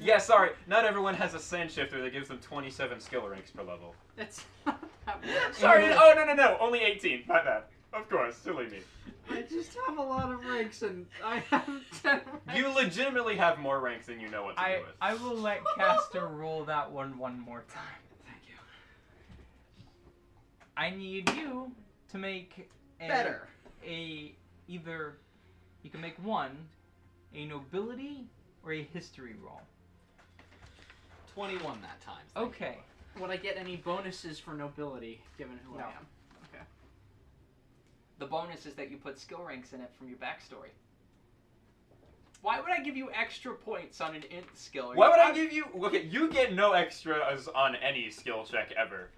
Yeah, sorry. Not everyone has a sand shifter that gives them 27 skill ranks per level. It's not that works. Sorry. Oh no. Only 18. My bad. Of course. Silly me. I just have a lot of ranks, and I have 10 ranks. You legitimately have more ranks than you know what to do with. I will let Caster roll that one more time. Thank you. I need you to make Better. Either you can make one, a nobility or a history roll. 21 that time. Okay. Would I get any bonuses for nobility, given who No. I am? Okay. The bonus is that you put skill ranks in it from your backstory. Why would I give you extra points on an int skill? Why would I give you? Okay, you get no extras on any skill check ever,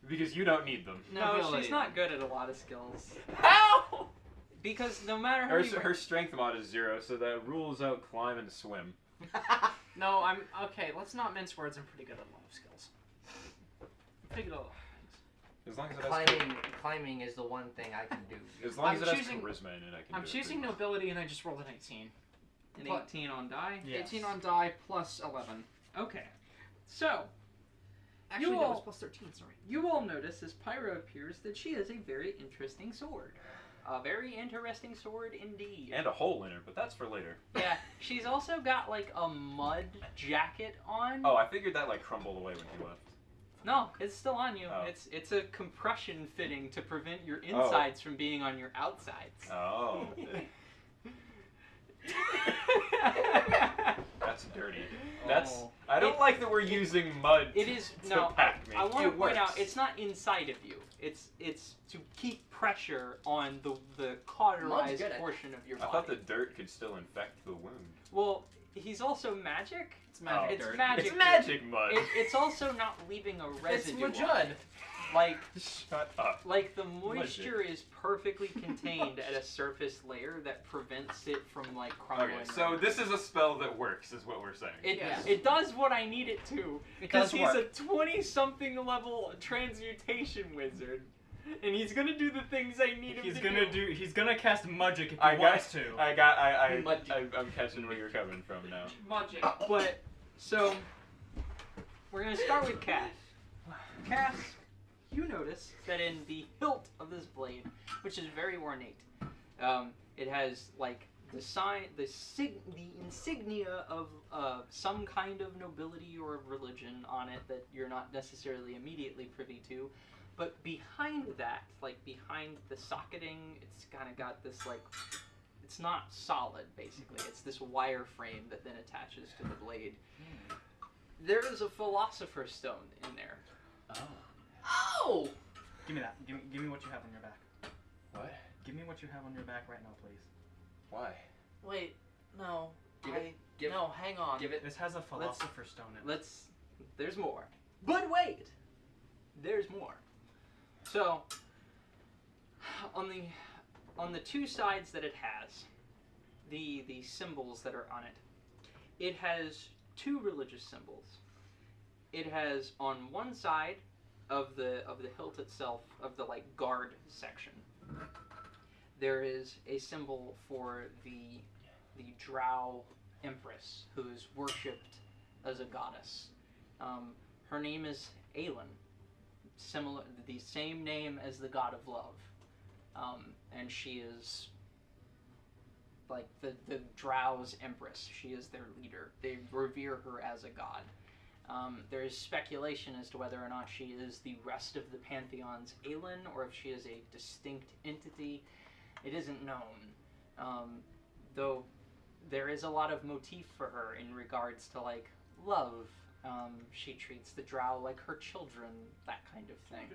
because you don't need them. No, Nobility. she's not good at a lot of skills. How? Because no matter how Her, many her strength mod is 0, so that rules out climb and swim. No, I'm... Okay, let's not mince words. I'm pretty good at a lot of skills. Pretty good at a lot of things. As long as it has, Climbing is the one thing I can do. as long as I'm it has choosing- charisma in it, I can. I'm do choosing it pretty nobility, and I just rolled an 18. an What? 18 on die. Yes. 18 on die plus 11. Okay. So, Actually, You that all- was plus 13, sorry. you all notice as Pyra appears that she has a very interesting sword. A very interesting sword indeed. much. And a hole in her, but that's for later. Yeah, she's also got like a mud jacket on. Oh, I figured that like crumbled away when you left. No, it's still on you. Oh. It's a compression fitting to prevent your insides from being on your outsides. Oh, that's dirty. That's. Oh. I don't like that we're using mud. It is to no. pack me. I want to It point out works. it's not inside of you. It's to keep pressure on the cauterized good at portion of your I body. thought the dirt could still infect the wound. Well, he's also magic. It's magic Oh. It's dirt. magic. It's magic mud. It's also not leaving a It's residue. Majud. Like Shut up. Like the moisture is perfectly contained at a surface layer that prevents it from like crumbling. Okay, so this is a spell that works, is what we're saying. It, Yes. it does what I need it to. It Because does he's work. a 20-something level transmutation wizard. And he's gonna do the things I need him He's to gonna do. He's gonna cast magic if he I wants got- to. I'm catching where you're coming from now. Magic. But, so, we're gonna start with Cass. Cass, you notice that in the hilt of this blade, which is very ornate, it has like the sign, the insignia of some kind of nobility or of religion on it that you're not necessarily immediately privy to. But behind that, like behind the socketing, it's kind of got this like, it's not solid basically. It's this wire frame that then attaches to the blade. There is a philosopher's stone in there. Oh! Give me that. Give me what you have on your back. What? Give me what you have on your back right now, please. Why? Wait, no. No, hang on. Give it. This has a philosopher's stone in it. There's more. But wait! There's more. So, on the two sides that it has, the symbols that are on it, it has two religious symbols. It has on one side of the hilt itself, of the like guard section, there is a symbol for the Drow Empress, who is worshipped as a goddess. Her name is Aelin, the same name as the god of love, and she is like the Drow's empress. She is their leader. They revere her as a god. There is speculation as to whether or not she is the rest of the Pantheon's Aelin, or if she is a distinct entity. It isn't known, though there is a lot of motif for her in regards to like love. She treats the Drow like her children, that kind of thing.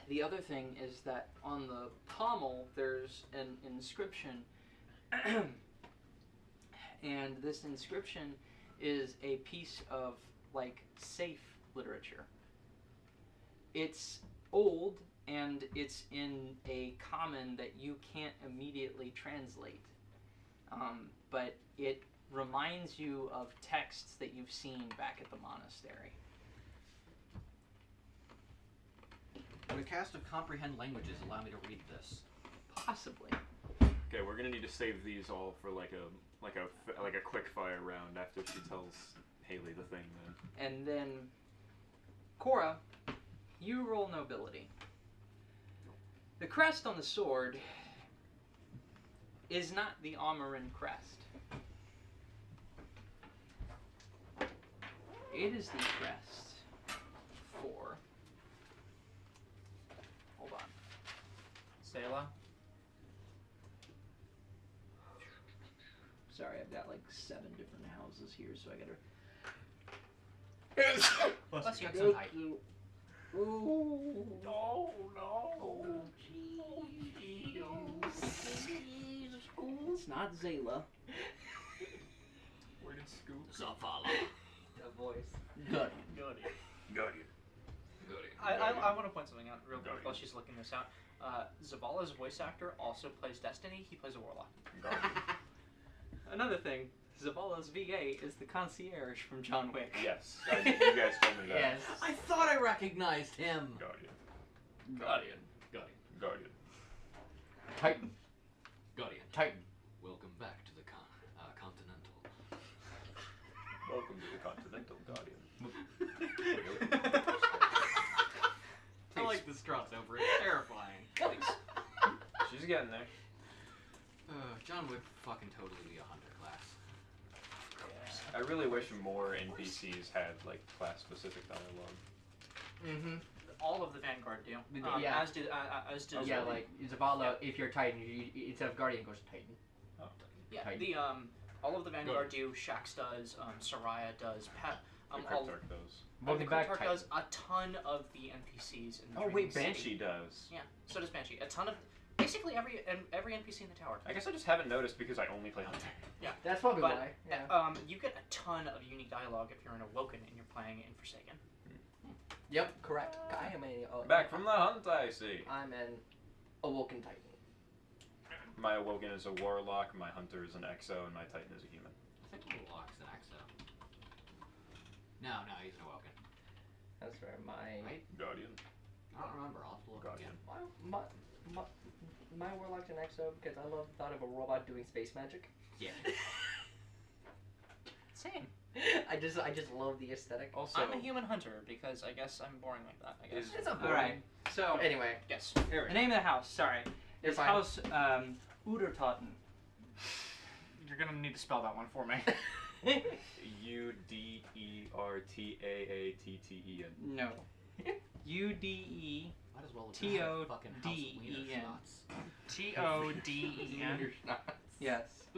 The other thing is that on the pommel there's an inscription, and this inscription is a piece of like safe literature. It's old and it's in a common that you can't immediately translate, but it reminds you of texts that you've seen back at the monastery. Would a cast of comprehend languages allow me to read this? Possibly. Okay, we're gonna need to save these all for like a quick fire round after she tells Haley the thing. Then. And then, Cora, you roll nobility. The crest on the sword is not the Amaran crest. It is the crest for... Hold on. Selah? Sorry, I've got like 7 different houses here, so I gotta... Plus you have some height. Ooh. No. Oh, it's not Zayla. Where did Scoop? Zavala. The voice. Good. Got you. I want to point something out real quick while she's looking this out. Zavala's voice actor also plays Destiny. He plays a warlock. Another thing, Zavala's VA is the concierge from John Wick. Yes, you guys told me that. Yes. I thought I recognized him. Guardian. Guardian. Titan. Guardian. Titan. Welcome back to the Continental. Welcome to the Continental Guardian. I like this crossover. It's terrifying. She's getting there. John would fucking totally be a hunter class. I really wish more NPCs had like class-specific dialogue. Mm-hmm. All of the Vanguard do. Yeah. As do Yeah, like Zavala, if you're Titan, you instead of Guardian, goes Titan. Oh. Yeah, Titan. the all of the Vanguard do. Shax does. Soraya does. The Cryptarch does. The Cryptarch does a ton of the NPCs in the Dreaming City. Banshee does. Yeah, so does Banshee. A ton of basically every NPC in the tower. I guess I just haven't noticed because I only play Hunter. Yeah, That's probably but why. Yeah. you get a ton of unique dialogue if you're in Awoken and you're playing in Forsaken. Yep, correct. I am a... Back from the hunt, I see. I'm an Awoken Titan. My Awoken is a warlock, my Hunter is an Exo, and my Titan is a human. I think Warlock's an Exo. No, he's an Awoken. That's fair. My... Right? Guardian. I don't remember. I'll have to look Guardian. again. My Warlock's an Exo because I love the thought of a robot doing space magic. Yeah. Same. I just love the aesthetic. Also, I'm a human hunter because I guess I'm boring like that. I guess. Is- It's not All right. So Anyway, Yes. the name of the house. Sorry, You're is fine. House Udertotten. You're gonna need to spell that one for me. Udertaatten. No. UDE Might as well have T-O-D-E-N. had a fucking House of Wiener Schnatz. Toden. Yes.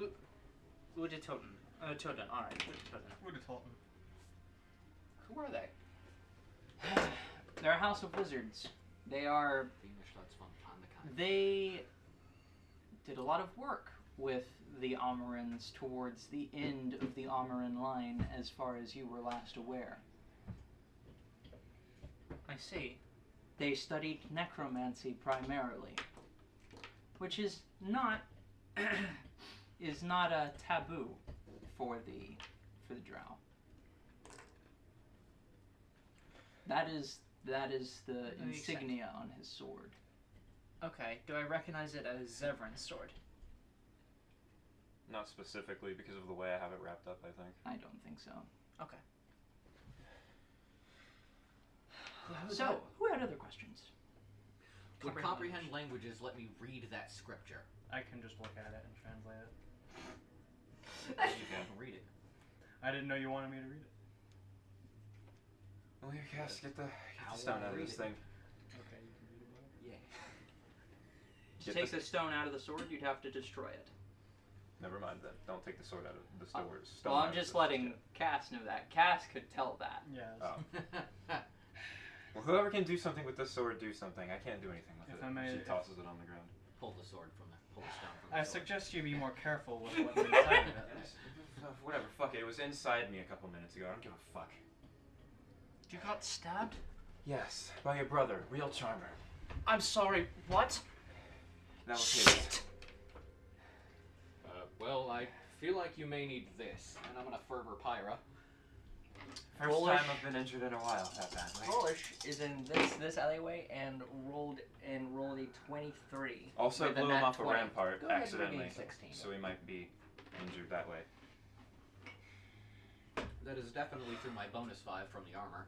Uditoten. Toden. All right. Uditoten. Would have told him. Who are they? They're a house of wizards. They are. von Panakai. They did a lot of work with the Amarins towards the end of the Amarin line, as far as you were last aware. I see. They studied necromancy primarily, which is not a taboo for the Drow. That is the insignia on his sword. Okay, do I recognize it as Zevran's sword? Not specifically because of the way I have it wrapped up, I think. I don't think so. Okay. So, who had other questions? Would comprehend languages let me read that scripture? I can just look at it and translate it. You can. Read it. I didn't know you wanted me to read it. Well, here, Cass, get the stone out of this thing. Okay, you can read about it. Yeah. To take the stone out of the sword, you'd have to destroy it. Never mind that. Don't take the sword out of the stone. Well, I'm just letting Cass know that. Cass could tell that. Yes. Oh. Well, whoever can do something with this sword, do something. I can't do anything with If it. I may- She tosses it on the ground. Pull the sword from the stone from the I sword. suggest you be more careful with what's inside of it. Whatever, fuck it. It was inside me a couple minutes ago. I don't give a fuck. You got stabbed? Yes, by your brother, real charmer. I'm sorry, what? That was his. Well, I feel like you may need this, and I'm gonna fervor Pyra. First time I've been injured in a while, that badly. Polish is in this alleyway and rolled a 23. Also with a blew him nat off a 20. rampart Go ahead and accidentally, regain 16. so he might be injured that way. That is definitely through my bonus 5 from the armor.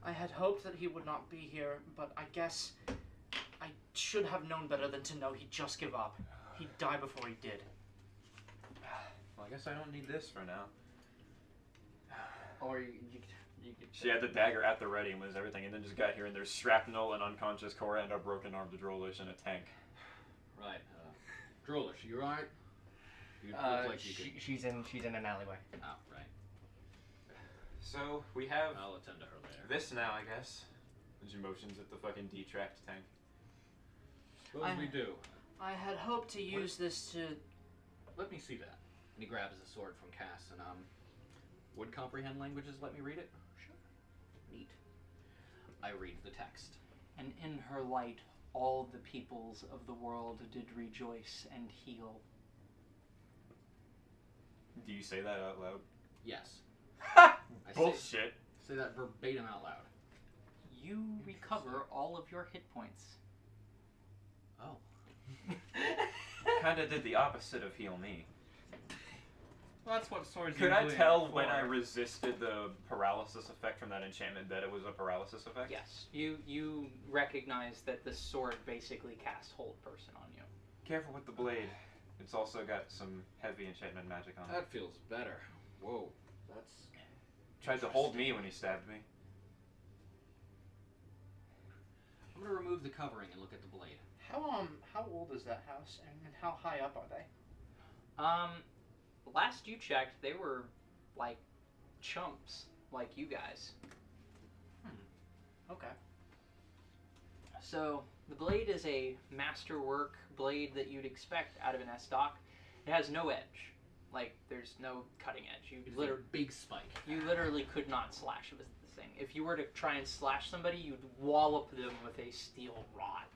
I had hoped that he would not be here, but I guess I should have known better than to know he'd just give up. He'd die before he did. Well, I guess I don't need this for now. Or you could. She had the dagger at the ready and was everything, and then just got here and there's shrapnel and unconscious Cora and a broken armed Drolish and a tank. Right. Drolish, you alright? You look like you could... She's in an alleyway. Oh, right. So, we have I'll attend to her later. this now, I guess. As she motions at the fucking detracked tank. Suppose we do. I had hoped to use this to... Let me see that. And he grabs the sword from Cass and, would comprehend languages let me read it? Sure. Neat. I read the text. And in her light, all the peoples of the world did rejoice and heal. Do you say that out loud? Yes. Bullshit. Say that verbatim out loud. You recover all of your hit points. Oh. Kinda did the opposite of heal me. Well, that's what swords Could I usually tell are when I for. resisted the paralysis effect from that enchantment that it was a paralysis effect? Yes. You recognize that the sword basically casts hold person on you. Careful with the blade. It's also got some heavy enchantment magic on it. That feels better. Whoa. That's... Tried to hold me when he stabbed me. I'm gonna remove the covering and look at the blade. How old is that house, and how high up are they? Last you checked, they were like chumps, like you guys. Okay. So the blade is a masterwork blade that you'd expect out of an S-stock. It has no edge. Like, there's no cutting edge. It's a big spike. You literally could not slash with this thing. If you were to try and slash somebody, you'd wallop them with a steel rod.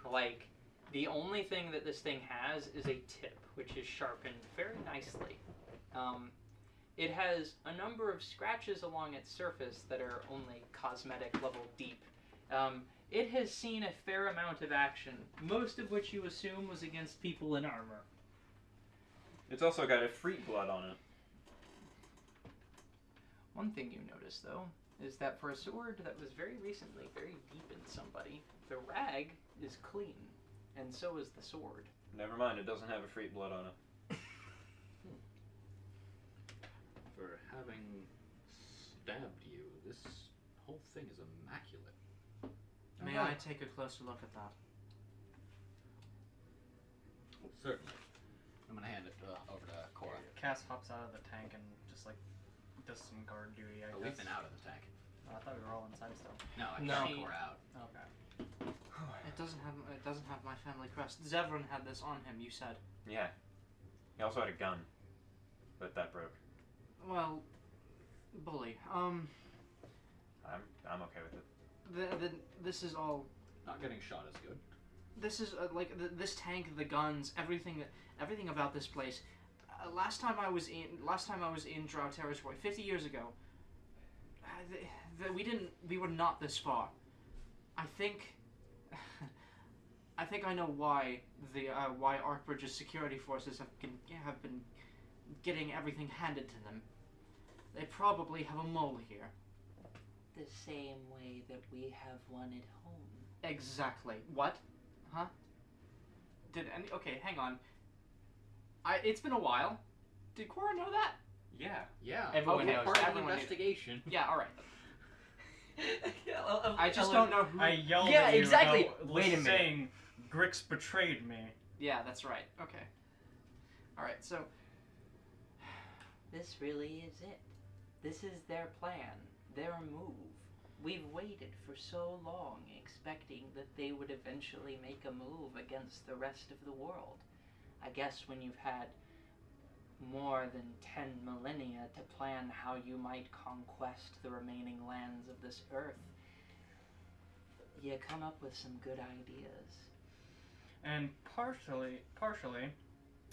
Like, the only thing that this thing has is a tip, which is sharpened very nicely. It has a number of scratches along its surface that are only cosmetic level deep. It has seen a fair amount of action, most of which you assume was against people in armor. It's also got a freak blood on it. One thing you notice, though, is that for a sword that was very recently very deep in somebody, the rag is clean, and so is the sword. Never mind, it doesn't have a freak blood on it. For having stabbed you, this whole thing is immaculate. May I take a closer look at that? Certainly. I'm gonna hand it over to Cora. Cass hops out of the tank and just like does some guard duty, I Oh, guess. we've been out of the tank. Oh, I thought we were all inside still. No, I No. got Cora out. Okay. It doesn't have my family crest. Zevran had this on him, you said. Yeah. He also had a gun, but that broke. Well, bully. I'm okay with it. This is all. Not getting shot is good. This is this tank, the guns, everything about this place. Last time I was in Drow territory 50 years ago. We were not this far. I think I know why why Arkbridge's security forces have been getting everything handed to them. They probably have a mole here. The same way that we have one at home. Exactly. What? Huh? Okay, hang on. It's been a while. Did Cora know that? Yeah. Yeah. Everyone knows. Part of the Everyone knew. investigation. Yeah, alright. Yeah, I just don't know who. I yelled Yeah, at you exactly. about Wait a minute. saying Grix betrayed me. Yeah, that's right. Okay. Alright, so. This really is it. This is their plan, their move. We've waited for so long, expecting that they would eventually make a move against the rest of the world. I guess when you've had more than 10 millennia to plan how you might conquest the remaining lands of this earth, you come up with some good ideas. And partially,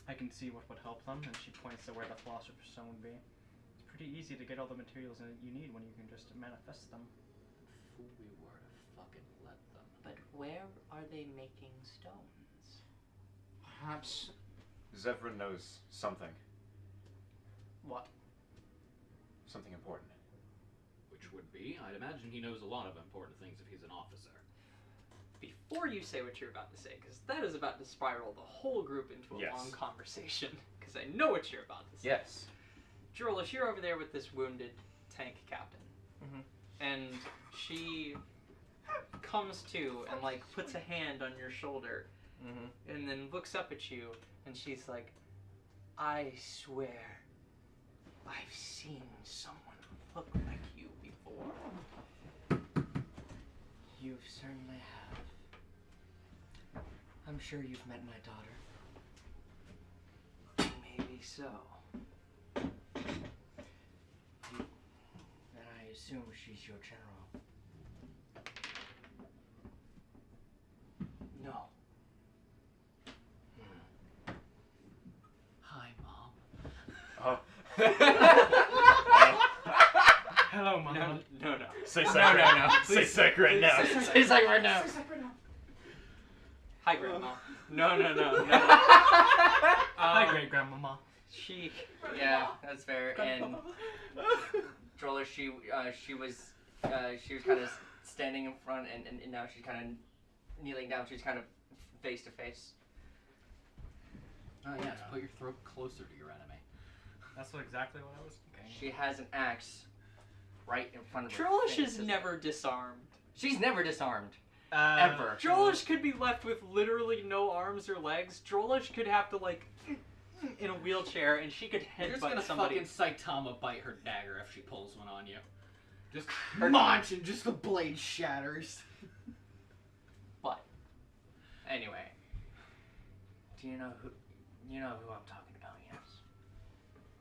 I can see what would help them, and she points to where the Philosopher's Stone would be. It's pretty easy to get all the materials that you need when you can just manifest them. Fool we were to fucking let them. But where are they making stones? Perhaps. Zevran knows something. What? Something important. Which would be, I'd imagine he knows a lot of important things if he's an officer. Before you say what you're about to say, because that is about to spiral the whole group into a Yes. long conversation, because I know what you're about to say. Yes. Jorlish, you're over there with this wounded tank captain. Mhm. And she comes to and, like, puts a hand on your shoulder Mm-hmm. and then looks up at you and she's like, I swear I've seen someone look like you before. You certainly have. I'm sure you've met my daughter. Maybe so. And I assume she's your general. No. Hi, Mom. Oh. Hello, Mama. No. Say No, sec. no, no. Say sec right now. Say something right now. Hi, Grandma. No. Hi, great grandmama. She. Yeah, that's fair. And Droller, she was kind of standing in front, and now she's kind of kneeling down. She's kind of face to face. Oh, yes, put your throat closer to your enemy. That's exactly what I was thinking. She has an axe right in front of her. Trollish face. is never disarmed. She's never disarmed. Uh, Ever. Drolish could be left with literally no arms or legs. Drolish could have to, like, in a wheelchair, and she could You're just headbutt gonna somebody. fucking Saitama bite her dagger if she pulls one on you. Just Her- munch and just the blade shatters. But anyway, do you know who I'm talking about? Yes.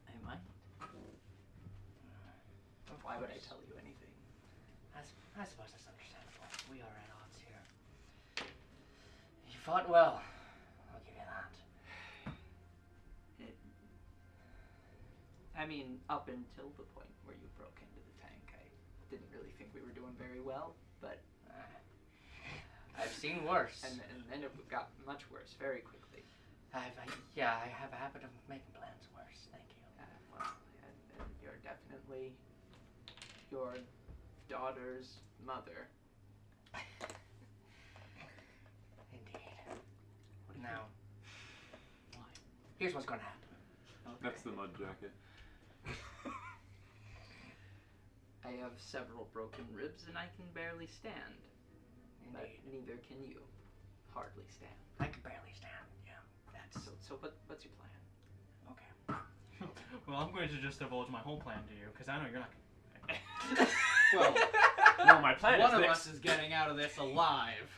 Am I? Why would I tell you anything? I suppose that's understandable. We are at odds here. You fought well. I'll give you that. I mean, up until the point where you broke into the tank, I didn't really think we were doing very well, but... I've seen worse. And then it got much worse very quickly. I have a habit of making plans worse. Thank you. Well, and you're definitely your daughter's mother. Indeed. Now, here's what's going to happen. Okay. That's the mud jacket. I have several broken ribs and I can barely stand. But Indeed. neither can you. Hardly stand. I can barely stand. Yeah. That's So what's your plan? okay. Well, I'm going to just divulge my whole plan to you, because I know you're not. Well, No, my plan one is of this. us is getting out of this alive.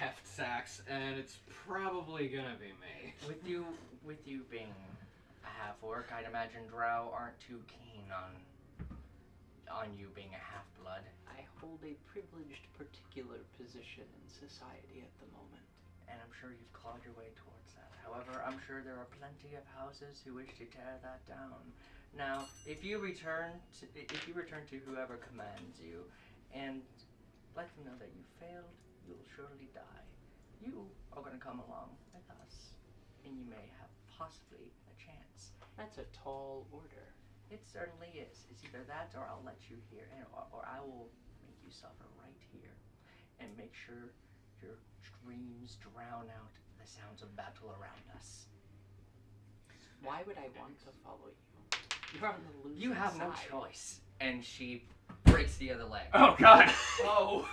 heft sacks, and it's probably gonna be me. With you being a half-orc, I'd imagine Drow aren't too keen on you being a half-blood. I hold a privileged particular position in society at the moment. And I'm sure you've clawed your way towards that. However, I'm sure there are plenty of houses who wish to tear that down. Now, if you return to whoever commands you, and let them know that you failed, you will surely die. You are going to come along with us, and you may have possibly a chance. That's a tall order. It certainly is. It's either that, or I'll let you hear, or I will make you suffer right here, and make sure your screams drown out the sounds of battle around us. Why would I want to follow you? You're on the losing You have side. no choice. And she breaks the other leg. Oh God. Oh.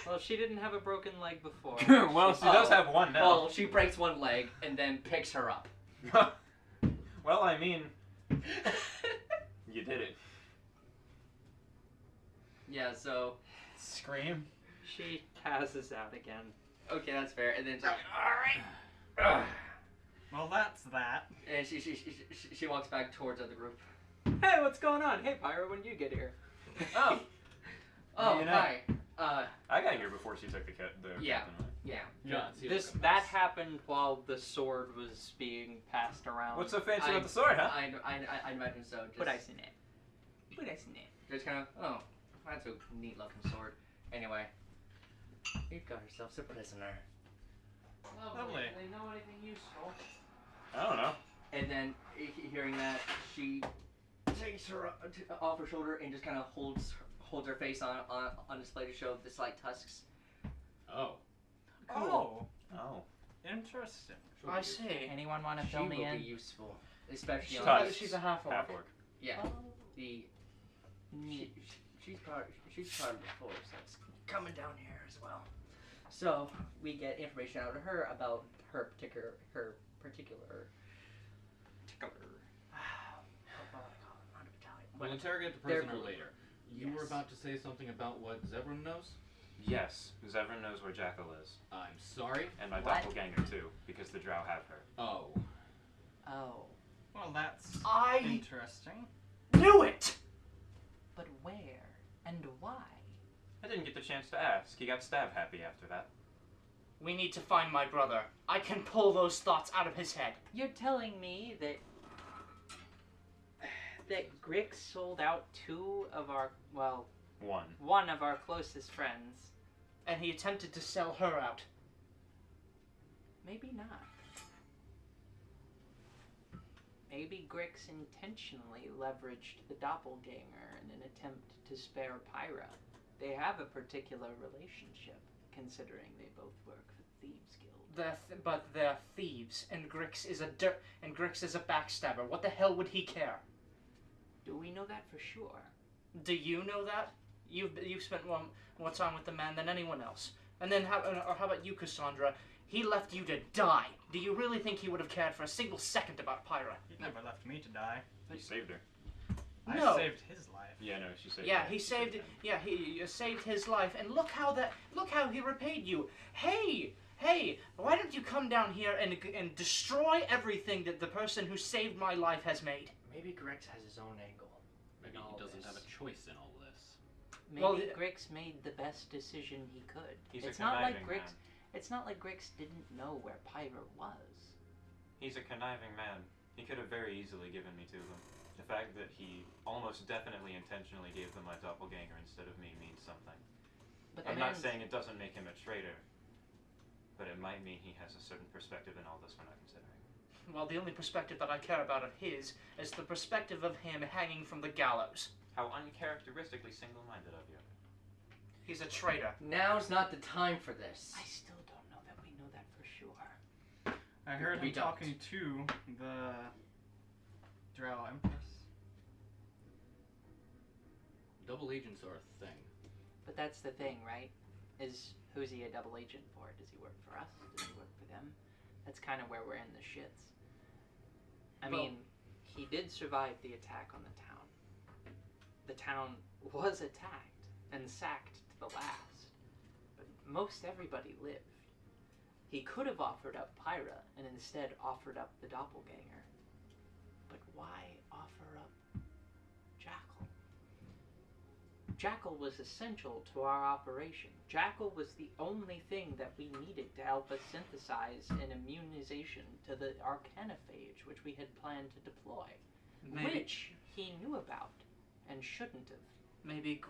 Well, she didn't have a broken leg before. Well, she does have one now. Well, she breaks one leg and then picks her up. Well, I mean, you did it. Yeah, so Scream. She passes out again. okay, that's fair. And then it's like, all right. Well, that's that. And she walks back towards the group. Hey, what's going on? Hey, Pyro, when did you get here? Oh. Oh, You know. hi. I got here before she took the Yeah. captain away. Yeah. John, see what comes That next. happened while the sword was being passed around. What's so fancy I- about the sword, huh? I imagine so. Just, Put ice in it. Put ice in it. Just kind of, oh, that's a neat looking sword. Anyway, you've got yourselves a prisoner. Lovely. Do they know anything useful? I don't know. And then, hearing that, she takes her off her shoulder and just kind of holds her face on display to show the slight tusks. Oh. Oh, Oh. interesting. I see. Anyone want to She fill will me be in? useful, especially on Tusks. She's a half-orc. Half orc. yeah. Oh, The neat. she's part of the force that's coming down here as well. So we get information out of her about her particular. Not a battalion. We'll interrogate the They're prisoner blue. later. You were Yes. about to say something about what Zevran knows? Yes, Zevran knows where Jackal is, I'm sorry. and my What? doppelganger too, because the Drow have her. Oh. Oh, Well, that's I interesting. knew it! but where and why? I didn't get the chance to ask. He got stab happy after that. We need to find my brother. I can pull those thoughts out of his head. You're telling me that Grix sold out one of our closest friends. And he attempted to sell her out. Maybe not. Maybe Grix intentionally leveraged the doppelganger in an attempt to spare Pyra. They have a particular relationship, considering they both work for the Thieves Guild. But they're thieves, and Grix is a backstabber. What the hell would he care? Do we know that for sure? Do you know that? You've spent more time with the man than anyone else. And then how about you, Cassandra? He left you to die. Do you really think he would have cared for a single second about Pyra? He never left me to die. He saved her. No. I saved his life. Yeah, no, she saved Yeah, her. he She saved. her. Yeah, he saved his life, and look how he repaid you. Hey, why don't you come down here and destroy everything that the person who saved my life has made? Maybe Grex has his own angle. Maybe all he doesn't this. have a choice in all this. Maybe Well, Grix made the best decision he could. He's It's a not like conniving Grix. man. It's not like Grix didn't know where Pyra was. He's a conniving man. He could have very easily given me to them. The fact that he almost definitely intentionally gave them my doppelganger instead of me means something. But I'm the not man's- saying it doesn't make him a traitor, but it might mean he has a certain perspective in all this we're not considering. Well, the only perspective that I care about of his is the perspective of him hanging from the gallows. How uncharacteristically single-minded of you. He's a traitor. Now's not the time for this. I still don't know that we know that for sure. I heard We him don't. talking to the Drow Empress. Double agents are a thing. But that's the thing, right? Who's he a double agent for? Does he work for us? Does he work for them? That's kind of where we're in the shits. I Well- mean, he did survive the attack on the town. The town was attacked and sacked to the last. But most everybody lived. He could have offered up Pyra and instead offered up the doppelganger. But why offer up Jackal? Jackal was essential to our operation. Jackal was the only thing that we needed to help us synthesize an immunization to the arcanophage which we had planned to deploy. Which he knew about and shouldn't have. Maybe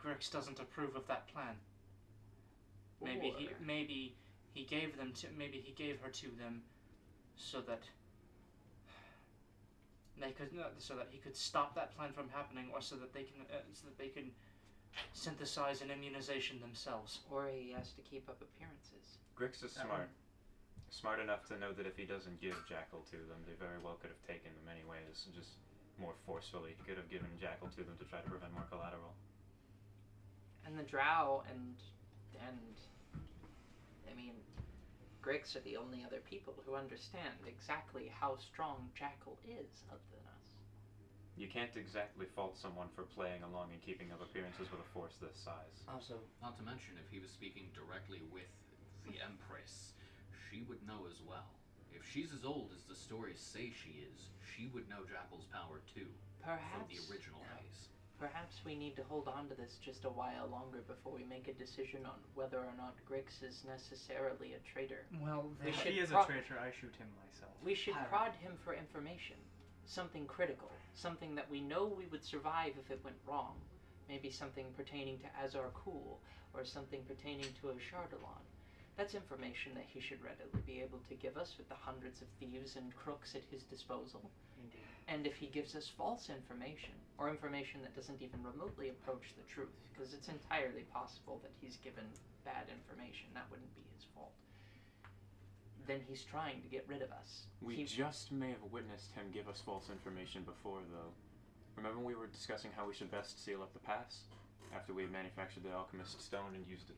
Grix doesn't approve of that plan. Maybe he gave her to them so that he could stop that plan from happening, or so that they can synthesize an immunization themselves. Or he has to keep up appearances. Grix is smart enough to know that if he doesn't give Jackal to them, they very well could have taken them anyways, just more forcefully. He could have given Jackal to them to try to prevent more collateral. And the Drow and I mean, Grix are the only other people who understand exactly how strong Jackal is other than us. You can't exactly fault someone for playing along and keeping up appearances with a force this size. Also, Not to mention, if he was speaking directly with the Empress, she would know as well. If she's as old as the stories say she is, she would know Jackal's power too. From the original days. Perhaps we need to hold on to this just a while longer before we make a decision on whether or not Grix is necessarily a traitor. Well, If should he is pro- a traitor, I shoot him myself. We should Pyra. prod him for information. Something critical. Something that we know we would survive if it went wrong. Maybe something pertaining to Azar Kul, or something pertaining to Ashardalon. That's information that he should readily be able to give us with the hundreds of thieves and crooks at his disposal. indeed. And if he gives us false information, or information that doesn't even remotely approach the truth, because it's entirely possible that he's given bad information, that wouldn't be his fault, then he's trying to get rid of us. We just may have witnessed him give us false information before, though. Remember when we were discussing how we should best seal up the pass? After we had manufactured the alchemist stone and used it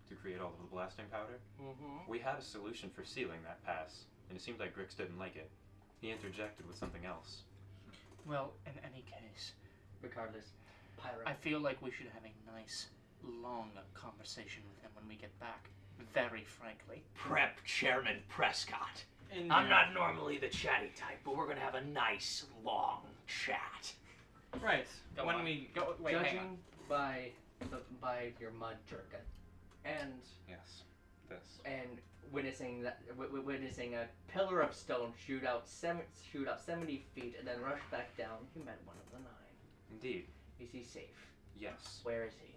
To create all of the blasting powder? Mm-hmm. We had a solution for sealing that pass, and it seemed like Grix didn't like it. He interjected with something else. Well, in any case, Regardless, Pyra. I feel like we should have a nice, long conversation with him when we get back. Very frankly. Prep Chairman Prescott. I'm not normally the chatty type, but we're gonna have a nice, long chat. Right. Go when on. we Wait, hang on. Judging by your mud jerkin, and Yes. This. witnessing a pillar of stone shoot up 70 feet and then rush back down, you met one of the 9. Indeed. Is he safe? Yes. Where is he?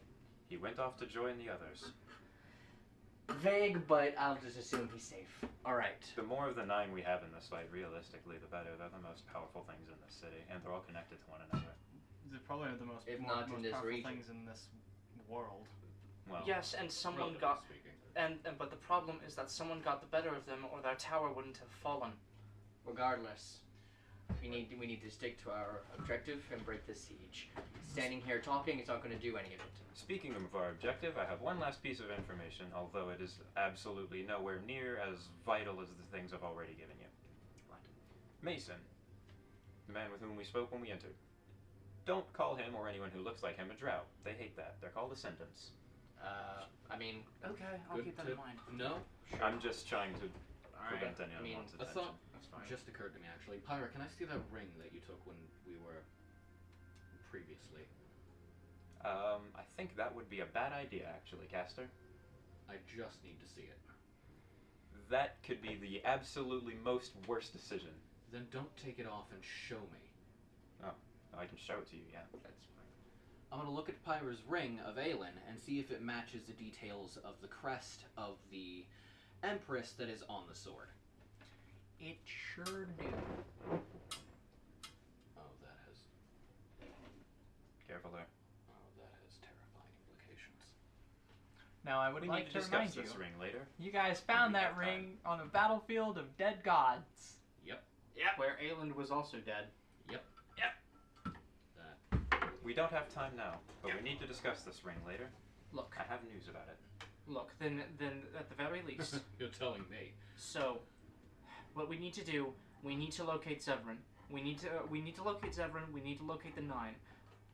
He went off to join the others. Vague, but I'll just assume he's safe. Alright. The more of the 9 we have in this fight, realistically, the better. They're the most powerful things in this city, and they're all connected to one another. they're probably the most, If not in most this powerful region. things in this world. Well, Yes, and someone Relatively got, speaking. but the problem is that someone got the better of them, or their tower wouldn't have fallen. Regardless, we need to stick to our objective and break the siege. Standing here talking is not going to do any of it. speaking of our objective, I have one last piece of information, although it is absolutely nowhere near as vital as the things I've already given you. What? Mason, the man with whom we spoke when we entered. Don't call him or anyone who looks like him a drow. They hate that. They're called ascendants. I mean, Okay, I'll Good keep that to in mind. No? I'm just trying to alright. prevent any I mean, unwanted I attention. thought That's fine. just occurred to me actually. Pyra, can I see that ring that you took when we were previously? I think that would be a bad idea, actually, Caster. I just need to see it. That could be the absolutely most worst decision. Then don't take it off and show me. I can show it to you, yeah. That's fine. I'm gonna look at Pyra's ring of Aelin and see if it matches the details of the crest of the Empress that is on the sword. It sure do. Oh, that has Careful there. terrifying implications. Now, I would We like need to to remind discuss you, this ring later. you guys found We that have ring on a battlefield of dead gods. Where Aeland was also dead. We don't have time now, but we need to discuss this ring later. Look, I have news about it. then at the very least. You're telling me. So, what we need to do, we need to locate Zevran. We need to locate Zevran. We need to locate the 9.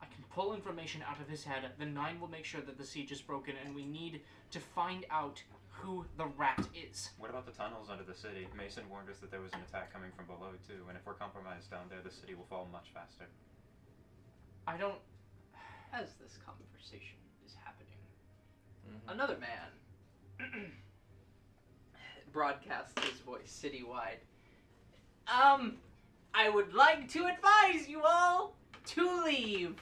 I can pull information out of his head. The 9 will make sure that the siege is broken, and we need to find out who the rat is. What about the tunnels under the city? Mason warned us that there was an attack coming from below too, and if we're compromised down there, the city will fall much faster. I don't... As this conversation is happening, another man broadcasts his voice citywide. I would like to advise you all to leave.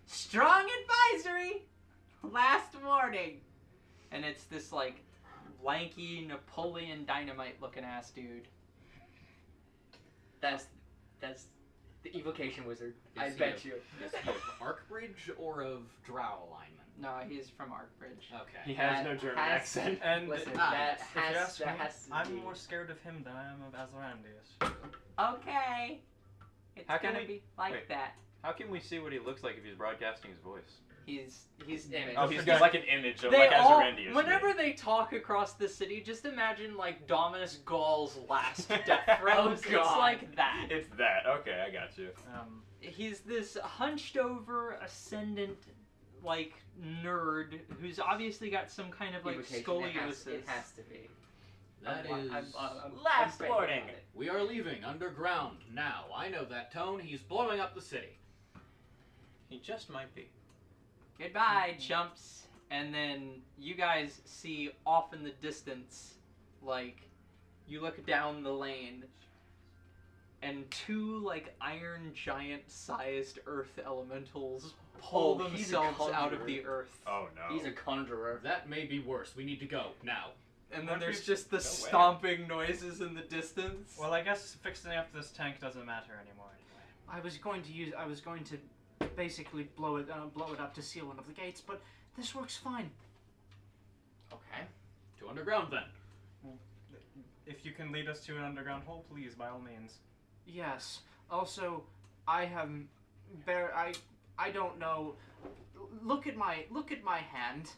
Strong advisory. Last warning. And it's this, like, lanky Napoleon Dynamite looking ass dude. That's the evocation wizard. I Is he bet of- you. Is he of Arkbridge or of Drow alignment? No, he's from Arkbridge. Okay. He has That no German has- accent. And Listen, Ah, that if you has ask that me, has to I'm be. more scared of him than I am of Azarandius. Okay. It's How can gonna we- be like wait. that. How can we see what he looks like if he's broadcasting his voice? He's Image. Oh, he's like an image of They like all, Azarandius. whenever they talk across the city, just imagine like Dominus Gall's last death throes. It's God. like that. It's that. Okay, I got you. He's this hunched over, ascendant, like nerd who's obviously got some kind of like Evocation. scoliosis. It has to be. That I'm- is. I'm Last betting warning. on it. We are leaving underground now. I know that tone. He's blowing up the city. He just might be. Goodbye, chumps. And then you guys see off in the distance, like, you look down the lane, and 2, like, iron giant-sized earth elementals pull Oh, he's a themselves out of conjurer. the earth. Oh no. He's a conjurer. That may be worse. We need to go now. And then What there's if- just the way. stomping noises in the distance. Well, I guess fixing up this tank doesn't matter anymore anyway. I was going to basically blow it up to seal one of the gates, but this works fine. Okay. To underground then. If you can lead us to an underground hole, please, by all means. Yes. Also, I don't know. Look at my hand.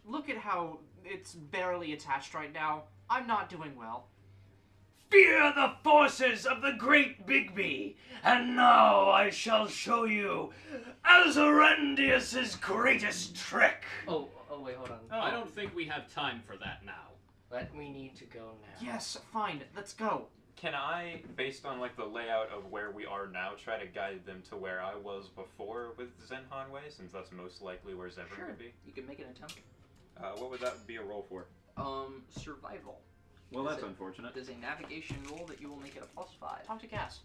Look at how it's barely attached right now. I'm not doing well. Fear the forces of the great Bigby, and now I shall show you Azarandius' greatest trick. Oh, wait, hold on. I don't think we have time for that now. We need to go now. Yes, fine. Let's go. Can I, based on like the layout of where we are now, try to guide them to where I was before with Zenhan Way, since that's most likely where Zevran Sure. would be? You can make an attempt. What would that be a roll for? Survival. Well, Is that's it- unfortunate. There's a navigation roll that you will make it a +5. Talk to Cass.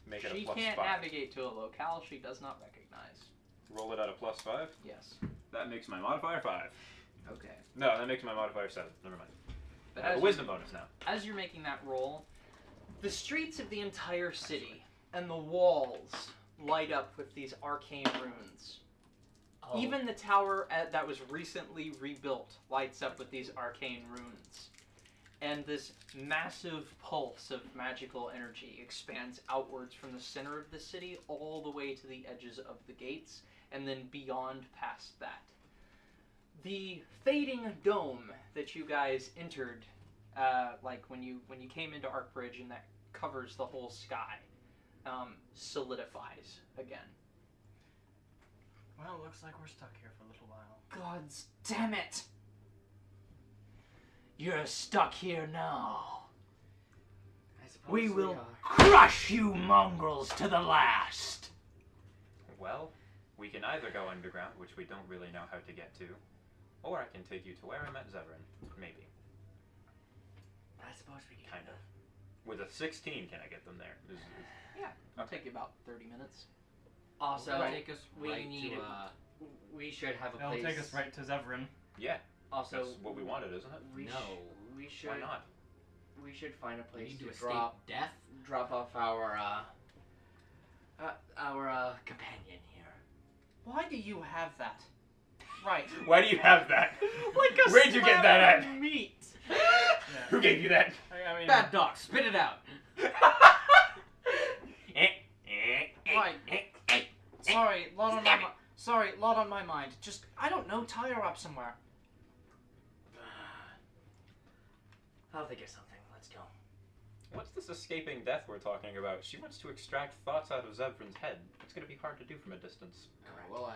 Make it She a plus can't 5. navigate to a locale she does not recognize. Roll it at a plus 5. Yes. That makes my modifier 5. Okay. No, that makes my modifier 7. Never mind. But I have a as wisdom bonus now. as you're making that roll, the streets of the entire city and the walls light up with these arcane runes. Oh. Even the tower that was recently rebuilt lights up with these arcane runes. And this massive pulse of magical energy expands outwards from the center of the city all the way to the edges of the gates, and then beyond past that. The fading dome that you guys entered, like when you came into Arkbridge and that covers the whole sky, solidifies again. Well, it looks like we're stuck here for a little while. God's damn it! You're stuck here now. I suppose We will are. crush you mongrels to the last. Well, we can either go underground, which we don't really know how to get to, or I can take you to where I met Zevran. Maybe. I suppose we can. Kind of. With a 16, can I get them there? It'll take you about 30 minutes. Also, It'll take us we right need. to, We should have a It'll place. take us right to Zevran. Yeah, Also, that's what we wanted, isn't it? we No. we should. Why not? We should find a we place need to to escape drop death. off our companion here. Why do you have that? Right. Why do you have that? Like a Where'd you get that slab at? of meat. Who gave you that? I mean, Bad dog, spit it out. Right. Sorry, lot on my mind. Just, I don't know, tie her up somewhere. I'll think of something. Let's go. What's this escaping death we're talking about? She wants to extract thoughts out of Zevran's head. It's going to be hard to do from a distance. Well,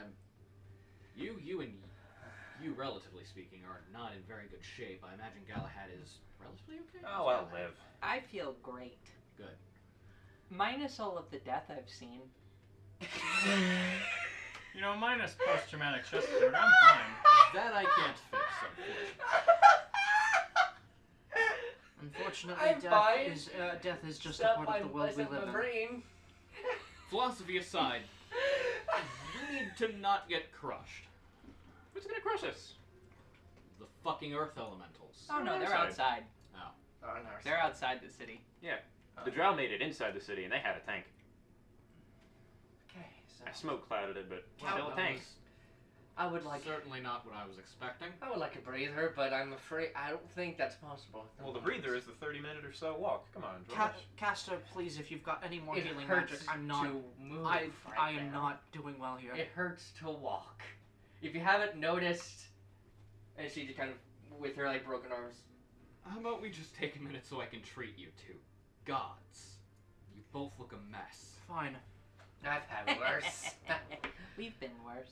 you, relatively speaking, are not in very good shape. I imagine Galahad is relatively okay. Oh, I'll live. I feel great. Good. Minus all of the death I've seen. You know, minus post-traumatic stress disorder, I'm fine. That I can't fix, unfortunately. Unfortunately, death is just a part of the world we live in. Brain. Philosophy aside, you need to not get crushed. What's going to crush us? The fucking earth elementals. Oh no, they're outside. Oh. Oh, no. They're outside the city. Yeah. The drow made it inside the city, and they had a tank. Okay, so I smoke clouded it, but Well, still a that tank. I would like Certainly not what I was expecting. I would like a breather, but I'm afraid I don't think that's possible. Well, the breather is the 30-minute or so walk. Come on, George. Caster, please, if you've got any more It healing hurts magic, I'm not. to move. I right am now. not doing well here. It hurts to walk. If you haven't noticed, and she just kind of with her like broken arms. How about we just take a minute so I can treat you two? Gods. You both look a mess. Fine. I've had worse. We've been worse.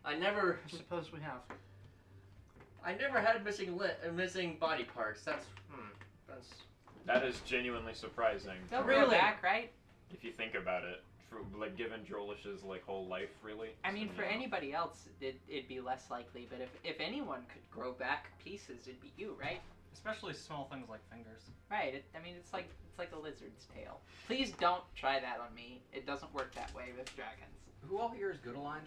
I never had missing body parts. That's That is genuinely surprising. They'll Really? grow back, right? If you think about it. For, like, given Drolish's, like, whole life, really. I mean, So, for yeah. anybody else, it'd be less likely. But if anyone could grow back pieces, it'd be you, right? Especially small things like fingers. Right. I mean, it's like a lizard's tail. Please don't try that on me. It doesn't work that way with dragons. Who all here is good aligned?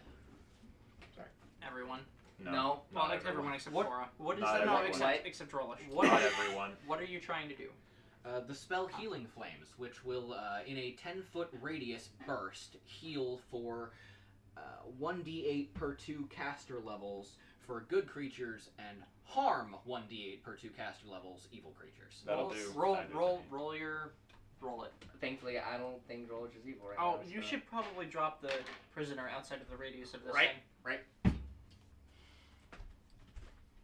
Everyone. No. Well, not like everyone except What- Flora. What is Not that? No, everyone. except Drolish. Not everyone. What are you trying to do? The spell Healing Flames, which will, in a 10-foot radius burst, heal for 1d8 per 2 caster levels for good creatures and harm 1d8 per 2 caster levels evil creatures. That'll roll, do. Roll, That'll do. roll it. Thankfully, I don't think Drollich is evil right Oh, now. you so. should probably drop the prisoner outside of the radius of this Right. thing.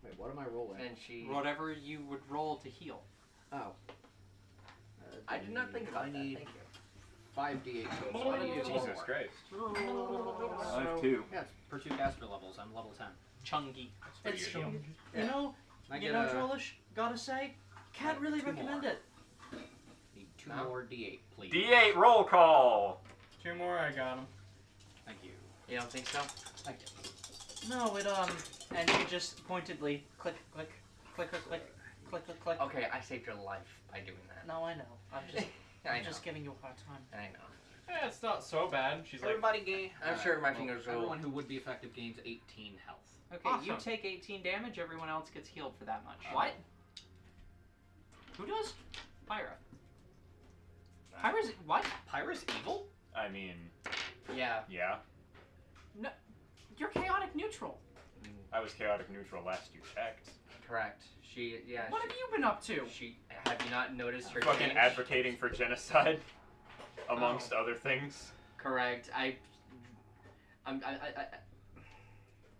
Wait, what am I rolling? And she. Whatever you would roll to heal. Oh. I did not think about I that. need Thank you. 5d8 total. I need two Jesus more. Christ. I have 2. Yeah, it's per 2 caster levels. I'm level 10. Chungy. It's Pretty good. You know, I you get know, a- Drolish, gotta say, can't really two recommend more. it. Need 2 No. more d8, please. D8 roll call! 2 more, I got them. Thank you. You don't think so? Thank you. No, it And she just pointedly click, click, click, click, click, click, click, click. Okay, I saved your life by doing that. No, I know. I'm just, I I'm know. just giving you a hard time. I know. Yeah, it's not so bad. She's like, Everybody gain. I'm sure my fingers will- Everyone who would be effective gains 18 health. Okay, you Awesome. take 18 damage. Everyone else gets healed for that much. What? Who does? Pyra. Pyra's what? Pyra's evil? I mean, Yeah. yeah. You're chaotic neutral. I was chaotic neutral last you checked. Correct. She. Yeah. What have you been up to? She. Have you not noticed her? Fucking change? advocating for genocide, amongst other things. Correct. I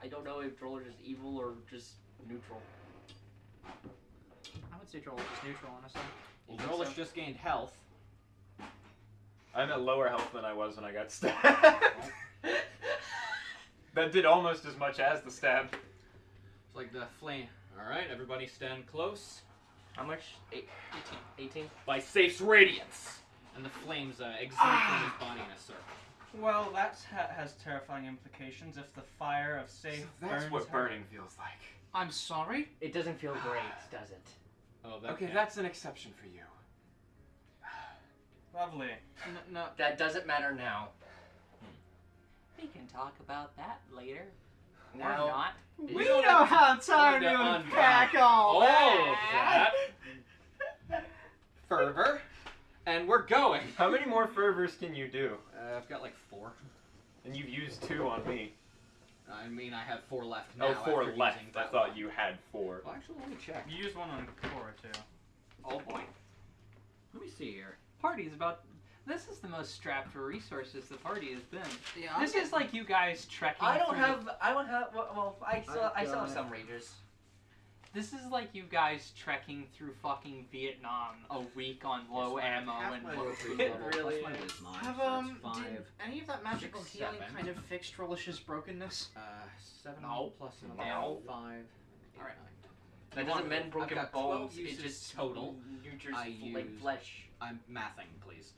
don't know if Drollich is evil or just neutral. I would say Drolish is neutral, honestly. Well, think Drolish so? just gained health. I'm at lower health than I was when I got stabbed. That did almost as much as the stab. It's like the flame. Alright, everybody stand close. How much? 18? By Safe's radiance! And the flames exude from his body in a circle. well, that has terrifying implications if the fire of safe That's burns what her. burning feels like. I'm sorry. It doesn't feel great, does it? Oh, that Okay, can't- that's an exception for you. Lovely. No. That doesn't matter now. We can talk about that later. Now. Or not. We don't don't have have time to to unpack unpack all all of that. that. Fervor. And we're going. How many more fervors can you do? I've got like 4. And you've used 2 on me. I mean, I have 4 left now. Oh, 4 after left. using I that thought one. you had 4. Well, actually, let me check. You used one on Cora, too. Oh boy. Let me see here. Party's about. This is the most strapped for resources the party has been. Yeah, This is like you guys trekking. I don't through have. I don't have. Well, I still I've have got- some rages. This is like you guys trekking through fucking Vietnam a week on low ammo and low food It level. really Plus my is. Mine, Have so that's did 5. any of that magical 6, healing 7. kind of fix Trollish's brokenness? 7 No. plus No. 5. 5 All right. That doesn't mend I've broken got 12 bones. It uses just total. neuters I like used- flesh. I'm mathing, please.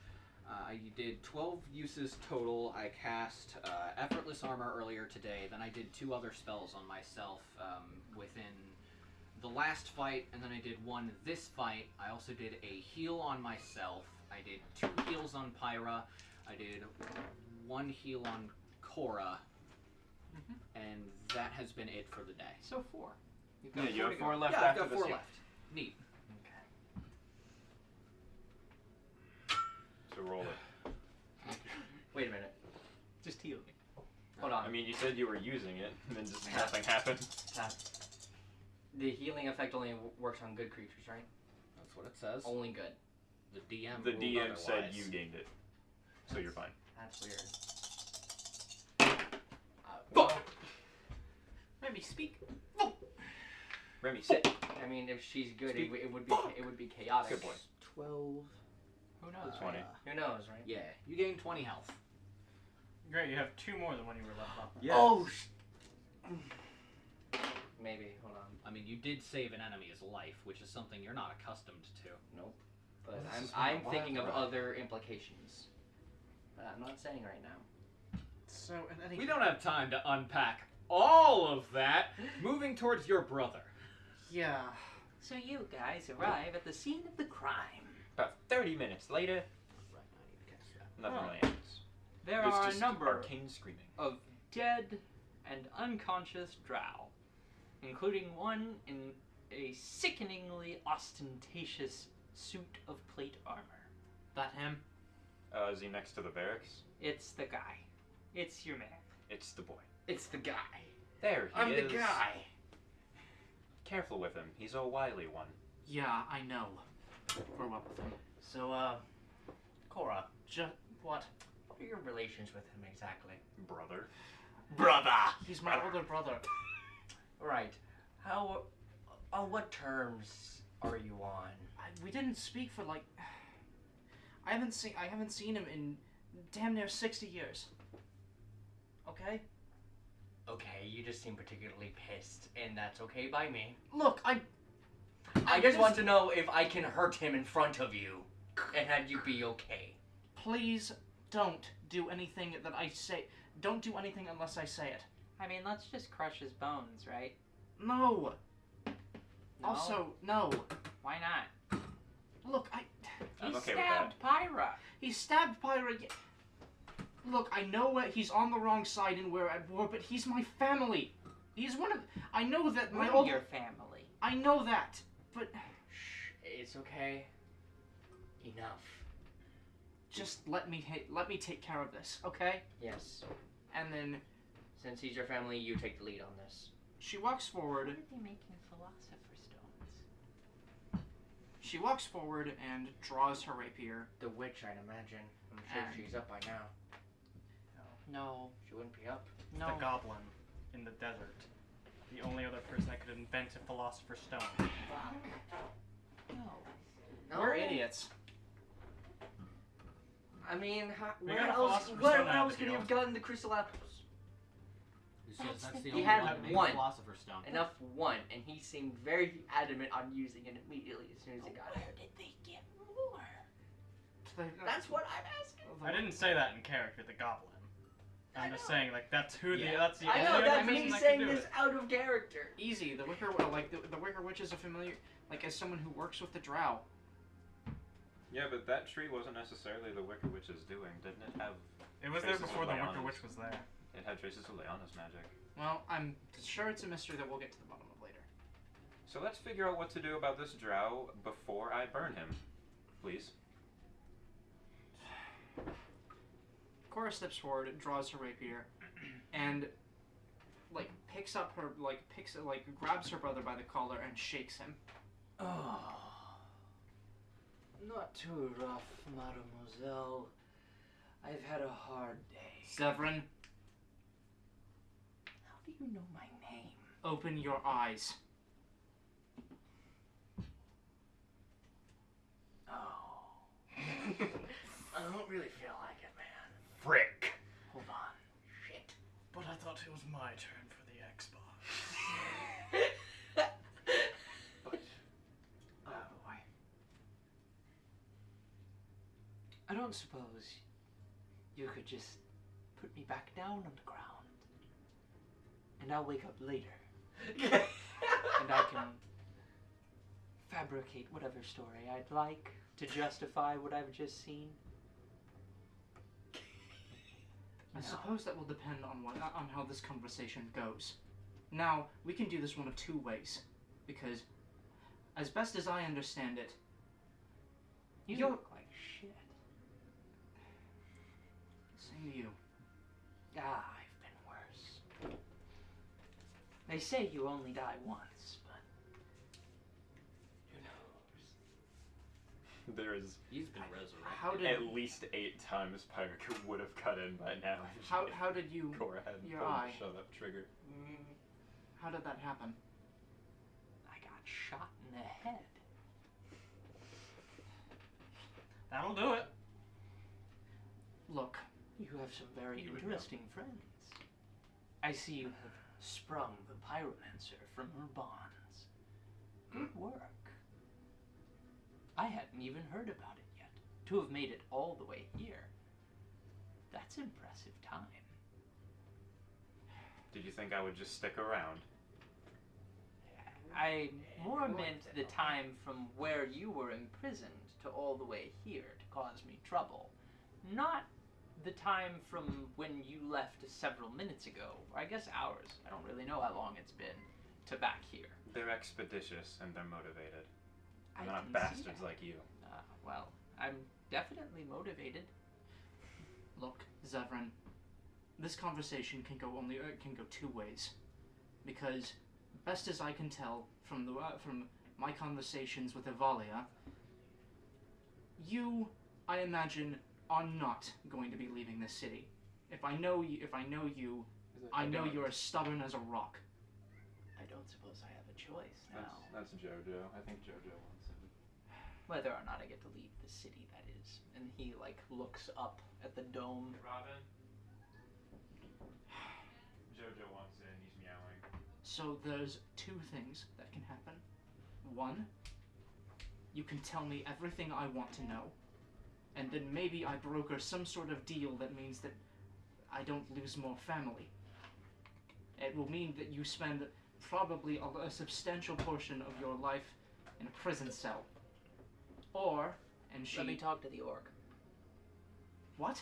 I did 12 uses total. I cast Effortless Armor earlier today. Then I did 2 other spells on myself within the last fight, and then I did 1 this fight. I also did a heal on myself. I did 2 heals on Pyra. I did 1 heal on Cora. And that has been it for the day. So 4. You've Yeah, got you 4 have to 4 go. left Yeah, I've after got this. 4 left. Neat. So roll it. Wait a minute. Just heal me. Hold on. I mean, you said you were using it, and then just nothing happened. The healing effect only works on good creatures, right? That's what it says. Only good. The DM The ruled DM said otherwise. you gained it, so you're fine. That's weird. Maybe speak. Remy, sit. I mean, if she's good, Speak. it would be chaotic. Good boy. 12. Who knows? 20. Who knows, right? Yeah, you gain 20 health. Great, you have 2 more than when you were left off. Yes. Oh. Maybe. Hold on. I mean, you did save an enemy's life, which is something you're not accustomed to. Nope. But This is I'm not thinking of wild, other implications. But I'm not saying right now. So, in any We don't have time to unpack all of that. Moving towards your brother. Yeah. So you guys arrive at the scene of the crime. About 30 minutes later, Right, I need to cast that. nothing Oh. really happens. There There's are a just number arcane screaming. of dead and unconscious drow, including one in a sickeningly ostentatious suit of plate armor. That him? Is he next to the barracks? It's the guy. It's your man. It's the boy. It's the guy. There he I'm is. the guy. Careful with him. He's a wily one. Yeah, I know. Grow up with him. So, Cora, What? what are your relations with him exactly? Brother. Brother! He's my older brother. Right. How, on what terms are you on? We didn't speak for like. I haven't seen him in damn near 60 years. Okay? Okay, you just seem particularly pissed, and that's okay by me. Look, I just want to know if I can hurt him in front of you, and have you be okay. Please don't do anything that I say. Don't do anything unless I say it. I mean, let's just crush his bones, right? No. No? Also, no. Why not? Look, I'm He okay with stabbed Pyra. he stabbed Pyra. Look, I know he's on the wrong side and we're at war, but he's my family. He's one of. I know that my We're old. your family. I know that, but Shh, it's okay. Enough. just let me take care of this, okay? Yes. And then Since he's your family, you take the lead on this. she walks Why forward. are they making philosopher's stones? She walks forward and draws her rapier. The witch, I'd imagine. I'm sure And- she's up by now. No. She wouldn't be up. No. The goblin in the desert. The only other person that could invent a philosopher's stone. No. We're idiots. I mean, We where got a else? philosopher's Where stone out else of could the he have deal. gotten the crystal apples? He says that's the He only had one that makes one. Philosopher's Stone. Enough one, and he seemed very adamant on using it immediately as soon as it got Where it. did they get more? That's what I'm asking. I didn't say that in character, the goblin. I'm just saying, like, that's who Yeah. that's the I only know other that's person me that saying could do this it. out of character. Easy. The Wicker, the Wicker Witch is a familiar, like as someone who works with the Drow. Yeah, but that tree wasn't necessarily the Wicker Witch's doing, didn't it have? It was there Traces of before the Wicker Leona's. Witch was there. It had traces of Leona's magic. Well, I'm sure it's a mystery that we'll get to the bottom of later. So let's figure out what to do about this drow before I burn him, please. Cora steps forward, draws her rapier, and grabs her brother by the collar and shakes him. Oh. Not too rough, mademoiselle. I've had a hard day. Severin, How do you know my name? open your eyes. don't really feel like it, man. Frick. Hold on. Shit. But I thought it was my turn for the Xbox. But, oh boy. I don't suppose you could just put me back down on the ground, and I'll wake up later, and I can fabricate whatever story I'd like to justify what I've just seen. I suppose that will depend on how this conversation goes. Now, we can do this one of two ways, because, as best as I understand it, You look like shit. Same to you. Ah, I've been worse. They say you only die once, but who knows? There is He's been resurrected. How did at least 8 times Pyre would have cut in by now. how did you Cora had your pulled eye. the shut up trigger. how did that happen? I got shot in the head. That'll do it. Look, You have some very interesting friends. I see you have sprung the pyromancer from her bonds. Good work. I hadn't even heard about it yet. To have made it all the way here. That's impressive time. Did you think I would just stick around? I more meant the time from where you were imprisoned to all the way here to cause me trouble. Not the time from when you left several minutes ago, or I guess hours, I don't really know how long it's been, to back here. They're expeditious and they're motivated. I They're not can see bastards that. like you. Well, I'm definitely motivated. look, Zevran. This conversation can go two ways, because best as I can tell from my conversations with Evalia, you, I imagine, are not going to be leaving this city. If I know you, I know you're as stubborn as a rock. I don't suppose I have a choice now. That's JoJo. I think JoJo wants him. Whether or not I get to leave the city, that is. And he, looks up at the dome. Robin? JoJo wants in, he's meowing. So there's two things that can happen. One, you can tell me everything I want to know, and then maybe I broker some sort of deal that means that I don't lose more family. It will mean that you spend probably a substantial portion of your life in a prison cell. Or, and she... Let me talk to the orc. What?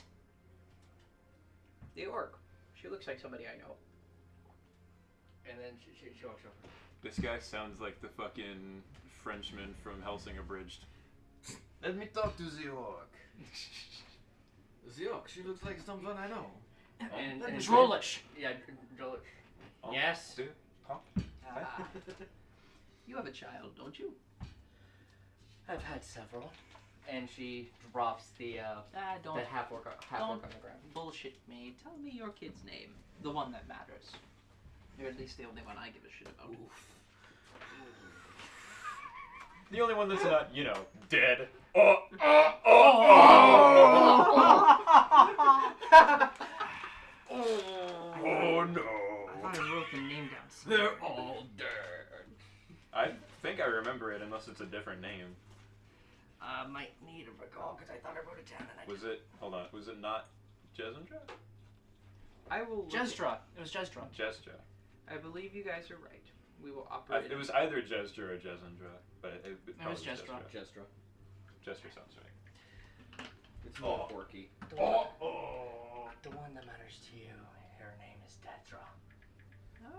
The orc. She looks like somebody I know. And then she walks over. This guy sounds like the fucking Frenchman from Helsing Abridged. Let me talk to the orc. The orc, she looks like someone I know. And Drolish! Yeah, Drolish. Oh, Yes. dude, talk. Ah. You have a child, don't you? I've had several. And she drops the Don't half orc on the ground. bullshit me. Tell me your kid's name. The one that matters. Or at least the only one I give a shit about. The only one that's not, dead. Oh no. I thought I wrote the name down. They're all dead. I think I remember it, unless it's a different name. Might need a recall because I thought I wrote it down and I Was it? Hold on. Was it not Jesendra? I will. Jesdra. It was Jesdra. Jesdra. I believe you guys are right. We will operate. It was either Jesdra or Jesendra, but it probably was Jesdra. Jestra. Jesdra sounds right. It's more quirky. The one that matters to you. Her name is Tetra.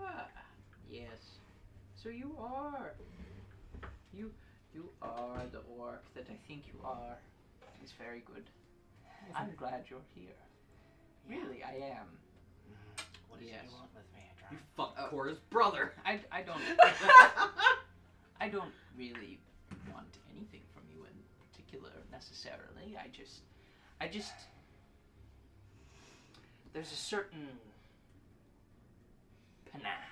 Ah, yes. So you are. You are the orc that I think you are. It's very good. I'm glad you're here. Really, I am. What is it Yes. you want with me, Adra? You fucked Cora's brother. I don't. I don't really want anything from you in particular necessarily. I just. There's a certain panache.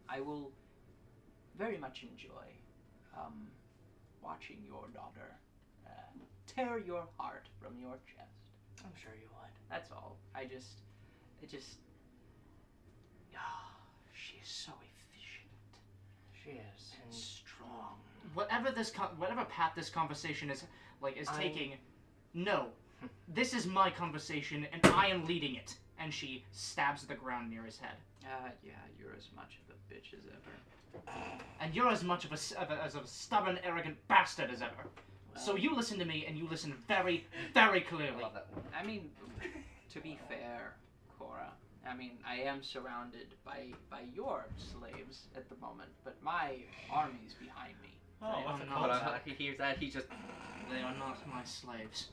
I will very much enjoy watching your daughter tear your heart from your chest. I'm sure you would. That's all. It just, She's so efficient. She is. And strong. Whatever path this conversation is taking, no, this is my conversation and I am leading it. And she stabs the ground near his head. Yeah, you're as much of a bitch as ever. And you're as much of a stubborn, arrogant bastard as ever. Well, So you listen to me, and you listen very, very clearly. I love that one. I mean, to be fair, Cora, I mean, I am surrounded by your slaves at the moment, but my army's behind me. Oh, what's it not. called? He hears that, he just... They are not my slaves.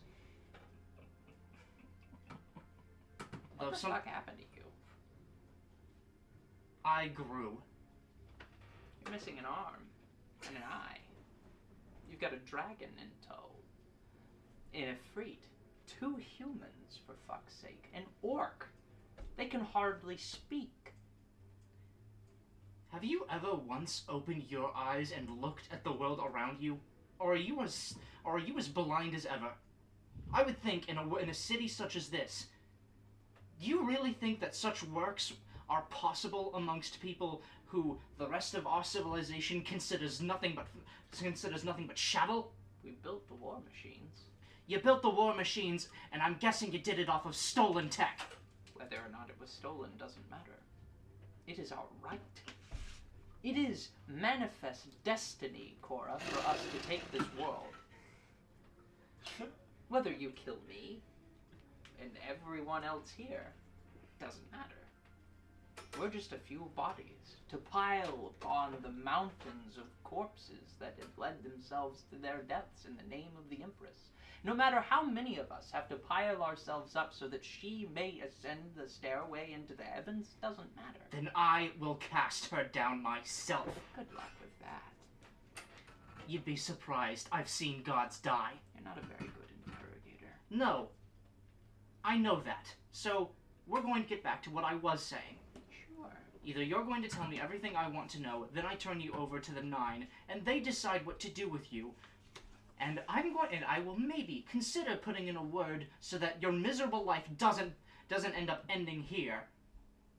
What the fuck happened to you? I grew. You're missing an arm and an eye. You've got a dragon in tow. An Ifrit. 2 humans, for fuck's sake. An orc. They can hardly speak. Have you ever once opened your eyes and looked at the world around you? Or are you as blind as ever? I would think in a city such as this, do you really think that such works are possible amongst people who the rest of our civilization considers nothing but chattel? We built the war machines. You built the war machines, and I'm guessing you did it off of stolen tech. Whether or not it was stolen doesn't matter. It is our right. It is manifest destiny, Cora, for us to take this world. Whether you kill me and everyone else here, doesn't matter. We're just a few bodies to pile upon the mountains of corpses that have led themselves to their deaths in the name of the Empress. No matter how many of us have to pile ourselves up so that she may ascend the stairway into the heavens, doesn't matter. Then I will cast her down myself. Good luck with that. You'd be surprised. I've seen gods die. You're not a very good interrogator. No. I know that. So, we're going to get back to what I was saying. Sure. Either you're going to tell me everything I want to know, then I turn you over to the 9, and they decide what to do with you. And I will maybe consider putting in a word so that your miserable life doesn't end up ending here.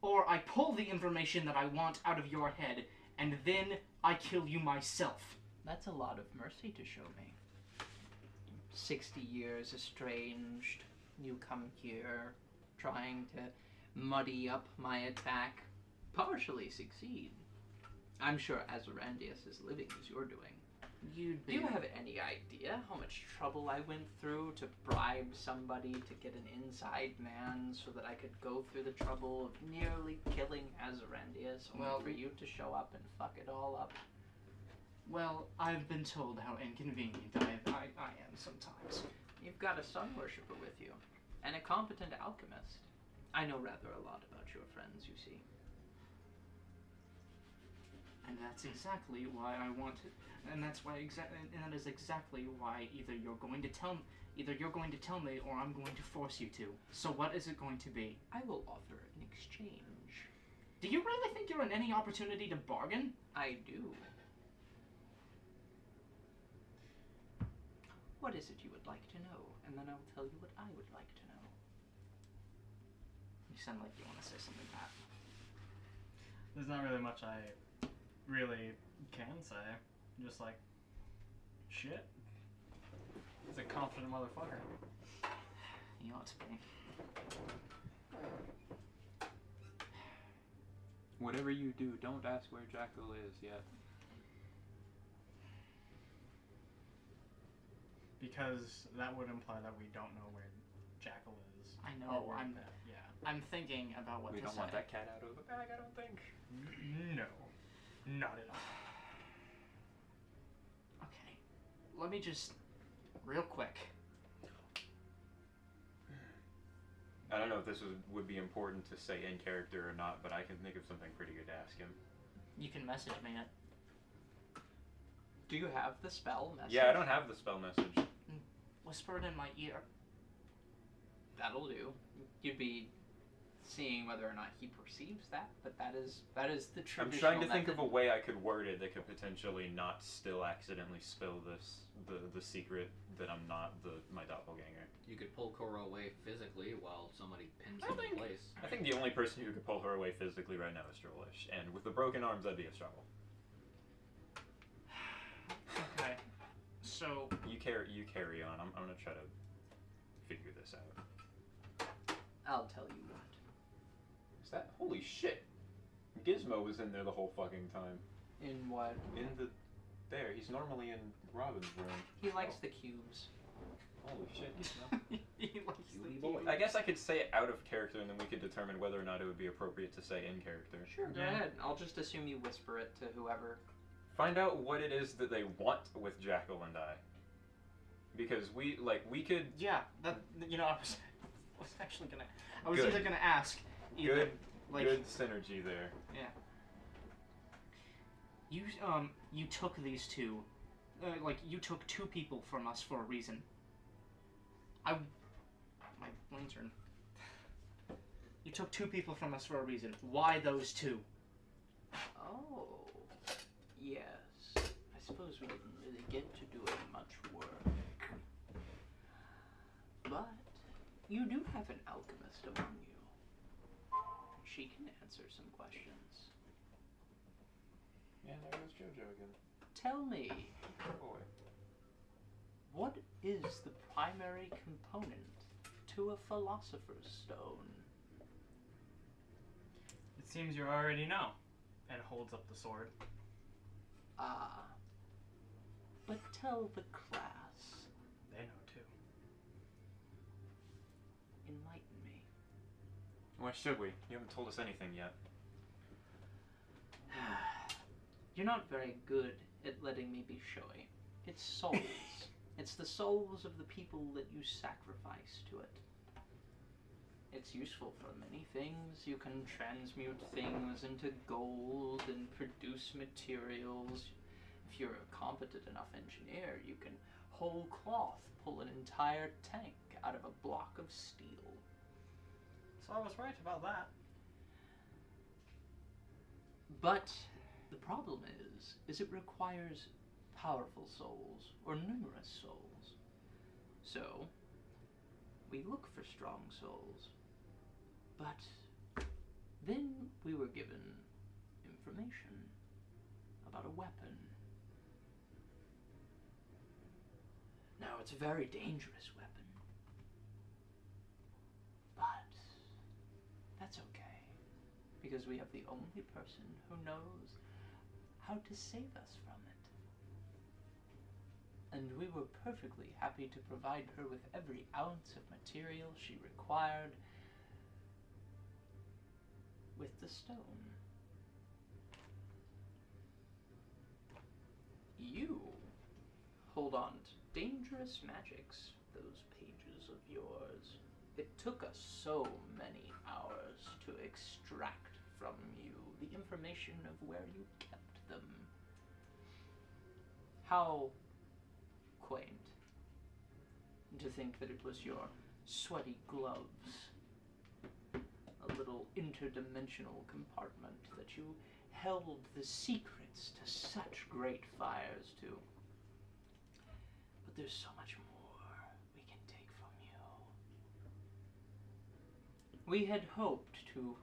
Or I pull the information that I want out of your head, and then I kill you myself. That's a lot of mercy to show me. 60 years estranged. You come here, trying to muddy up my attack. Partially succeed. I'm sure Azarandius is living as you're doing. Do you have any idea how much trouble I went through to bribe somebody to get an inside man so that I could go through the trouble of nearly killing Azarandius, only for you to show up and fuck it all up? Well, I've been told how inconvenient I am sometimes. You've got a sun worshipper with you, and a competent alchemist. I know rather a lot about your friends, you see. And that's exactly why I want it. And that is exactly why either you're going to tell me or I'm going to force you to. So what is it going to be? I will offer an exchange. Do you really think you're in any opportunity to bargain? I do. What is it you would like to know? And then I'll tell you what I would like to know. You sound like you want to say something bad. There's not really much I really can say. Just like, shit. He's a confident motherfucker. He ought to be. Whatever you do, don't ask where Jackal is yet. Because that would imply that we don't know where Jackal is. I know. Yeah. I'm thinking about what We to don't say. want that cat out of the bag, I don't think. No. Not at all. Okay. Let me just, real quick. I don't know if this would be important to say in character or not, but I can think of something pretty good to ask him. You can message me it. Do you have the spell message? Yeah, I don't have the spell message. Whisper it in my ear. That'll do. You'd be seeing whether or not he perceives that, but that is the I'm traditional trying to think of method. a way I could word it that could potentially not still accidentally spill the secret that I'm not my doppelganger. You could pull Cora away physically while somebody pins I him think- in place. I think the only person who could pull her away physically right now is Drolish, and with the broken arms, that'd be a struggle. Okay. So You carry on. I'm gonna try to figure this out. I'll tell you what. Is that holy shit? Gizmo was in there the whole fucking time. In what? In the there. He's normally in Robin's room. He likes the cubes. Holy shit, Gizmo. he likes the Cutie boy. I guess I could say it out of character, and then we could determine whether or not it would be appropriate to say in character. Sure, go Yeah. ahead. I'll just assume you whisper it to whoever. Find out what it is that they want with Jackal and I. Because we could Yeah, that I was actually gonna. I was Good. either gonna ask. Either, good like, good synergy there. You took these two, you took two people from us for a reason. My brain turned. You took two people from us for a reason. Why those two? Oh, yes. I suppose we didn't really get to doing much work. But you do have an alchemist among you. She can answer some questions. Yeah, there goes JoJo again. Tell me, Boy. what is the primary component to a philosopher's stone? It seems you already know. And holds up the sword. Ah. But tell the class. They know too. Enlighten me. Why should we? You haven't told us anything yet. You're not very good at letting me be showy. It's souls. It's the souls of the people that you sacrifice to it. It's useful for many things. You can transmute things into gold and produce materials. If you're a competent enough engineer, you can whole cloth pull an entire tank out of a block of steel. So I was right about that. But the problem is it requires powerful souls, or numerous souls. So, we look for strong souls. But then we were given information about a weapon. Now, it's a very dangerous weapon. But that's okay, because we have the only person who knows how to save us from it. And we were perfectly happy to provide her with every ounce of material she required with the stone. You hold on to dangerous magics, those pages of yours. It took us so many hours to extract from you the information of where you kept them. How quaint to think that it was your sweaty gloves, a little interdimensional compartment that you held the secrets to such great fires to. But there's so much more we can take from you. We had hoped to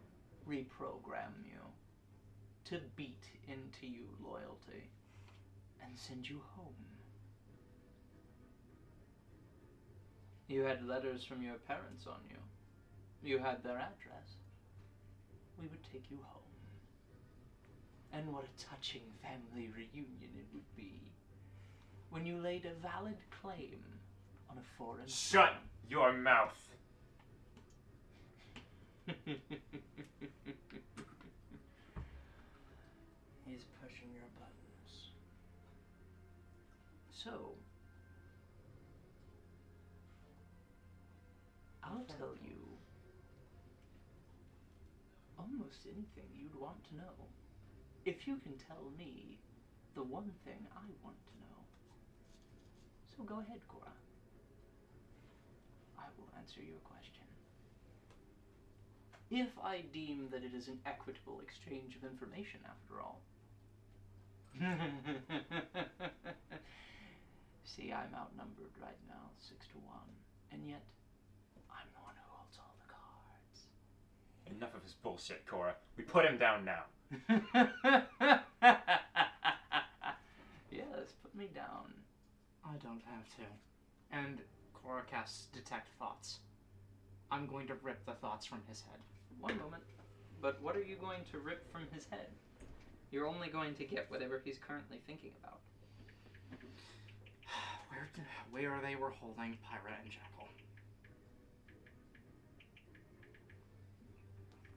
reprogram you, to beat into you loyalty, and send you home. You had letters from your parents on you. You had their address. We would take you home. And what a touching family reunion it would be when you laid a valid claim on a foreign... Shut your mouth! He's pushing your buttons. So, I'll tell you almost anything you'd want to know. If you can tell me the one thing I want to know. So go ahead, Cora. I will answer your question. if I deem that it is an equitable exchange of information, after all. See, I'm outnumbered right now, 6-1, and yet I'm the one who holds all the cards. Enough of his bullshit, Cora. We put him down now. Yes, put me down. I don't have to. And Cora casts Detect Thoughts. I'm going to rip the thoughts from his head. One moment. But what are you going to rip from his head? You're only going to get whatever he's currently thinking about. Where they were holding Pyra and Jackal.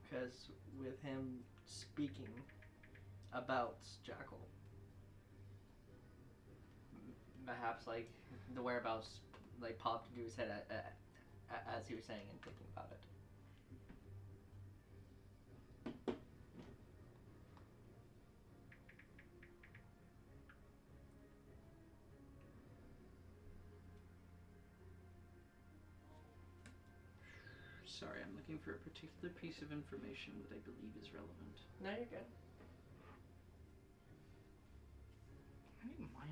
Because with him speaking about Jackal, perhaps like the whereabouts like popped into his head as he was saying and thinking about it. Sorry, I'm looking for a particular piece of information that I believe is relevant. No, you're good. My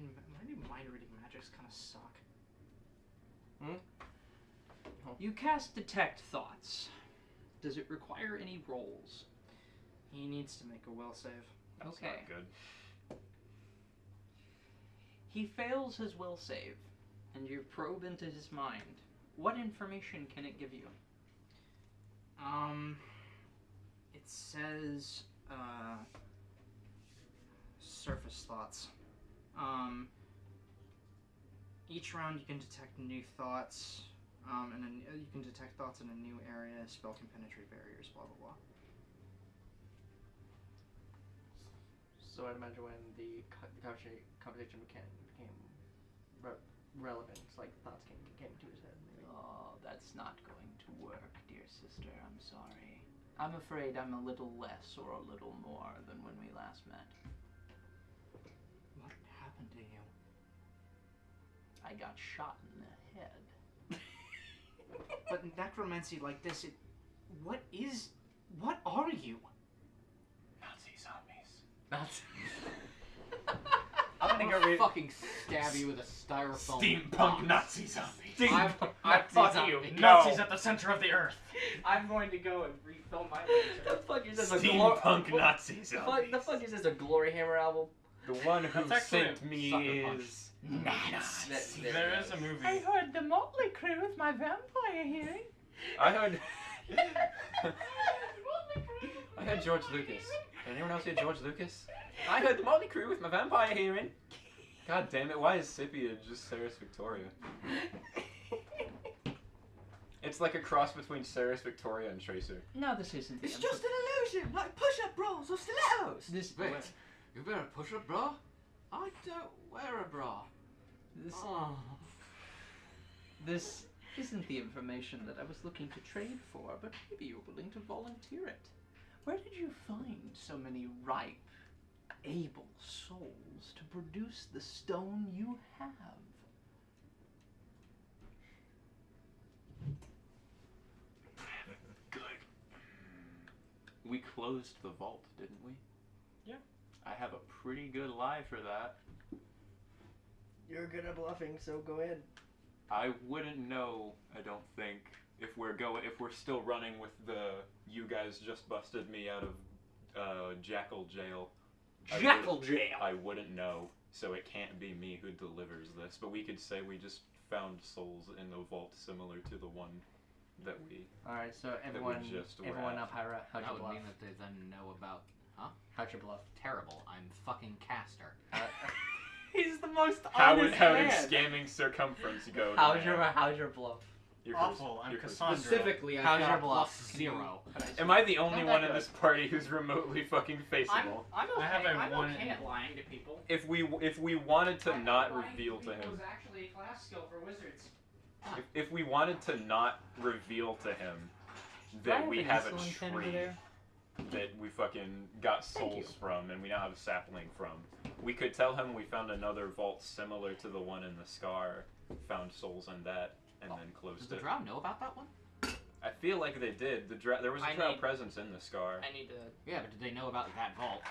new mind reading magics kind of suck. You cast Detect Thoughts. Does it require any rolls? He needs to make a will save. That's Okay. not good. He fails his will save, and you probe into his mind. What information can it give you? It says, surface thoughts. Each round you can detect new thoughts, and then you can detect thoughts in a new area. Spell can penetrate barriers, blah, blah, blah. So I'd imagine when the conversation became relevant, like thoughts came to his head. Maybe. Oh, that's not going to work, dear sister. I'm sorry. I'm afraid I'm a little less or a little more than when we last met. What happened to you? I got shot in the head. But necromancy like this, what are you? Nazi zombies. That's. I'm gonna go fucking stab you with a styrofoam Steampunk box. Nazi zombies. Fuck you. Nazis at the center of the earth. I'm going to go and refill my The fuck is this? Steampunk Nazi zombies. The fuck is this? A Glory Hammer album? The one who That's actually sent me sucker punch. is Nazi. There is a movie. I heard the Motley Crew with my vampire hearing. I heard. I heard George Lucas. Did anyone else hear George Lucas? I heard the Motley Crew with my vampire hearing. God damn it! Why is Scipia just Ceres Victoria? It's like a cross between Ceres Victoria and Tracer. No, this isn't. It's just an illusion, like push-up bras or stilettos. This. Wait, you wear a push-up bra? I don't wear a bra. This. Oh. This isn't the information that I was looking to trade for, but maybe you're willing to volunteer it. Where did you find so many ripe, able souls to produce the stone you have? Good. We closed the vault, didn't we? Yeah. I have a pretty good lie for that. You're good at bluffing, so go in. I wouldn't know, I don't think, if we're still running with the you guys just busted me out of Jackal jail. Jackal jail. I wouldn't know, so it can't be me who delivers this. But we could say we just found souls in the vault similar to the one that we. All right, so we everyone just were everyone at. up high. How'd That you would bluff? mean that they then know about. Huh? How'd you bluff? Terrible. I'm fucking Caster. He's the most How honest did man. scamming circumference go? How's your bluff? Your Awful. I'm your Cassandra. Specifically, I How's your got bluff? +0. Am I the only Not one that in good. this party who's remotely fucking faceable? I'm okay. I have a I'm one okay in- at lying to people. If we wanted to Lying not to reveal to people him, is actually a class skill for wizards. if we wanted to not reveal to him Do I that we an have a insulin pen over tree there? that we fucking got Thank you. souls from and we now have a sapling from, we could tell him we found another vault similar to the one in the Scar, found souls in that, and then Does closed the it. drow know about that one? I feel like they did. There was a drow presence in the scar. I need to. Yeah, but did they know about that vault?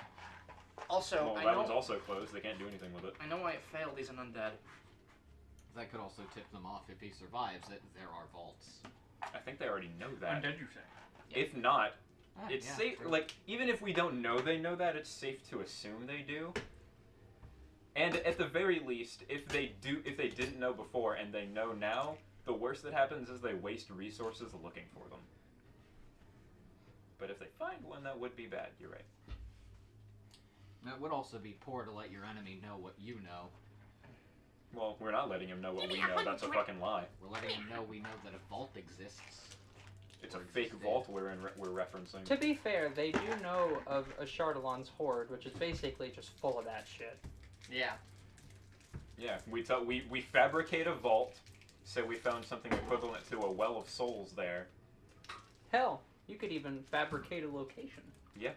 Also, Well, I that know. one's also closed. They can't do anything with it. I know why it failed. He's an undead. That could also tip them off if he survives that there are vaults. I think they already know that. Undead, you say? If not, Ah, it's yeah, safe. true. Like, even if we don't know they know that, it's safe to assume they do. And at the very least, if they didn't know before and they know now, the worst that happens is they waste resources looking for them. But if they find one, that would be bad. You're right. It would also be poor to let your enemy know what you know. Well, we're not letting him know what we know. That's a fucking lie. We're letting him know we know that a vault exists. It's a Or fake existed. vault we're referencing. To be fair, they do know of a Chardalon's hoard, which is basically just full of that shit. Yeah. Yeah, we fabricate a vault, so we found something equivalent to a well of souls there. Hell, you could even fabricate a location. Yeah.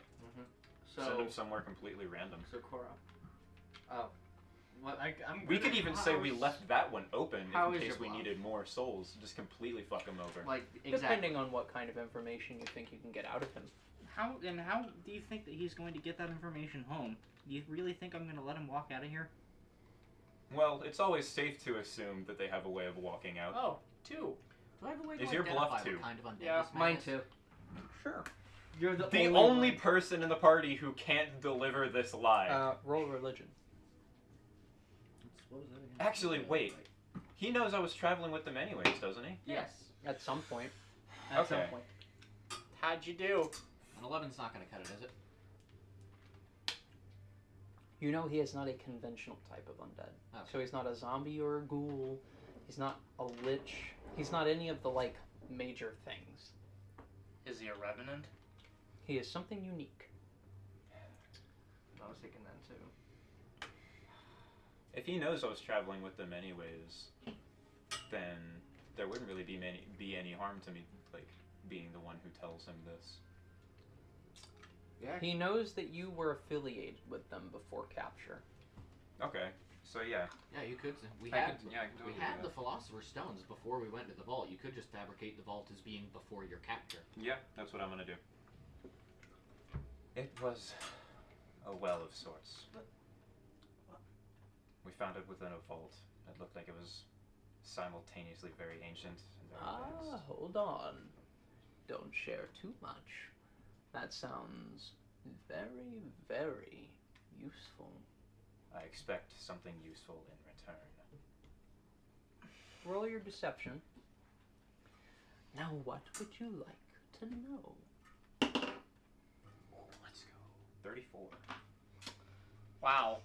So. Send them somewhere completely random. So Cora. Oh. What? We could even say we left that one open How in is case your we bluff? needed more souls. Just completely fuck them over. Like exactly. Depending on what kind of information you think you can get out of him. How do you think that he's going to get that information home? Do you really think I'm going to let him walk out of here? Well, it's always safe to assume that they have a way of walking out. Oh, 2. Do I have a way to Is your identify bluff what two? kind of undead Yeah, this man Mine is? too. Sure. You're the The only only one. person in the party who can't deliver this lie. Roll religion. What was that again? Actually, wait. He knows I was traveling with them anyways, doesn't he? Yes. At some point. At some Okay. point. How'd you do? An 11's not going to cut it, is it? You know he is not a conventional type of undead. Okay. So he's not a zombie or a ghoul. He's not a lich. He's not any of the, like, major things. Is he a revenant? He is something unique. I was thinking that too. If he knows I was traveling with them anyways, then there wouldn't really be any harm to me, like, being the one who tells him this. Yeah. He knows that you were affiliated with them before capture. Okay, so yeah. Yeah, you could. We I had can totally do the that. Philosopher's Stones before we went to the vault. You could just fabricate the vault as being before your capture. Yeah, that's what I'm gonna do. It was a well of sorts. We found it within a vault. It looked like it was simultaneously very ancient and very advanced. Hold on. Don't share too much. That sounds very, very useful. I expect something useful in return. Roll your deception. Now, what would you like to know? Let's go. 34. Wow.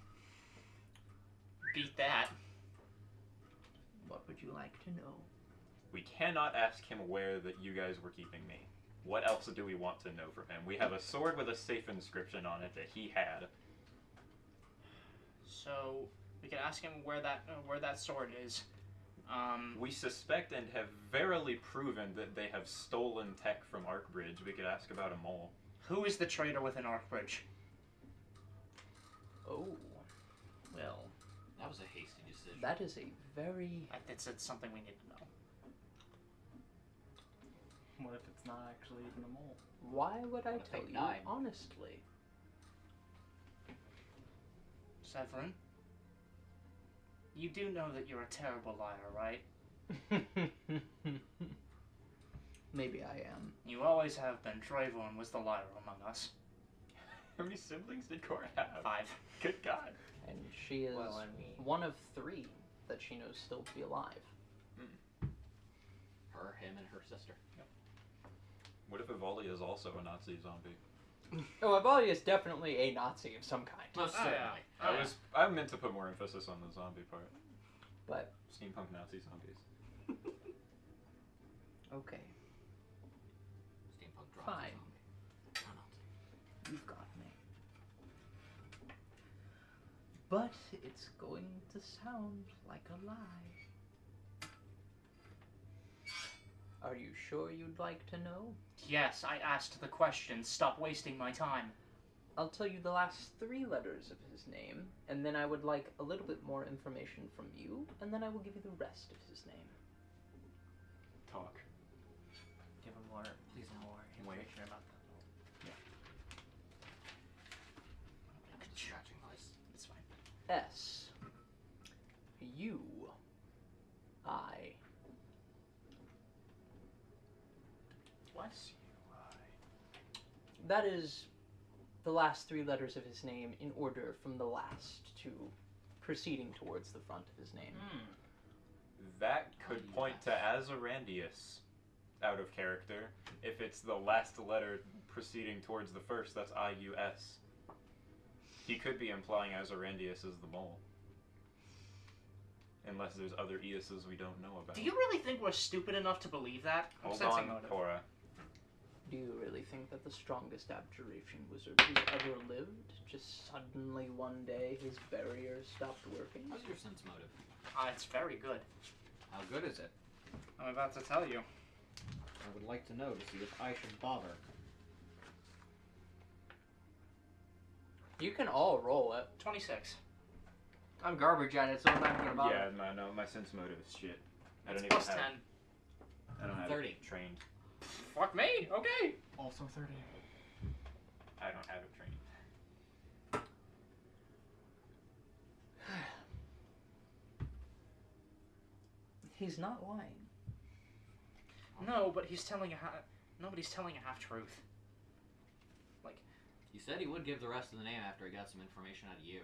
Beat that. What would you like to know? We cannot ask him where that you guys were keeping me. What else do we want to know from him? We have a sword with a safe inscription on it that he had. So we could ask him where that sword is. We suspect and have verily proven that they have stolen tech from Arkbridge. We could ask about a mole. Who is the traitor within Arkbridge? Oh, well, That was a hasty decision. that is a very... It's something we need to know. What if it's not actually even a mole? Why would I What if tell they you died? honestly? Severin, you do know that you're a terrible liar, right? Maybe I am. You always have been. Trayvon was the liar among us. How many siblings did Cora have? 5. Good God. And she is Well, I mean... one of 3 that she knows still to be alive. Her, him, and her sister. What if Evalia is also a Nazi zombie? Oh, Avali is definitely a Nazi of some kind. Most Oh, yeah. certainly. I meant to put more emphasis on the zombie part. But, Steampunk Nazi zombies. okay, Steampunk drops. Fine. a zombie. No, no. you've got me. But it's going to sound like a lie. Are you sure you'd like to know? Yes, I asked the question. Stop wasting my time. I'll tell you the last 3 letters of his name, and then I would like a little bit more information from you, and then I will give you the rest of his name. Talk. Give him wait. Sure about that. Scratching noise. It's fine. S. U. I. What? That is the last 3 letters of his name in order from the last to proceeding towards the front of his name. That could point to Azarandius out of character. If it's the last letter proceeding towards the first, that's I-U-S. He could be implying Azarandius is the mole. Unless there's other Eases we don't know about. Do you really think we're stupid enough to believe that? I'm Hold sensing on, motive. Cora. Do you really think that the strongest abjuration wizard who's ever lived, just suddenly one day his barrier stopped working? How's your sense motive? It's very good. How good is it? I'm about to tell you. I would like to know to see if I should bother. You can all roll it. 26. I'm garbage at it, so I'm not even gonna bother. Yeah, no, my sense motive is shit. I don't It's even plus have. 10. I don't have 30. it trained. Fuck me. Okay. Also 30. I don't have it trained. He's not lying. No, but he's telling nobody's telling a half truth. He said he would give the rest of the name after he got some information out of you.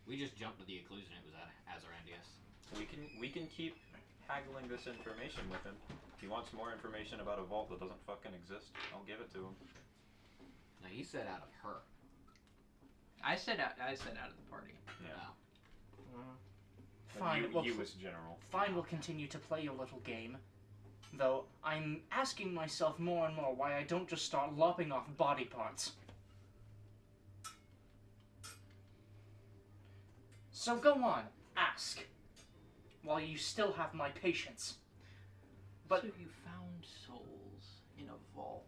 We just jumped to the conclusion it was Azarandius. We can keep haggling this information with him. If he wants more information about a vault that doesn't fucking exist, I'll give it to him. Now he said out of her. I said out of the party. Yeah. Fine. He was general. Fine, we'll continue to play your little game. Though I'm asking myself more and more why I don't just start lopping off body parts. So go on, ask. While you still have my patience. But so you found souls in a vault.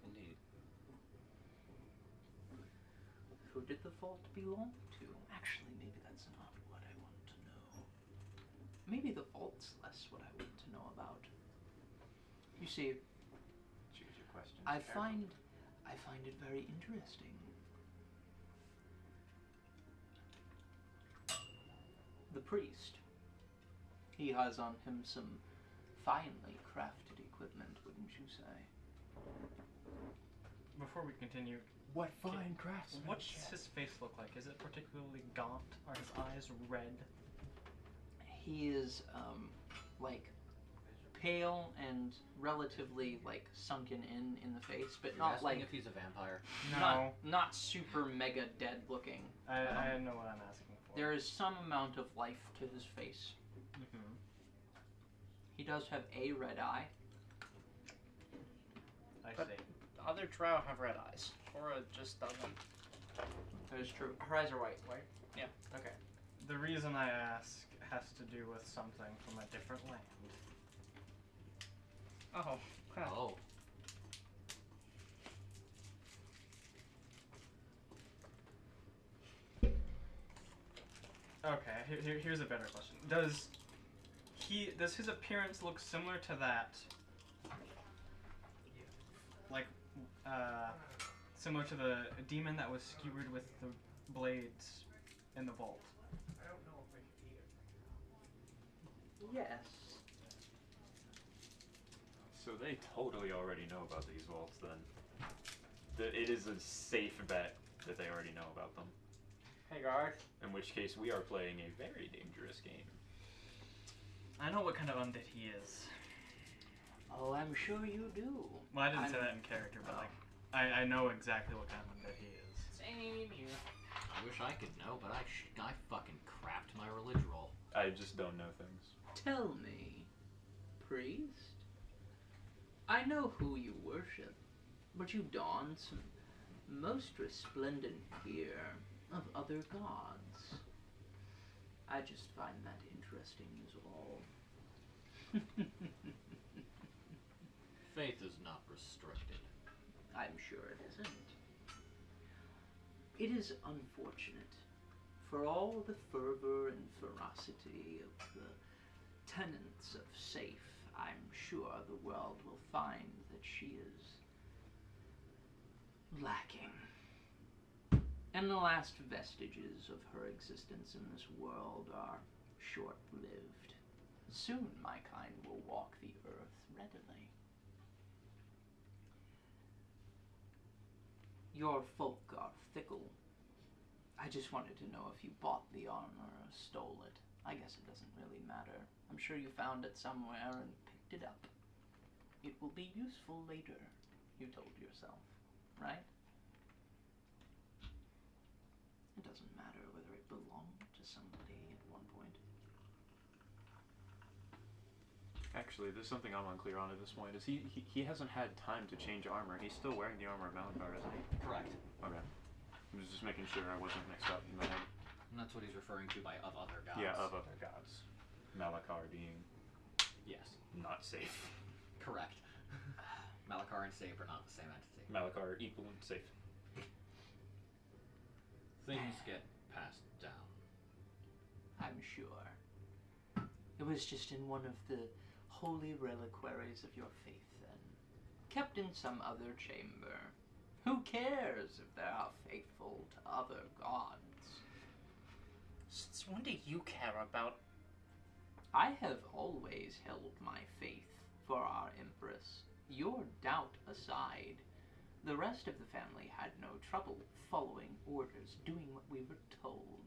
Indeed. Who did the vault belong to? Actually, maybe that's not what I want to know. Maybe the vault's less what I want to know about. You see, Choose your question. I find it very interesting. The priest. He has on him some finely crafted equipment, wouldn't you say? Before we continue, What fine craftsmanship. what's his face look like? Is it particularly gaunt? Are his eyes red? He is, like, pale and relatively, like, sunken in the face, but You're not asking like, if he's a vampire. No. not super mega dead looking. I know what I'm asking for. There is some amount of life to his face. Mm-hmm. He does have a red eye. I But- see. other drow have red eyes. Cora just doesn't. That is true. Her eyes are white, right? Okay. The reason I ask has to do with something from a different land. Oh. Huh. Oh. Okay, here's a better question. Does his appearance look similar to that? Like, similar to the demon that was skewered with the blades in the vault? Yes. So they totally already know about these vaults then. It is a safe bet that they already know about them. Hey, guard. In which case we are playing a very dangerous game. I know what kind of undead he is. Oh, I'm sure you do. Well, I didn't say that in character, but like, I know exactly what kind of undead he is. Same here. I wish I could know, but I fucking crapped my religion roll. I just don't know things. Tell me, priest. I know who you worship, but you don some most resplendent gear of other gods. I just find that interesting is all. Faith is not restricted. I'm sure it isn't. It is unfortunate for all the fervor and ferocity of the tenants of safe. I'm sure the world will find that she is lacking. And the last vestiges of her existence in this world are short-lived. Soon my kind will walk the earth readily. Your folk are fickle. I just wanted to know if you bought the armor or stole it. I guess it doesn't really matter. I'm sure you found it somewhere and picked it up. It will be useful later, you told yourself, right? It doesn't matter whether it belonged to somebody at one point. Actually, there's something I'm unclear on at this point. Is he hasn't had time to change armor. He's still wearing the armor of Malachar, isn't he? Correct. Okay. I was just making sure I wasn't mixed up in my head. And that's what he's referring to by of other gods. Yeah, of other gods. Malachar being Yes. not safe. Correct. Malachar and safe are not the same entity. Malachar equal and safe. Things get passed down. I'm sure. It was just in one of the holy reliquaries of your faith, then. Kept in some other chamber. Who cares if they are faithful to other gods? Since when do you care about... I have always held my faith for our Empress. Your doubt aside, the rest of the family had no trouble following orders, doing what we were told.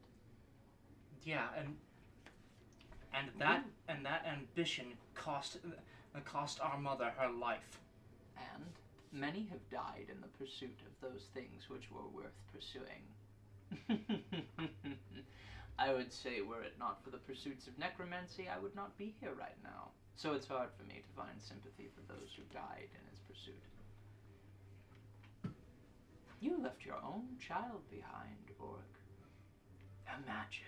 Yeah, and that ambition cost our mother her life. And many have died in the pursuit of those things which were worth pursuing. I would say were it not for the pursuits of necromancy, I would not be here right now. So it's hard for me to find sympathy for those who died in his pursuit. You left your own child behind, Orc. Imagine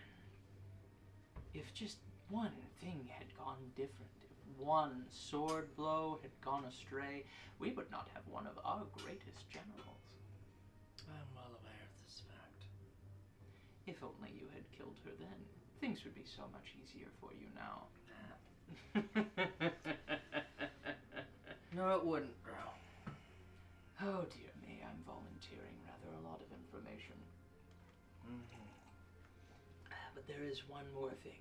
if just one thing had gone different, if one sword blow had gone astray, we would not have one of our greatest generals. I'm well aware of this fact. If only you had killed her then, things would be so much easier for you now. No, it wouldn't, girl. Oh dear me, I'm volunteering rather a lot of information. But there is one more thing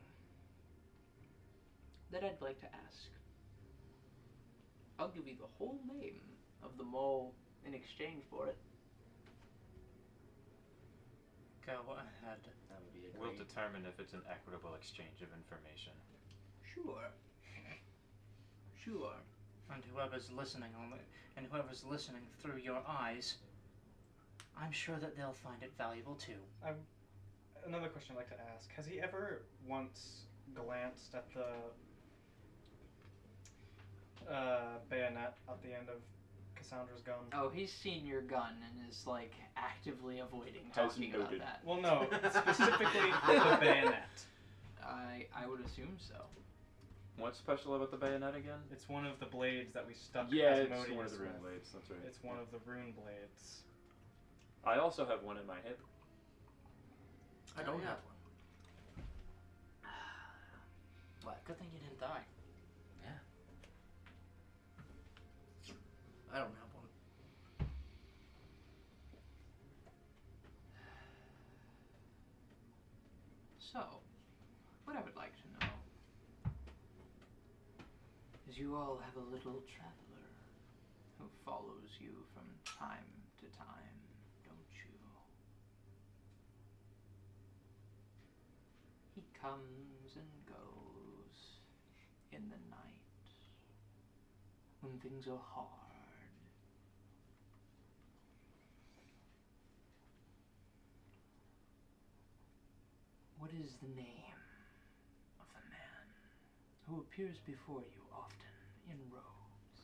that I'd like to ask. I'll give you the whole name of the mole in exchange for it. Go ahead. That would be a We'll great... determine if it's an equitable exchange of information. Sure. Sure. And whoever's listening through your eyes, I'm sure that they'll find it valuable too. Another question I'd like to ask. Has he ever once glanced at the bayonet at the end of Cassandra's gun? Oh, he's seen your gun and is like actively avoiding Has talking about noted. that. Well, no, specifically the bayonet. I would assume so. What's special about the bayonet again? It's one of the blades that we stuck Yeah, it's Asmodeus one of the rune with. blades, that's right. It's one of the rune blades. I also have one in my hip. I don't yeah. have one. What? Good thing you didn't die. Yeah. I don't have one. So, what I would like to know is you all have a little traveler who follows you from time to time, don't you? He comes and goes in the night when things are hard. What is the name of the man who appears before you often in robes?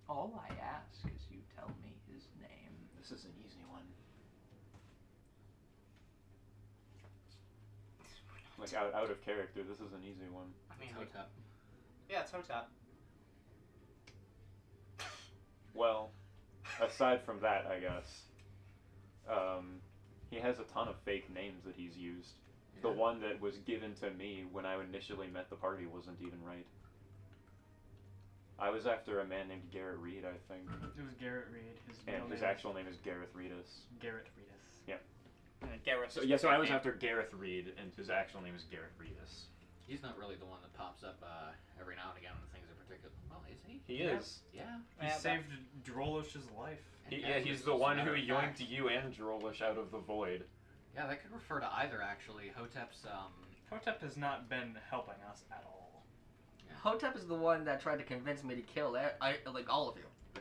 All I ask is you tell me his name. This is an easy one. Like, out of character, this is an easy one. I mean, Hotep. yeah, it's Hotep. Well, aside from that, I guess, he has a ton of fake names that he's used. The one that was given to me when I initially met the party wasn't even right. I was after a man named Garrett Reed, I think. It was Garrett Reed. His actual name is Gareth Reedus. Garrett Reedus. Yeah. Gareth. So I was after Gareth Reed, and his actual name is Gareth Reedus. He's not really the one that pops up every now and again when things are particular. Well, is he? He is. Yeah. He saved Drolish's life. He's the one who yoinked you and Drolish out of the void. Yeah, that could refer to either, actually. Hotep's, Hotep has not been helping us at all. Hotep is the one that tried to convince me to kill all of you.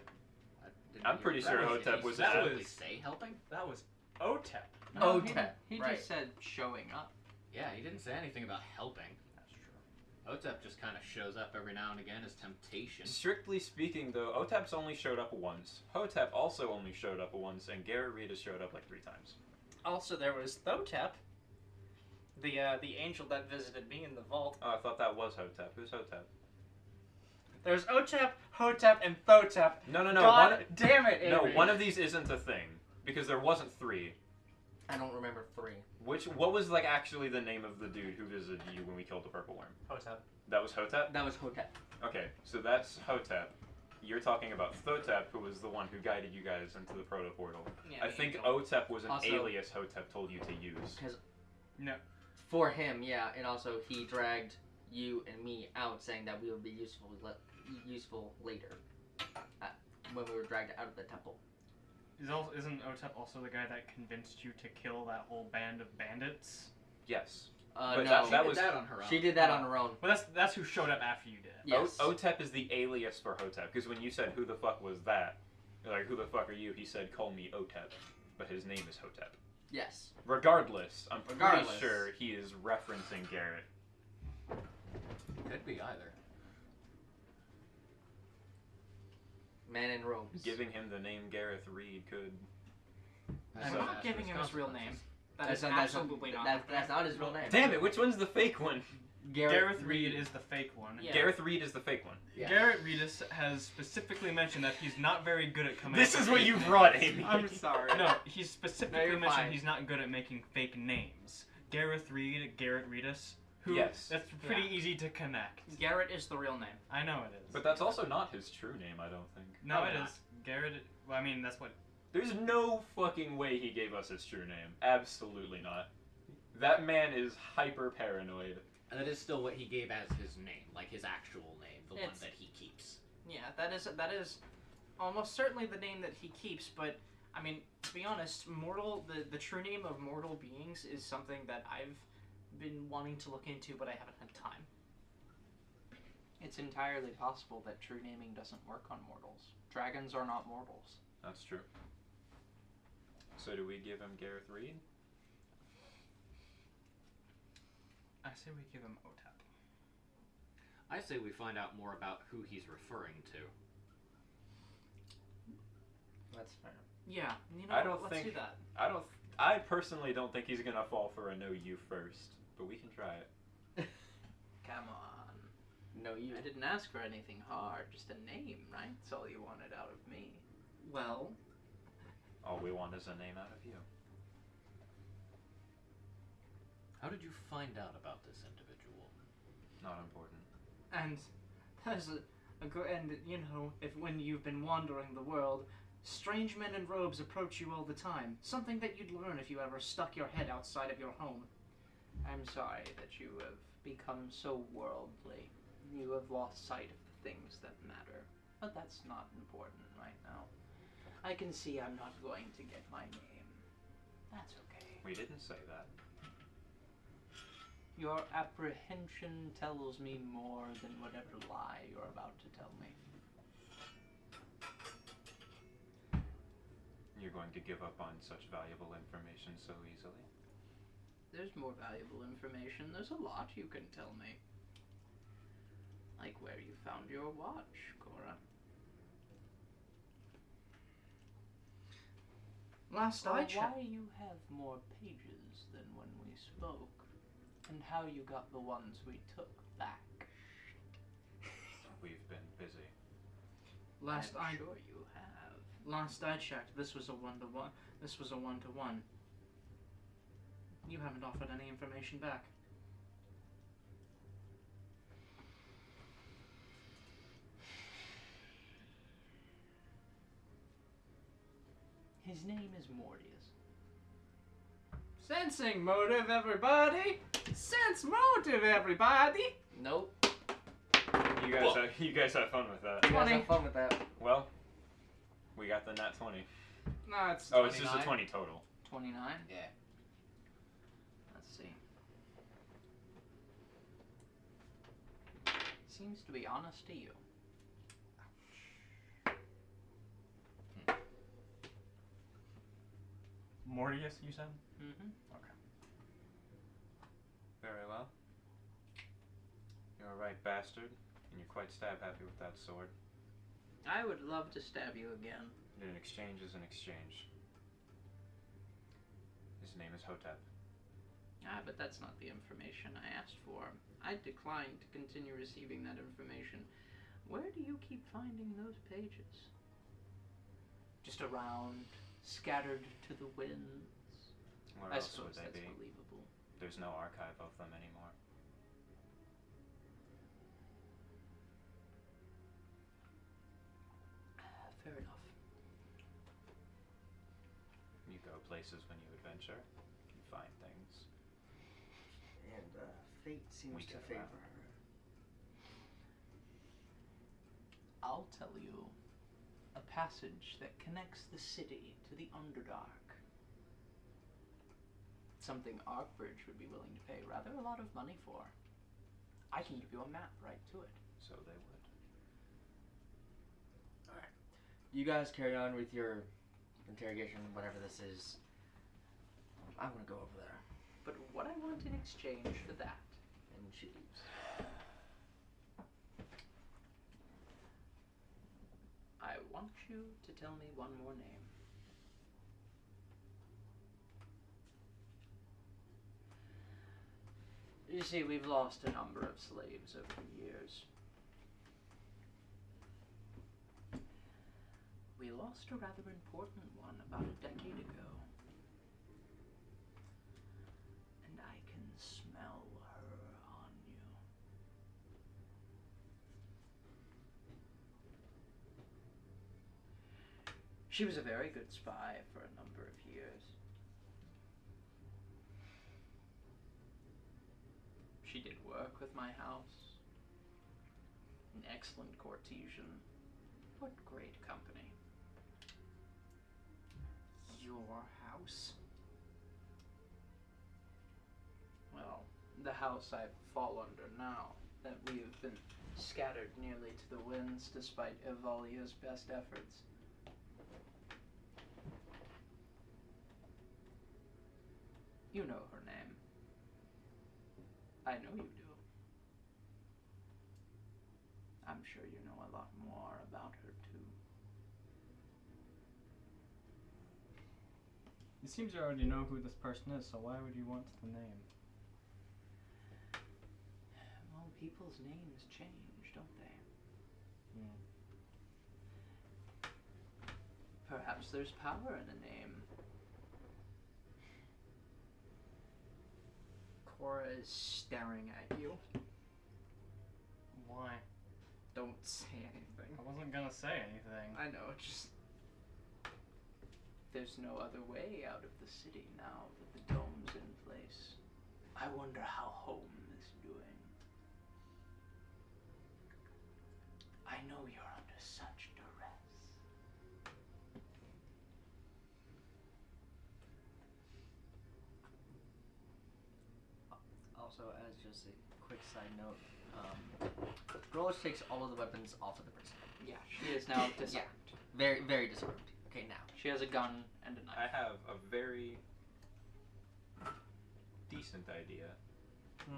I'm pretty sure Hotep was that. at Did he say helping? That was Otep. No, Otep. He right. just said showing up. Yeah, he didn't say anything about helping. That's true. Hotep just kind of shows up every now and again as temptation. Strictly speaking, though, Otep's only showed up once. Hotep also only showed up once, and Garrett Reed has showed up like 3 times. Also, there was Thotep, the angel that visited me in the vault. Oh, I thought that was Hotep. Who's Hotep? There's Otep, Hotep, and Thotep. No. God damn it, Avery. No, one of these isn't a thing. Because there wasn't 3. I don't remember 3. What was, like, actually the name of the dude who visited you when we killed the purple worm? Hotep. That was Hotep? That was Hotep. Okay, so that's Hotep. You're talking about Thotep, who was the one who guided you guys into the proto portal. Yeah, I think angel. Otep was an Also- alias Hotep told you to use. No. For him, yeah, and also he dragged you and me out, saying that we would be useful later, when we were dragged out of the temple. Isn't Otep also the guy that convinced you to kill that whole band of bandits? Yes. No, that was that on her own. she did that on her own. Well, that's who showed up after you did. Yes. Otep is the alias for Hotep, because when you said, who the fuck was that? You're like, who the fuck are you? He said, call me Otep, but his name is Hotep. Yes. Regardless, I'm pretty Regardless. sure he is referencing Garrett. Could be either. Man in robes. Giving him the name Gareth Reed could... I'm not giving him his real name. That is That's absolutely not. That's not his real name. Damn it, which one's the fake one? Gareth Reed is the fake one. Yeah. Gareth Reed is the fake one. Yeah. Garrett Reedus has specifically mentioned that he's not very good at coming This up is with what you fake brought, names. Amy. I'm sorry. No, he's specifically you're mentioned fine. he's not good at making fake names. Gareth Reed, Garrett Reedus. Who, Yes. That's pretty easy to connect. Garrett is the real name. I know it is. But that's also not his true name, I don't think. no, Probably it not. is. Garrett. Well, I mean, that's what. There's no fucking way he gave us his true name. Absolutely not. That man is hyper paranoid. And that is still what he gave as his name, like his actual name, the one It's- that he keeps. Yeah, that is almost certainly the name that he keeps. But I mean, to be honest, the true name of mortal beings is something that I've been wanting to look into, but I haven't had time. It's entirely possible that true naming doesn't work on mortals. Dragons are not mortals. That's true. So do we give him Gareth Reed? I say we give him Otep. I say we find out more about who he's referring to. That's fair. Yeah, I don't let's think- do that. I personally don't think he's gonna fall for a no you first, but we can try it. Come on. No, you. I didn't ask for anything hard, just a name, right? That's all you wanted out of me. Well, All we want is a name out of you. How did you find out about this individual? Not important. and there's and if when you've been wandering the world, strange men in robes approach you all the time. Something that you'd learn if you ever stuck your head outside of your home. I'm sorry that you have become so worldly. You have lost sight of the things that matter. But that's not important right now. I can see I'm not going to get my name. That's okay. We didn't say that. Your apprehension tells me more than whatever lie you're about to tell me. You're going to give up on such valuable information so easily? There's more valuable information. There's a lot you can tell me. Like where you found your watch, Cora. Last Or I checked. why you have more pages than when we spoke. And how you got the ones we took back. We've been busy. Last I'm I sure you have. Last I checked, this was a one-to-one. This was a one-to-one. You haven't offered any information back. His name is Mortius. Sensing motive, everybody! Sense motive, everybody! Nope. You guys have fun with that. You guys 20. have fun with that. Well, we got the nat 20. No, it's Oh, it's just a 29. 20 total. 29? Yeah. Let's see. Seems to be honest to you. Mortius, you said? Mm-hmm. Very well. You're a right bastard, and you're quite stab happy with that sword. I would love to stab you again. And an exchange is an exchange. His name is Hotep. Ah, but that's not the information I asked for. I declined to continue receiving that information. Where do you keep finding those pages? Just around, scattered to the winds? Where I else would suppose they that's be? believable. There's no archive of them anymore. Fair enough. You go places when you adventure. You find things. And fate seems We to get favor around. her. I'll tell you a passage that connects the city to the Underdark. Something Arkbridge would be willing to pay rather a lot of money for. I can give you a map right to it. So they would. You guys carry on with your interrogation, whatever this is. I'm gonna go over there. But what I want in exchange for that, And she leaves. I want you to tell me one more name. You see, we've lost a number of slaves over the years. We lost a rather important one about a decade ago. And I can smell her on you. She was a very good spy for a number of years. She did work with my house. An excellent courtesan. What great company. Your house? Well, the house I fall under now, that we have been scattered nearly to the winds despite Evalia's best efforts. You know her name. I know you do. I'm sure you know a lot more about her too. It seems you already know who this person is, so why would you want the name? Well, people's names change, don't they? Perhaps there's power in a name. Cora is staring at you. Why? Don't say anything. I wasn't gonna say anything. I know, just... There's no other way out of the city now that the dome's in place. I wonder how home is doing. I know you're under such duress. Also, as just a quick side note, Grolish takes all of the weapons off of the person. Yeah, she is now disarmed. Very, very disarmed. Okay, now. She has a gun and a I knife. have a very decent idea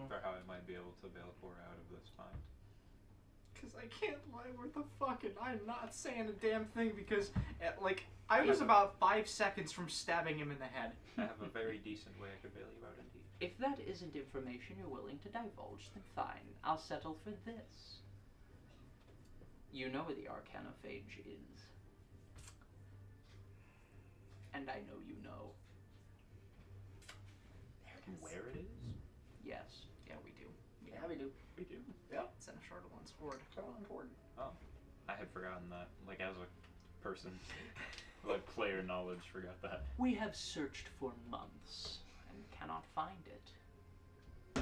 for how I might be able to bail Cora out of this find. Because I can't lie worth a fucking... I'm not saying a damn thing because, I was about 5 seconds from stabbing him in the head. I have a very decent way I could bail you out indeed. If that isn't information you're willing to divulge, then fine. I'll settle for this. You know where the Arcanophage is. And I know you know. There Where it is? Yes. Yeah, we do. Yeah, we do. We do. It's in a Chardolan's Hoard. I had forgotten that. Like, as a person, like, player knowledge, forgot that. We have searched for months and cannot find it.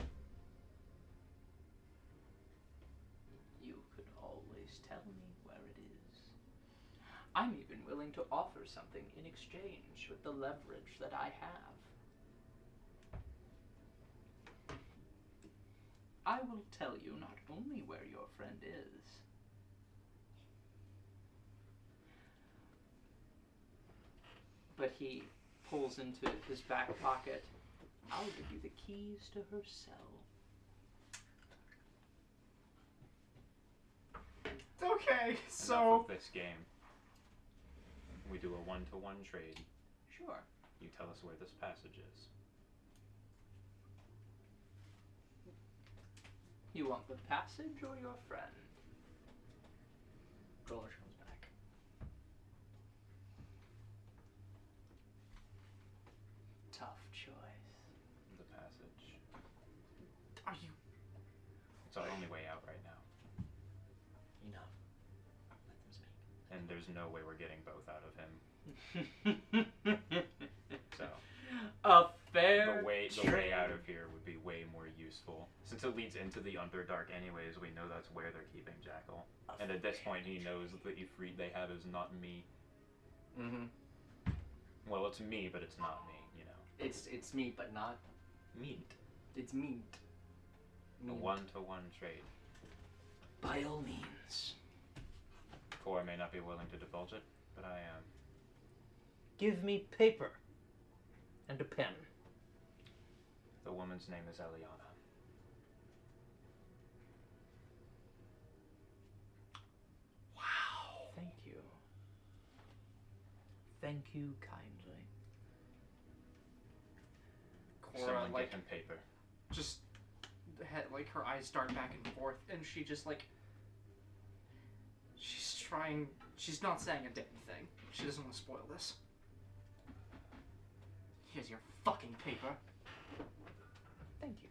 You could always tell me where it is. I'm even willing to offer something in exchange with the leverage that I have. I will tell you not only where your friend is, but he pulls into his back pocket. I'll give you the keys to her cell. Okay, Enough of this game. We do a 1-to-1 trade. Sure. You tell us where this passage is. You want the passage or your friend? Drolish comes back. Tough choice. The passage. Are you? It's our only way out right now. Enough. Let them speak. And there's no way we're getting both out of him. So A fair the way trade. out of here would be way more useful. Since it leads into the Underdark anyways, we know that's where they're keeping Jackal. And at this point he knows that the Ifrit they have is not me. Mm-hmm. Well, it's me, but it's not me, you know. It's meat, but not. Meat. It's meat. A 1-to-1 trade. By all means. Cora may not be willing to divulge it, but I am. Give me paper and a pen. The woman's name is Eliana. Wow. Thank you. Thank you kindly. Cora, Someone like, get him paper. just like her eyes dart back and forth, and she just like she's not saying a damn thing. She doesn't want to spoil this. Here's your fucking paper. Thank you.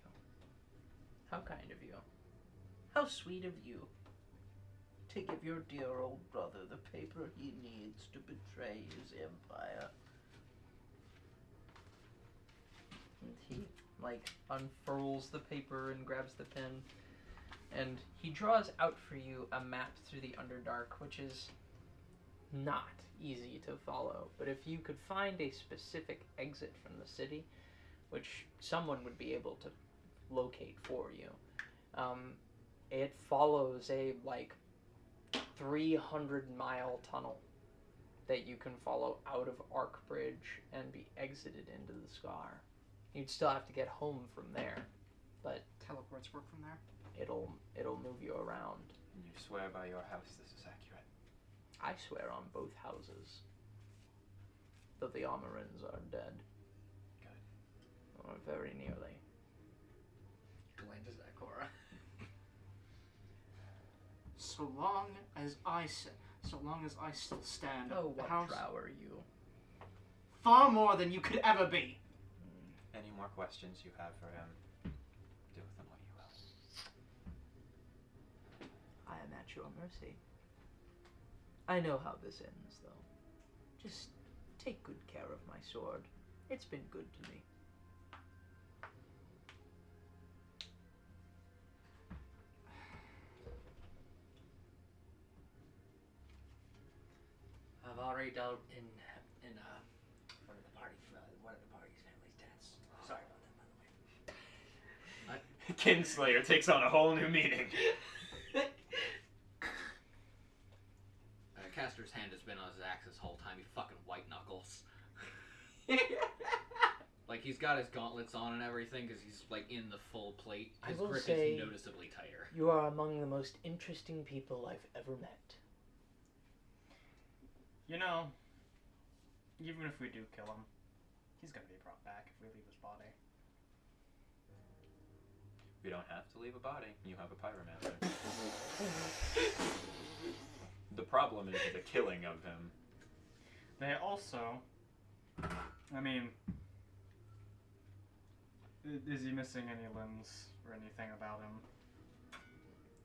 How kind of you. How sweet of you. To give your dear old brother the paper he needs to betray his empire. And he, like, unfurls the paper and grabs the pen. And he draws out for you a map through the Underdark, which is not easy to follow. But if you could find a specific exit from the city, which someone would be able to locate for you, it follows a, like, 300-mile tunnel that you can follow out of Arkbridge and be exited into the Scar. You'd still have to get home from there, but Teleports work from there. it'll move you around. And you swear by your house this is accurate. I swear on both houses, though the Amarins are dead. Good. Or very nearly. Glances at Cora. So long as I still stand, Oh, the what house drow are you? far more than you could ever be. Any more questions you have for him, do with them what you will. I am at your mercy. I know how this ends, though. Just take good care of my sword. It's been good to me. I've already dealt in one of the party's family's deaths. Sorry about that, by the way. Kinslayer takes on a whole new meaning. Caster's hand has been on his axe this whole time. He fucking white knuckles. Like, he's got his gauntlets on and everything because he's, like, in the full plate. I His will grip say- is noticeably tighter. You are among the most interesting people I've ever met. You know, even if we do kill him, he's gonna be brought back if we leave his body. We don't have to leave a body. You have a pyromancer. The problem is the killing of him. They also, I mean, Is he missing any limbs or anything about him?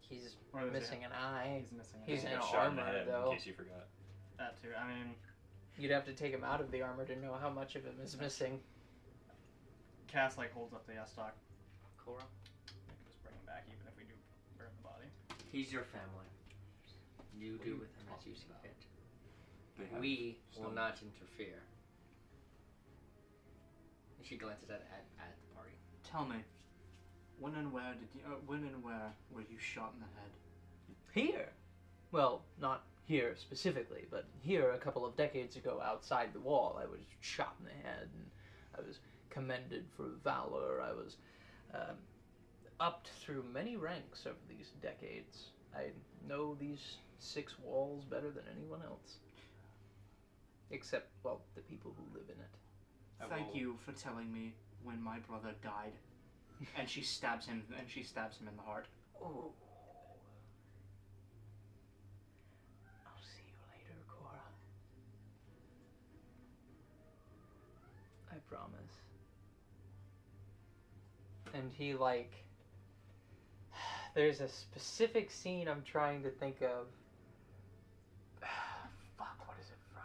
He's Or does he missing an eye. He's missing an He's eye. in Got shot in the armor, head, though. in case you forgot. That too. I mean, You'd have to take him out of the armor to know how much of him is missing. Cass like holds up the stock. Cora, I can just bring him back even if we do burn the body. he's your family. You do with him as you see fit. They have We will some- not interfere. And she glances at the party. Tell me, when and where were you shot in the head? Here? Well, not here specifically, but here a couple of decades ago outside the wall, I was shot in the head, and I was commended for valor. I was upped through many ranks over these decades. I know these 6 walls better than anyone else. Except, well, the people who live in it. Thank you for telling me when my brother died. And she stabs him in the heart. Oh. I'll see you later, Cora. I promise. And he, like... There's a specific scene I'm trying to think of. Fuck, what is it from?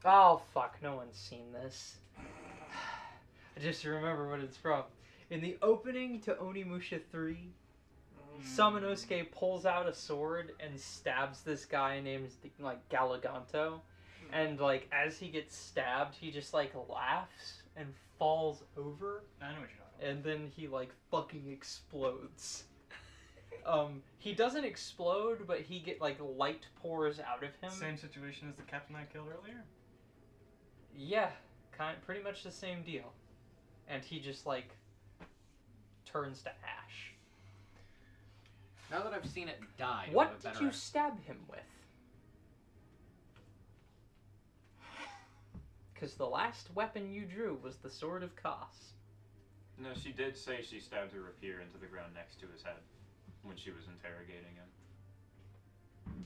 Oh, fuck, no one's seen this. I just remember what it's from. In the opening to Onimusha 3, Samanosuke pulls out a sword and stabs this guy named, like, Galaganto. And, like, as he gets stabbed, he just, like, laughs and falls over. I know what you're talking about. And then he, like, fucking explodes. He doesn't explode, but he like, light pours out of him. Same situation as the captain I killed earlier? Yeah, pretty much the same deal. And he just, like, turns to ash. Now that I've seen it die, do I What have a did better you stab him with? Because the last weapon you drew was the Sword of Kos. No, she did say she stabbed her rapier into the ground next to his head when she was interrogating him.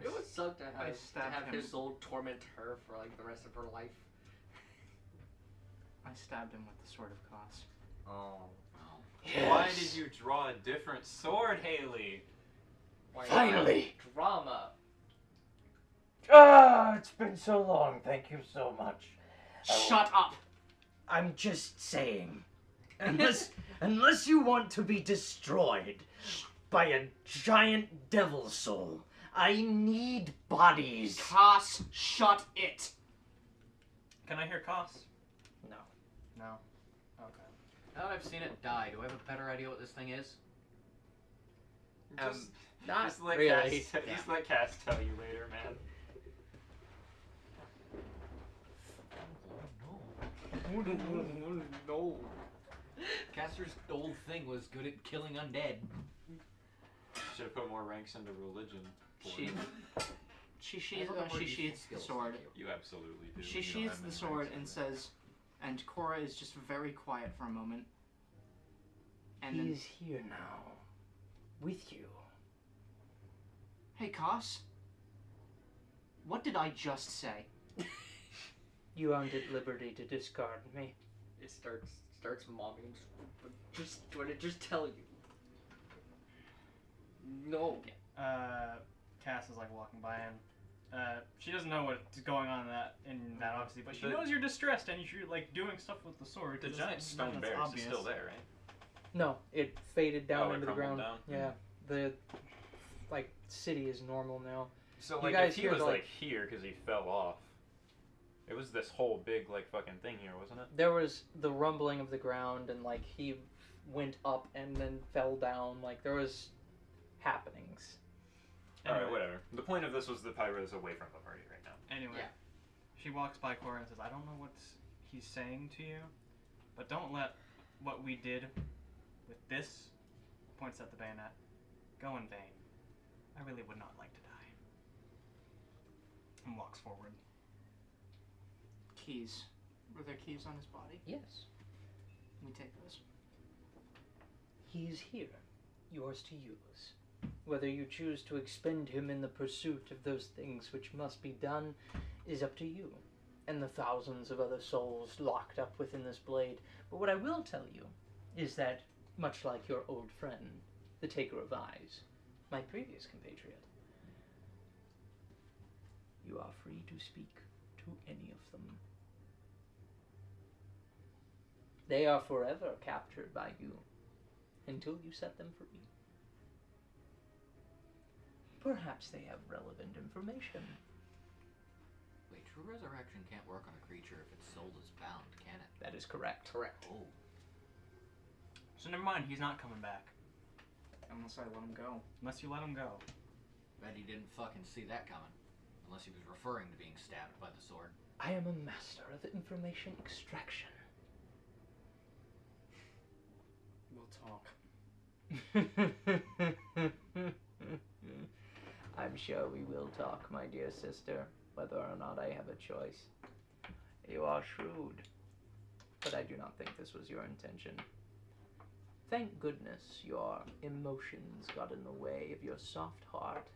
It would suck to I have stabbed him. his soul torment her for like the rest of her life. I stabbed him with the Sword of Kos. Oh. Why did you draw a different sword, Haley? Why Finally! not? Drama. Ah, it's been so long. Thank you so much. Shut up! I'm just saying. Unless you want to be destroyed by a giant devil soul, I need bodies. Kos, shut it! Can I hear Koss? No. No. Okay. Now that I've seen it die, do I have a better idea what this thing is? Not Just let really. Just let Cass tell you later, man. No. Caster's old thing was good at killing undead. Should have put more ranks into religion. She sheathes I have more useful the skills sword. than you. You absolutely do. She You don't sheathes have the many sword ranks and in says, and Cora is just very quiet for a moment. And then, He's here now. With you. hey Kos, what did I just say? You aren't at liberty to discard me. It starts momming. Just what it just tell you. No. Cass is like walking by and she doesn't know what's going on in that obviously, but she knows you're distressed and you're like doing stuff with the sword. The 'cause giant it's stone that's bear is obvious. still there, right? No, it faded down Oh, it into the crumbled ground. down? Yeah, the like city is normal now. So You like, guys if he hear, was like- like here because he fell off, it was this whole big like fucking thing here, wasn't it? There was the rumbling of the ground, and like he went up and then fell down. Like there was happenings. All right, Anyway. whatever. The point of this was the pyro is away from the party right now. Anyway, Yeah. she walks by Cora and says, I don't know what he's saying to you, but don't let what we did with this, points at the bayonet, go in vain. I really would not like to die. And walks forward. Keys. Were there keys on his body? Yes, We take those. he is here, yours to use. Whether you choose to expend him in the pursuit of those things which must be done is up to you. and the thousands of other souls locked up within this blade. But what I will tell you is that, much like your old friend, the Taker of Eyes, my previous compatriot, you are free to speak to any of them. They are forever captured by you until you set them free. Perhaps they have relevant information. Wait, true resurrection can't work on a creature if its soul is bound, can it? That is correct. Correct. Oh. So never mind, he's not coming back. Unless I let him go. Unless you let him go. Bet he didn't fucking see that coming. Unless he was referring to being stabbed by the sword. I am a master of information extraction. We'll talk. I'm sure we will talk, my dear sister, whether or not I have a choice. You are shrewd, but I do not think this was your intention. Thank goodness your emotions got in the way of your soft heart,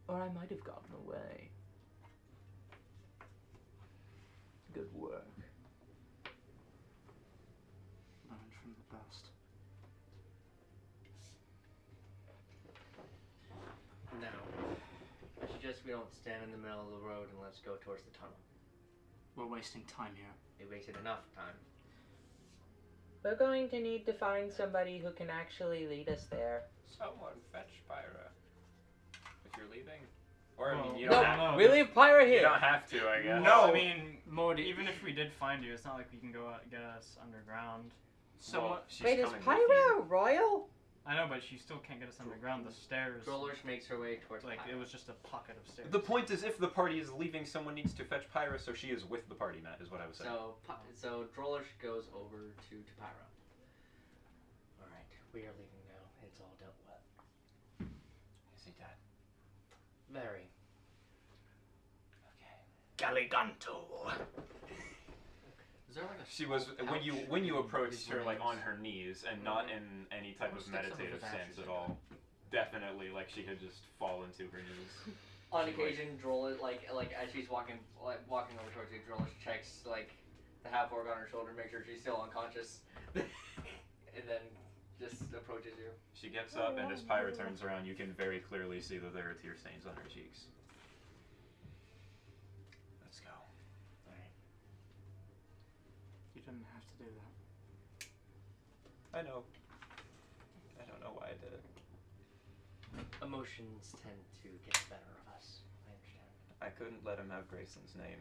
or I might have gotten away. Good work. Learn from the best. Now, I suggest we don't stand in the middle of the road and let's go towards the tunnel. We're wasting time here. We wasted enough time. We're going to need to find somebody who can actually lead us there. Someone fetch Pyra. If you're leaving. Or, I mean, Well, you don't, no, have, We leave Pyra you here. don't have to, I guess. No, I mean, Morty. even if we did find you, it's not like we can go out, get us underground. Someone. Well, she's Wait, is coming with Pyra you. royal? I know, but she still can't get us underground. The stairs, Drollersh makes her way towards like, Pyra. it was just a pocket of stairs. The point is, if the party is leaving, someone needs to fetch Pyra, so she is with the party, Matt, is what I was saying. So Drollersh goes over to Pyra. Alright, we are leaving now. It's all dealt with. Is he dead? Very. Galliganto. Is there like a She was pouch when you in approached his her like rings? on her knees and not in any type I'll of stick some of meditative his stance ashes at in all. Definitely, like she had just fallen to her knees. On occasion, Drollersh, like as she's walking over towards you, Drollersh checks like the half orc on her shoulder, make sure she's still unconscious, and then just approaches you. She gets up, and as Pyra turns around, you can very clearly see that there are tear stains on her cheeks. Let's go. You didn't have to do that. I know. I don't know why I did it. Emotions tend to get the better of us. I understand. I couldn't let him have Grayson's name.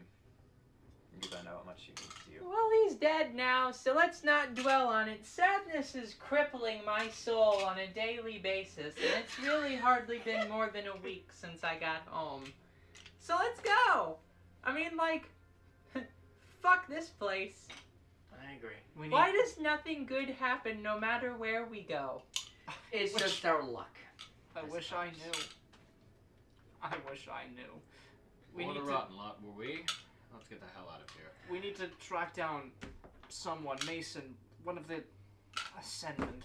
Because I know how much she means to you. Well, he's dead now, so let's not dwell on it. Sadness is crippling my soul on a daily basis, and it's really hardly been more than a week since I got home. So let's go! I mean, like, fuck this place. I agree. We need. Why does nothing good happen no matter where we go? It's just our luck. I wish I knew. I wish I knew. We What need a to. rotten lot were we? Let's get the hell out of here. We need to track down someone, Mason, one of the Ascendant.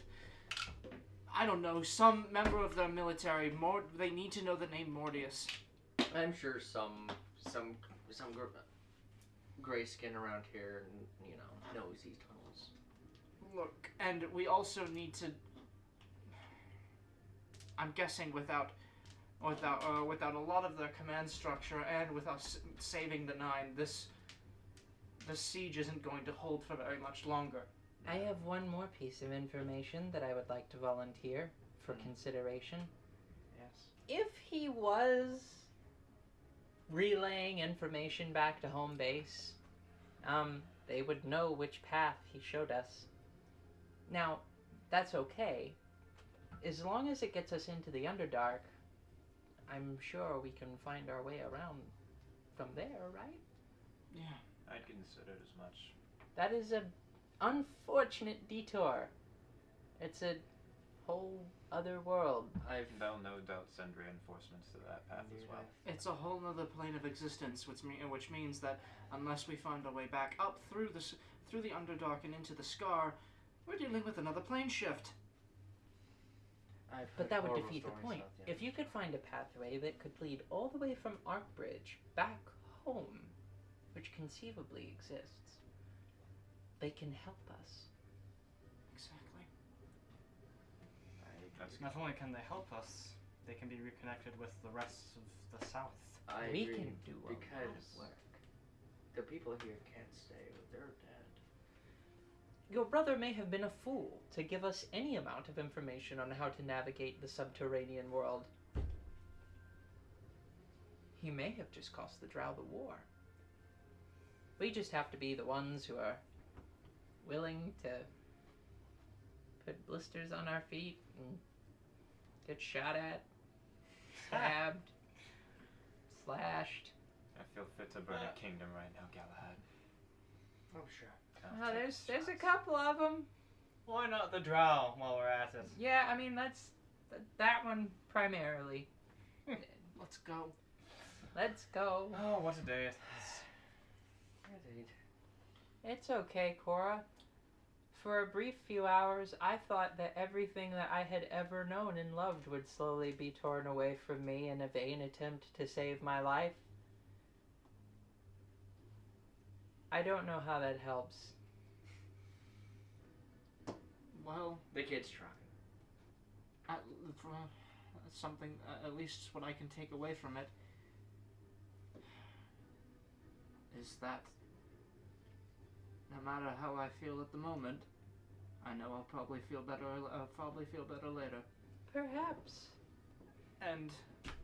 I don't know, some member of the military. They need to know the name Mortius. I'm sure some gray skin around here, knows these tunnels. Look, and we also need to. I'm guessing without a lot of the command structure and with us saving the Nine, the siege isn't going to hold for very much longer. I have one more piece of information that I would like to volunteer for consideration. Yes. If he was relaying information back to home base, they would know which path he showed us. Now, that's okay. As long as it gets us into the Underdark, I'm sure we can find our way around from there, right? Yeah. I'd consider it as much. That is a unfortunate detour. It's a whole other world. They'll no doubt send reinforcements to that path as well. It's a whole other plane of existence, which means that unless we find our way back up through the Underdark and into the Scar, we're dealing with another plane shift. But that would defeat the point. If you could find a pathway that could lead all the way from Arkbridge back home, which conceivably exists, they can help us. Exactly. Not only can they help us, they can be reconnected with the rest of the South. We agree, can do a lot because of work. the people here can't stay. They're dead. Your brother may have been a fool to give us any amount of information on how to navigate the subterranean world. He may have just cost the Drow the war. We just have to be the ones who are willing to put blisters on our feet and get shot at, stabbed, slashed. I feel fit to burn a kingdom right now, Galahad. I'm sure. Oh, there's a couple of them. Why not the Drow while we're at it? Yeah, I mean, that's that one primarily. Let's go. Let's go. Oh, what a day it is. Indeed. It's okay, Cora. For a brief few hours, I thought that everything that I had ever known and loved would slowly be torn away from me in a vain attempt to save my life. I don't know how that helps. Well, The kid's trying. Something, at least what I can take away from it, is that no matter how I feel at the moment, I know I'll probably feel better. I'll probably feel better later. Perhaps. And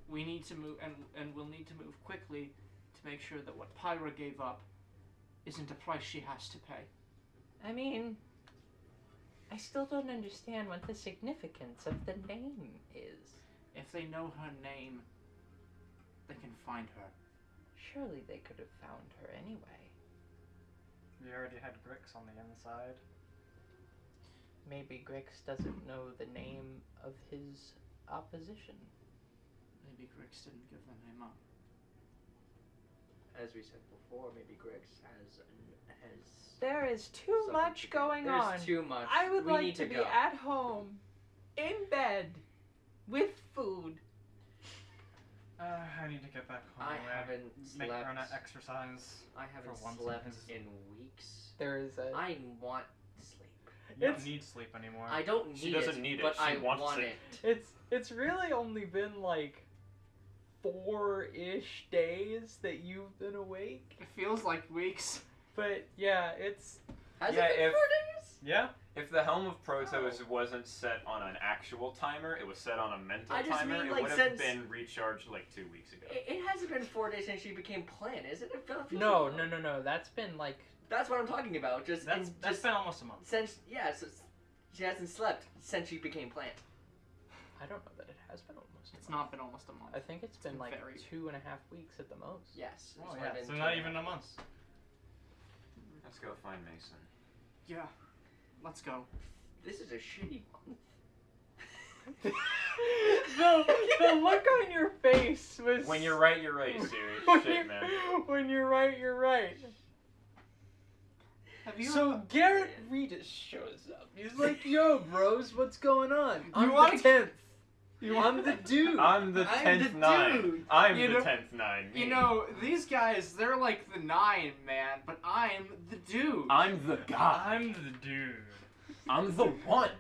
we need to move, and we'll need to move quickly to make sure that what Pyra gave up isn't a price she has to pay. I mean, I still don't understand what the significance of the name is. If they know her name, they can find her. Surely they could have found her anyway. We already had Grix on the inside. Maybe Grix doesn't know the name of his opposition. Maybe Grix didn't give the name up. As we said before, maybe Grix has There is too something much to do. going on. There's too much. I would We like need to be go. at home, in bed, with food. I need to get back home. I haven't Make slept. Rona exercise. I haven't for once in slept his- in weeks. There is a. I want sleep. You It's- don't need sleep anymore. I don't need She doesn't it, need it, but she I wants want it. it. It's really only been like 4-ish days that you've been awake. It feels like weeks. But yeah, it's Has Yeah, it been if- 4 days? Yeah? If the Helm of Protos wasn't set on an actual timer, it was set on a mental I just timer, mean, it like, would have since- been recharged like 2 weeks ago. It hasn't been 4 days since she became plant, is it? It feels no. like- That's been like That's what I'm talking about. Just That's just been almost a month. since she hasn't slept since she became plant. I don't know that it has been almost. It's not been almost a month. I think it's been been like very- 2.5 weeks at the most. Yes. Oh it's yeah, only been so 2 not and even half a month. weeks. Let's go find Mason. Yeah. Let's go. This is a shitty one. the look on your face was. When you're right, Siri. when Shit, you- man. When you're right, you're right. Have you? So Garrett Regis shows up. He's like, "Yo, bros, what's going on? I'm wanna- the 10th. I'm the dude." I'm the I'm 10th the 9. dude. I'm You the know- 10th 9. You me. know, these guys, they're like the 9, man, but I'm the dude. I'm the guy. I'm the dude. I'm the one.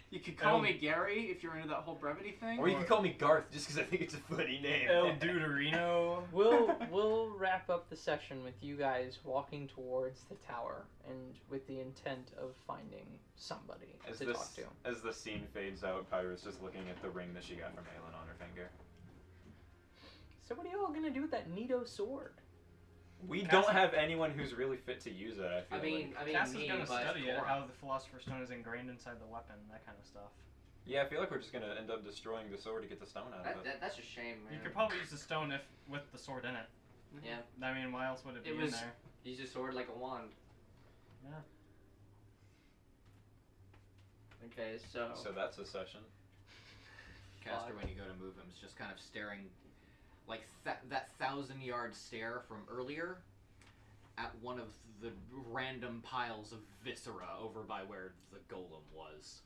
You could call El- me Gary if you're into that whole brevity thing. Or you can call me Garth just because I think it's a funny name. El Duderino. We'll wrap up the session with you guys walking towards the tower and with the intent of finding somebody As to this, talk to. as the scene fades out, Pyra's just looking at the ring that she got from Aelin on her finger. So what are you all gonna do with that Nito sword? We Cass- don't have anyone who's really fit to use it, I I feel mean, like. Cass is me, gonna but study it, Cora. how the Philosopher's Stone is ingrained inside the weapon, that kind of stuff. Yeah, I feel like we're just gonna end up destroying the sword to get the stone out of it. That's a shame, man. You could probably use the stone if with the sword in it. Yeah. I mean, why else would it be It in was- there? Use your sword like a wand. Yeah. Okay, so. So that's a session. Caster, when you go to move him, is just kind of staring, like that 1,000-yard stare from earlier, at one of the random piles of viscera over by where the golem was.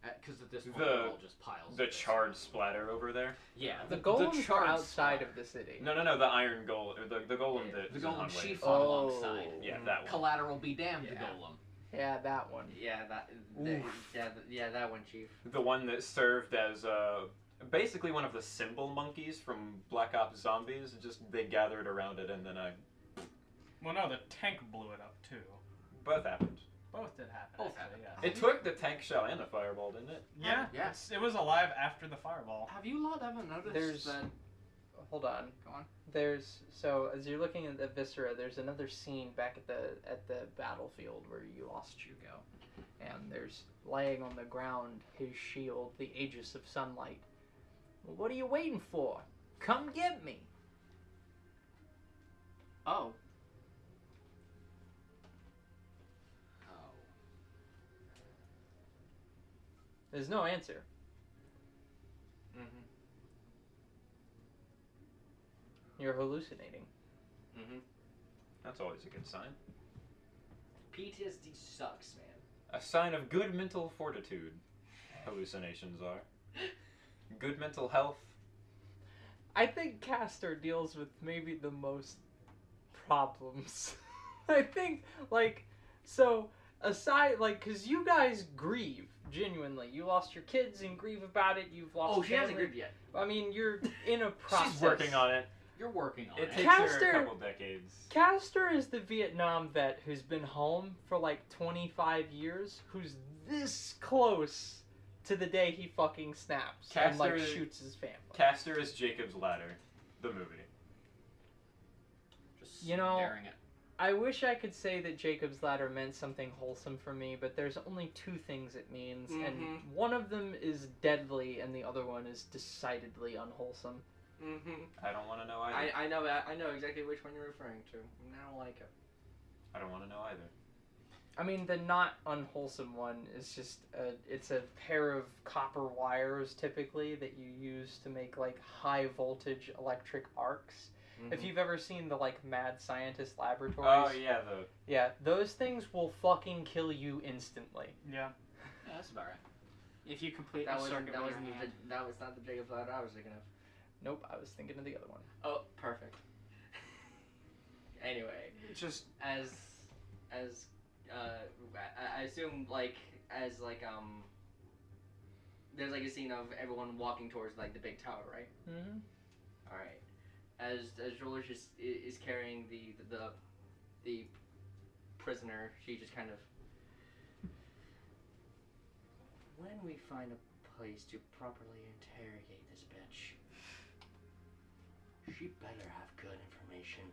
Because at this point, The- it all just piles. The of charred splatter over there. Yeah, The golems are charred outside splatter. of the city. No, the iron golem, the golem that The is in golem Hunway. she fought Oh. alongside. Yeah, that one. Collateral be damned, the Yeah. golem. Yeah, that one. Yeah, that. That one, Chief. The one that served as basically one of the symbol monkeys from Black Ops Zombies. Just they gathered around it, and then Well, no, the tank blew it up too. both happened. Both did happen. Both actually, happened. Yeah. It took the tank shell and the fireball, didn't it? Yeah. Yeah. It was alive after the fireball. Have you lot ever noticed There's- that? Hold on. Go on. There's so as you're looking at the viscera, there's another scene back at the battlefield where you lost Hugo, and there's laying on the ground his shield, the Aegis of Sunlight. What are you waiting for? Come get me. Oh, Oh. There's no answer. Mm-hmm. You're hallucinating. Mm-hmm. That's always a good sign. PTSD sucks, man. A sign of good mental fortitude. Hallucinations are. Good mental health. I think Castor deals with maybe the most problems. I think, so, aside, because you guys grieve, genuinely. You lost your kids and grieve about it. You've lost Oh, she hasn't family. grieved yet. I mean, you're in a process. She's working on it. You're working on It it. takes Castor- her a couple decades. Castor is the Vietnam vet who's been home for 25 years, who's this close to the day he fucking snaps and Castor- shoots his family. Castor is Jacob's Ladder, the movie. Just You know- staring at. I wish I could say that Jacob's Ladder meant something wholesome for me, but there's only two things it means, and one of them is deadly, and the other one is decidedly unwholesome. Mm-hmm. I don't want to know either. I know exactly which one you're referring to. And I don't like it. I don't want to know either. I mean, the not unwholesome one is just it's a pair of copper wires typically that you use to make high voltage electric arcs. Mm-hmm. If you've ever seen the mad scientist laboratories, Oh yeah, those things will fucking kill you instantly. Yeah. Yeah, that's about right. if you complete That a wasn't. circuit That with your wasn't. hand. That was not the Jacob's Ladder I was thinking of. Nope, I was thinking of the other one. Oh, perfect. Anyway, Just as I assume there's a scene of everyone walking towards the big tower, right? Mm-hmm. All right. As George is carrying the prisoner, she just kind of. When we find a place to properly interrogate this bitch, she better have good information,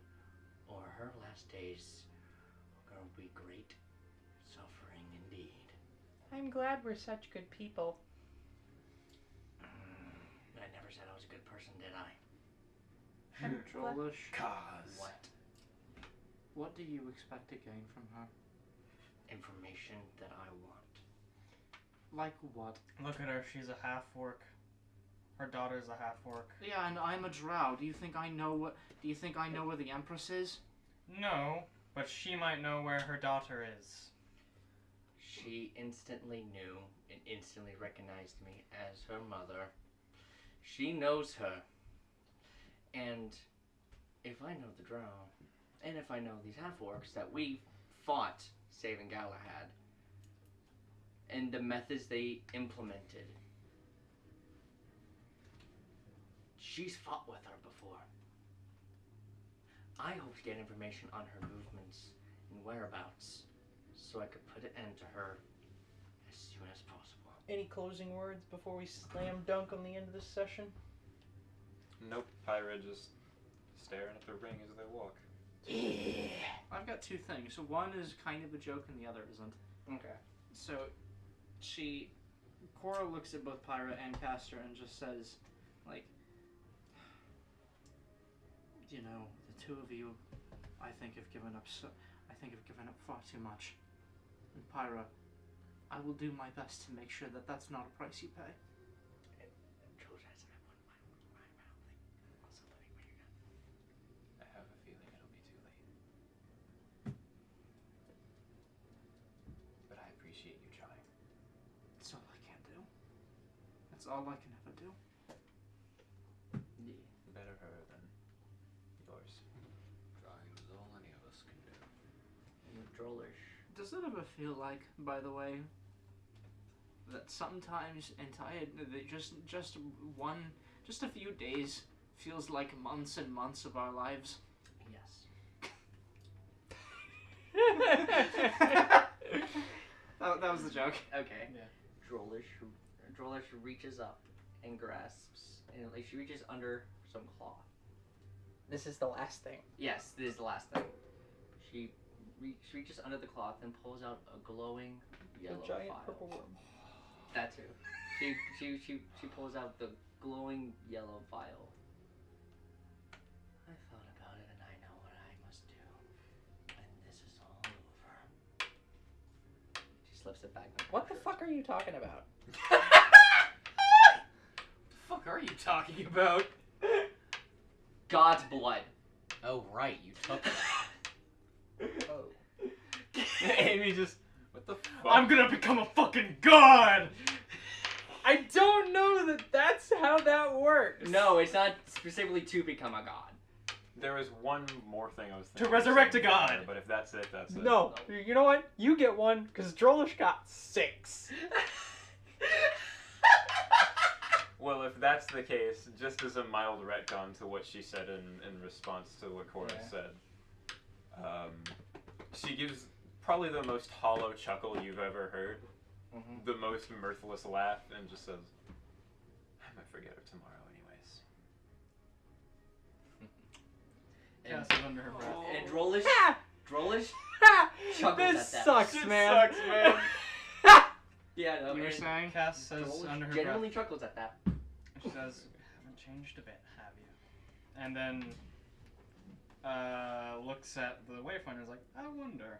or her last days are gonna be great suffering indeed. I'm glad we're such good people. I never said I was a good person, did I? Joelish. cause. What do you expect to gain from her? Information that I want. Like what? Look at her. She's a half-orc. Her daughter's a half-orc. Yeah, and I'm a drow. Do you think I know what? Do you think I know where the Empress is? No, but she might know where her daughter is. She instantly knew and instantly recognized me as her mother. She knows her. And if I know the drow, and if I know these half-orcs that we fought saving Galahad, and the methods they implemented, she's fought with her before. I hope to get information on her movements and whereabouts so I could put an end to her as soon as possible. Any closing words before we slam dunk on the end of this session? Nope, Pyra just staring at the ring as they walk. I've got two things. So one is kind of a joke and the other isn't. Okay. So, Cora looks at both Pyra and Castor and just says, the two of you, I think have given up far too much. And Pyra, I will do my best to make sure that that's not a price you pay. I have a feeling it'll be too late. But I appreciate you trying. That's all I can do. That's all I can ever do. Better her than yours. Trying is all any of us can do. Drollish. Does it ever feel like, by the way, that sometimes just a few days feels like months and months of our lives? Yes. that was the joke. Okay. Yeah. Drollish reaches up and grasps, and like she reaches under some cloth. This is the last thing. Yes, this is the last thing. She reaches under the cloth and pulls out a glowing yellow A giant vial. purple worm. That too. She pulls out the glowing yellow vial. I thought about it and I know what I must do when this is all over. She slips it back. What the fuck are you talking about? What the fuck are you talking about? God's blood. Oh, right, you took that. Oh. Amy just, what the fuck? I'm gonna become a fucking god! I don't know that that's how that works. No, it's not specifically to become a god. There was one more thing I was To thinking. resurrect a of saying god. there, But if that's it, that's it. No. You know what? You get one, because Drollish got 6. Well, if that's the case, just as a mild retcon to what she said in response to what Cora said, she gives probably the most hollow chuckle you've ever heard, the most mirthless laugh, and just says, I might forget her tomorrow anyways. Cass is under her breath. And Drollish chuckles This at that. sucks, Shit man. sucks, man. Yeah, no, You were and saying? Cass says Drollish under her genuinely breath. chuckles at that. She says, haven't changed a bit, have you? And then looks at the Wayfinder's like, I wonder.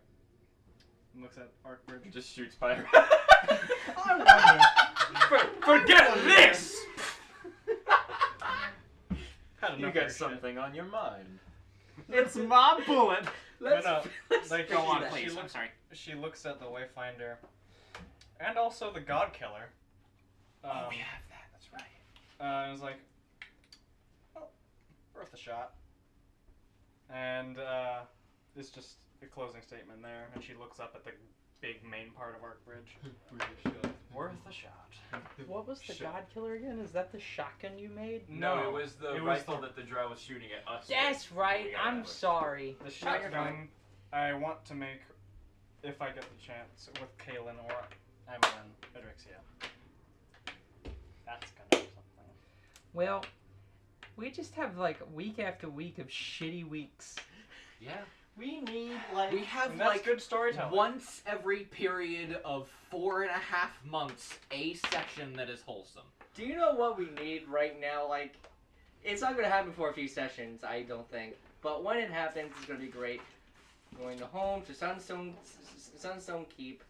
And looks at Arcbridge. Just shoots fire. I wonder. Forget this! Had You enough got of your something on your mind. It's my bullet. Let's Like, Go on, that. please. She I'm looks, sorry. she looks at the Wayfinder, and also the God Killer. We have that. That's right. And was like, well, worth a shot. And it's just a closing statement there, and she looks up at the big main part of Arcbridge. Worth a shot. What was the Shut God Killer again? Is that the shotgun you made? No, it was the it was rifle the- that the drow was shooting at us. That's with. right. We got I'm that with. sorry. The No, you're shotgun I want to make, if I get the chance, with Kaelin or Evelyn Adrixia. That's gonna be something. Well, we just have like week after week of shitty weeks. Yeah. We need like We have And that's like good storytelling. once every period of 4.5 months a section that is wholesome. Do you know what we need right now? Like, it's not gonna happen for a few sessions, I don't think. But when it happens, it's gonna be great. Going to home to Sunstone Keep,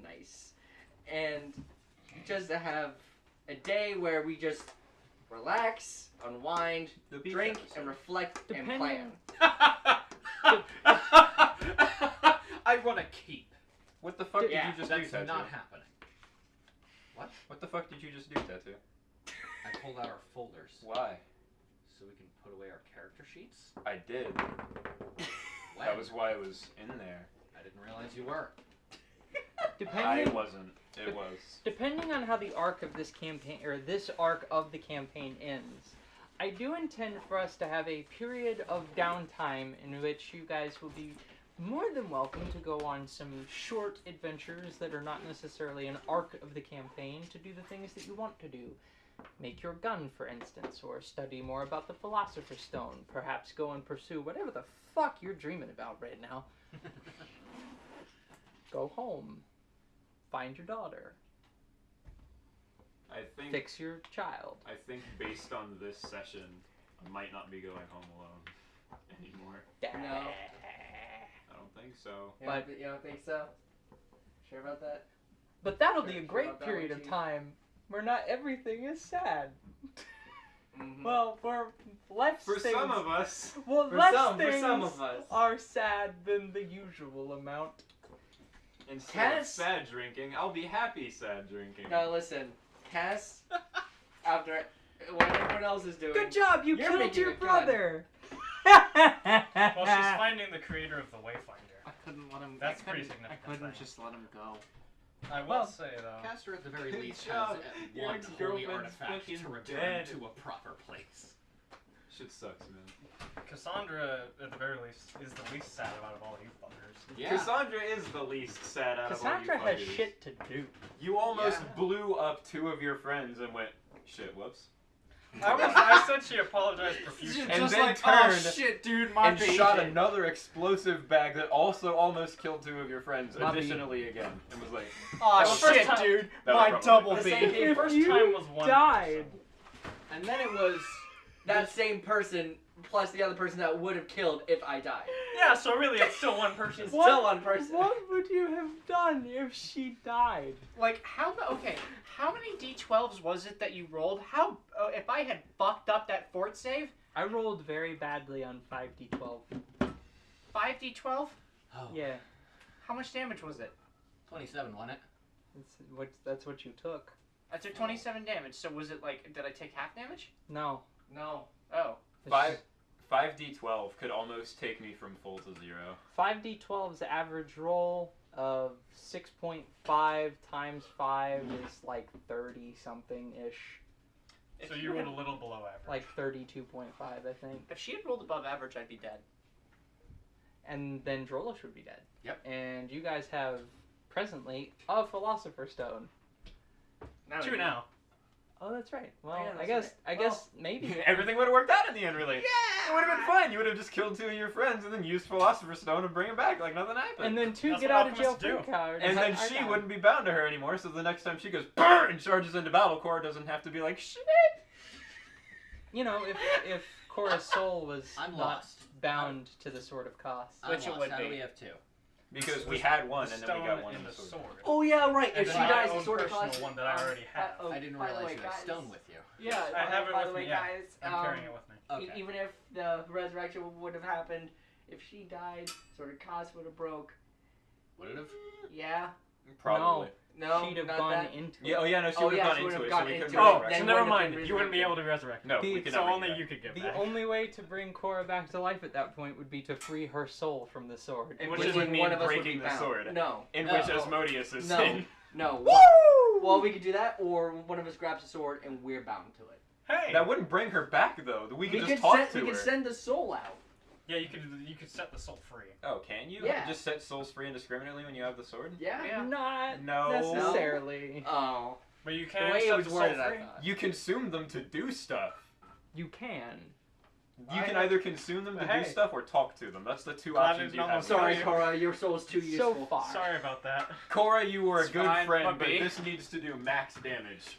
nice, and just to have a day where we just relax, unwind, The beach drink, episode. and reflect and Depending- plan. I run a keep. What the fuck did Yeah, you just do, That's Tattoo? not happening. What the fuck did you just do, Tattoo? I pulled out our folders Why? so we can put away our character sheets. I did. When? That was why it was in there. I didn't realize you were. Depending I wasn't. It was. Depending on how the arc of this campaign, or this arc of the campaign ends, I do intend for us to have a period of downtime in which you guys will be more than welcome to go on some short adventures that are not necessarily an arc of the campaign to do the things that you want to do. Make your gun, for instance, or study more about the Philosopher's Stone. Perhaps go and pursue whatever the fuck you're dreaming about right now. Go home. Find your daughter. I think. Fix your child. I think based on this session, I might not be going home alone anymore. No. I don't think so. You don't think so? Sure about that? But that'll be a Sure great about that period one, of Chief? time where not everything is sad. Mhm. Well, for less For things, some of us. well, For less some things of us. are sad than the usual amount. Instead of Cass- sad drinking, I'll be happy sad drinking. No, listen. Cass after what everyone else is doing. Good job, you You're killed making your it good. brother. Well, she's finding the creator of the Wayfinder. I couldn't let him. That's I couldn't- pretty significant I couldn't thing. just let him go. I will Well, say though. Caster at the very Good least job. has Your one holy girlfriend's artifact fucking to return dead. to a proper place. Shit sucks, man. Cassandra, at the very least, is the least sad out of all you fuckers. Yeah. Cassandra is the least sad out Cassandra of all has you fuckers. shit to do. You almost Yeah. blew up 2 of your friends and went, shit, whoops. I said she apologized profusely. And Just then like, oh turned shit, dude, my and bad. shot another explosive bag that also almost killed 2 of your friends, My additionally again. And was like, Oh That was the shit, first time- dude! That was My probably double the B. same The If first you time was one died. person. And then it was that same person plus the other person that would have killed if I died. Yeah, so really, it's still one person. It's What? still one person. What would you have done if she died? Like how many D12s was it that you rolled? If I had fucked up that fort save, I rolled very badly on 5d12. 5D12. Oh. Yeah, How much damage was it? 27, wasn't it? that's what you took. I took 27 damage. So was it like, did I take half damage? No. No. Oh. 5d12 could almost take me from full to 0. 5d12's average roll of 6.5 times 5 is like 30 something ish. If So you rolled a little below average. Like 32.5, I think. If she had rolled above average, I'd be dead. And then Drolish would be dead. Yep. And you guys have presently a Philosopher's Stone. 2 now. Oh, that's right. Well, Yeah, I that's guess maybe. Everything would have worked out in the end, really. Yeah! It would have been fine. You would have just killed 2 of your friends and then used Philosopher's Stone and bring them back like nothing happened. And then 2 That's get what out of jail alchemists free do. cards. And then I she died. wouldn't be bound to her anymore, so the next time she goes "Brr!" and charges into battle, Cora doesn't have to be like, shit! You know, if Cora's soul was I'm not lost. bound to the Sword of Cost. I'm Which it lost. would How do be. we have 2? Because we had one, The and then we got one stone in and the the sword. sword. Oh yeah, right. And If she then dies, my the own sword of personal cost. one that I already have. I didn't by the realize way, you had guys, stone with you. Yeah, I have it by with the way, me, yeah. guys, I'm carrying it with me. Okay. even if the resurrection would have happened, if she died, sword of cost would have broke. Would it have? Yeah. Probably. No. She'd have not gone that. into Yeah, oh yeah, no, she Oh, would yeah, have she gone would into have it, gone so we couldn't into it. Oh, resurrect Then so her. it never wouldn't have mind. been You wouldn't be able resurrected. to resurrect. No, me. we could So not only bring her you could get The back. only way to bring Cora back to life at that point would be to free her soul from the sword. And Which which would mean one of us would breaking be the bound. sword. No. In No. which Asmodeus is No. in. No. Well, we could do that, or one of us grabs a sword and we're bound to it. Hey. That wouldn't bring her back, though. We could just could talk send, to we her. could send the soul out. Yeah, you could set the soul free. Oh, can you? Yeah. Just set souls free indiscriminately when you have the sword? Yeah. Yeah. Not No. necessarily. Oh. But you The can way it set was the soul worded, free. I thought. You consume them to do stuff. You can. You can either consume them to Hey. do stuff or talk to them. That's the 2 Glad options it's you not have. most Sorry, Yeah. Cora, your soul's too useful. So far. Sorry about that. Cora, you were a It's good fine, friend, but puppy. this needs to do max damage.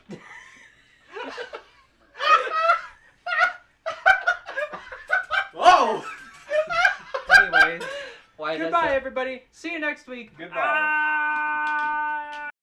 Whoa! Anyways, Why is that goodbye, so? everybody. See you next week. Goodbye. Ah!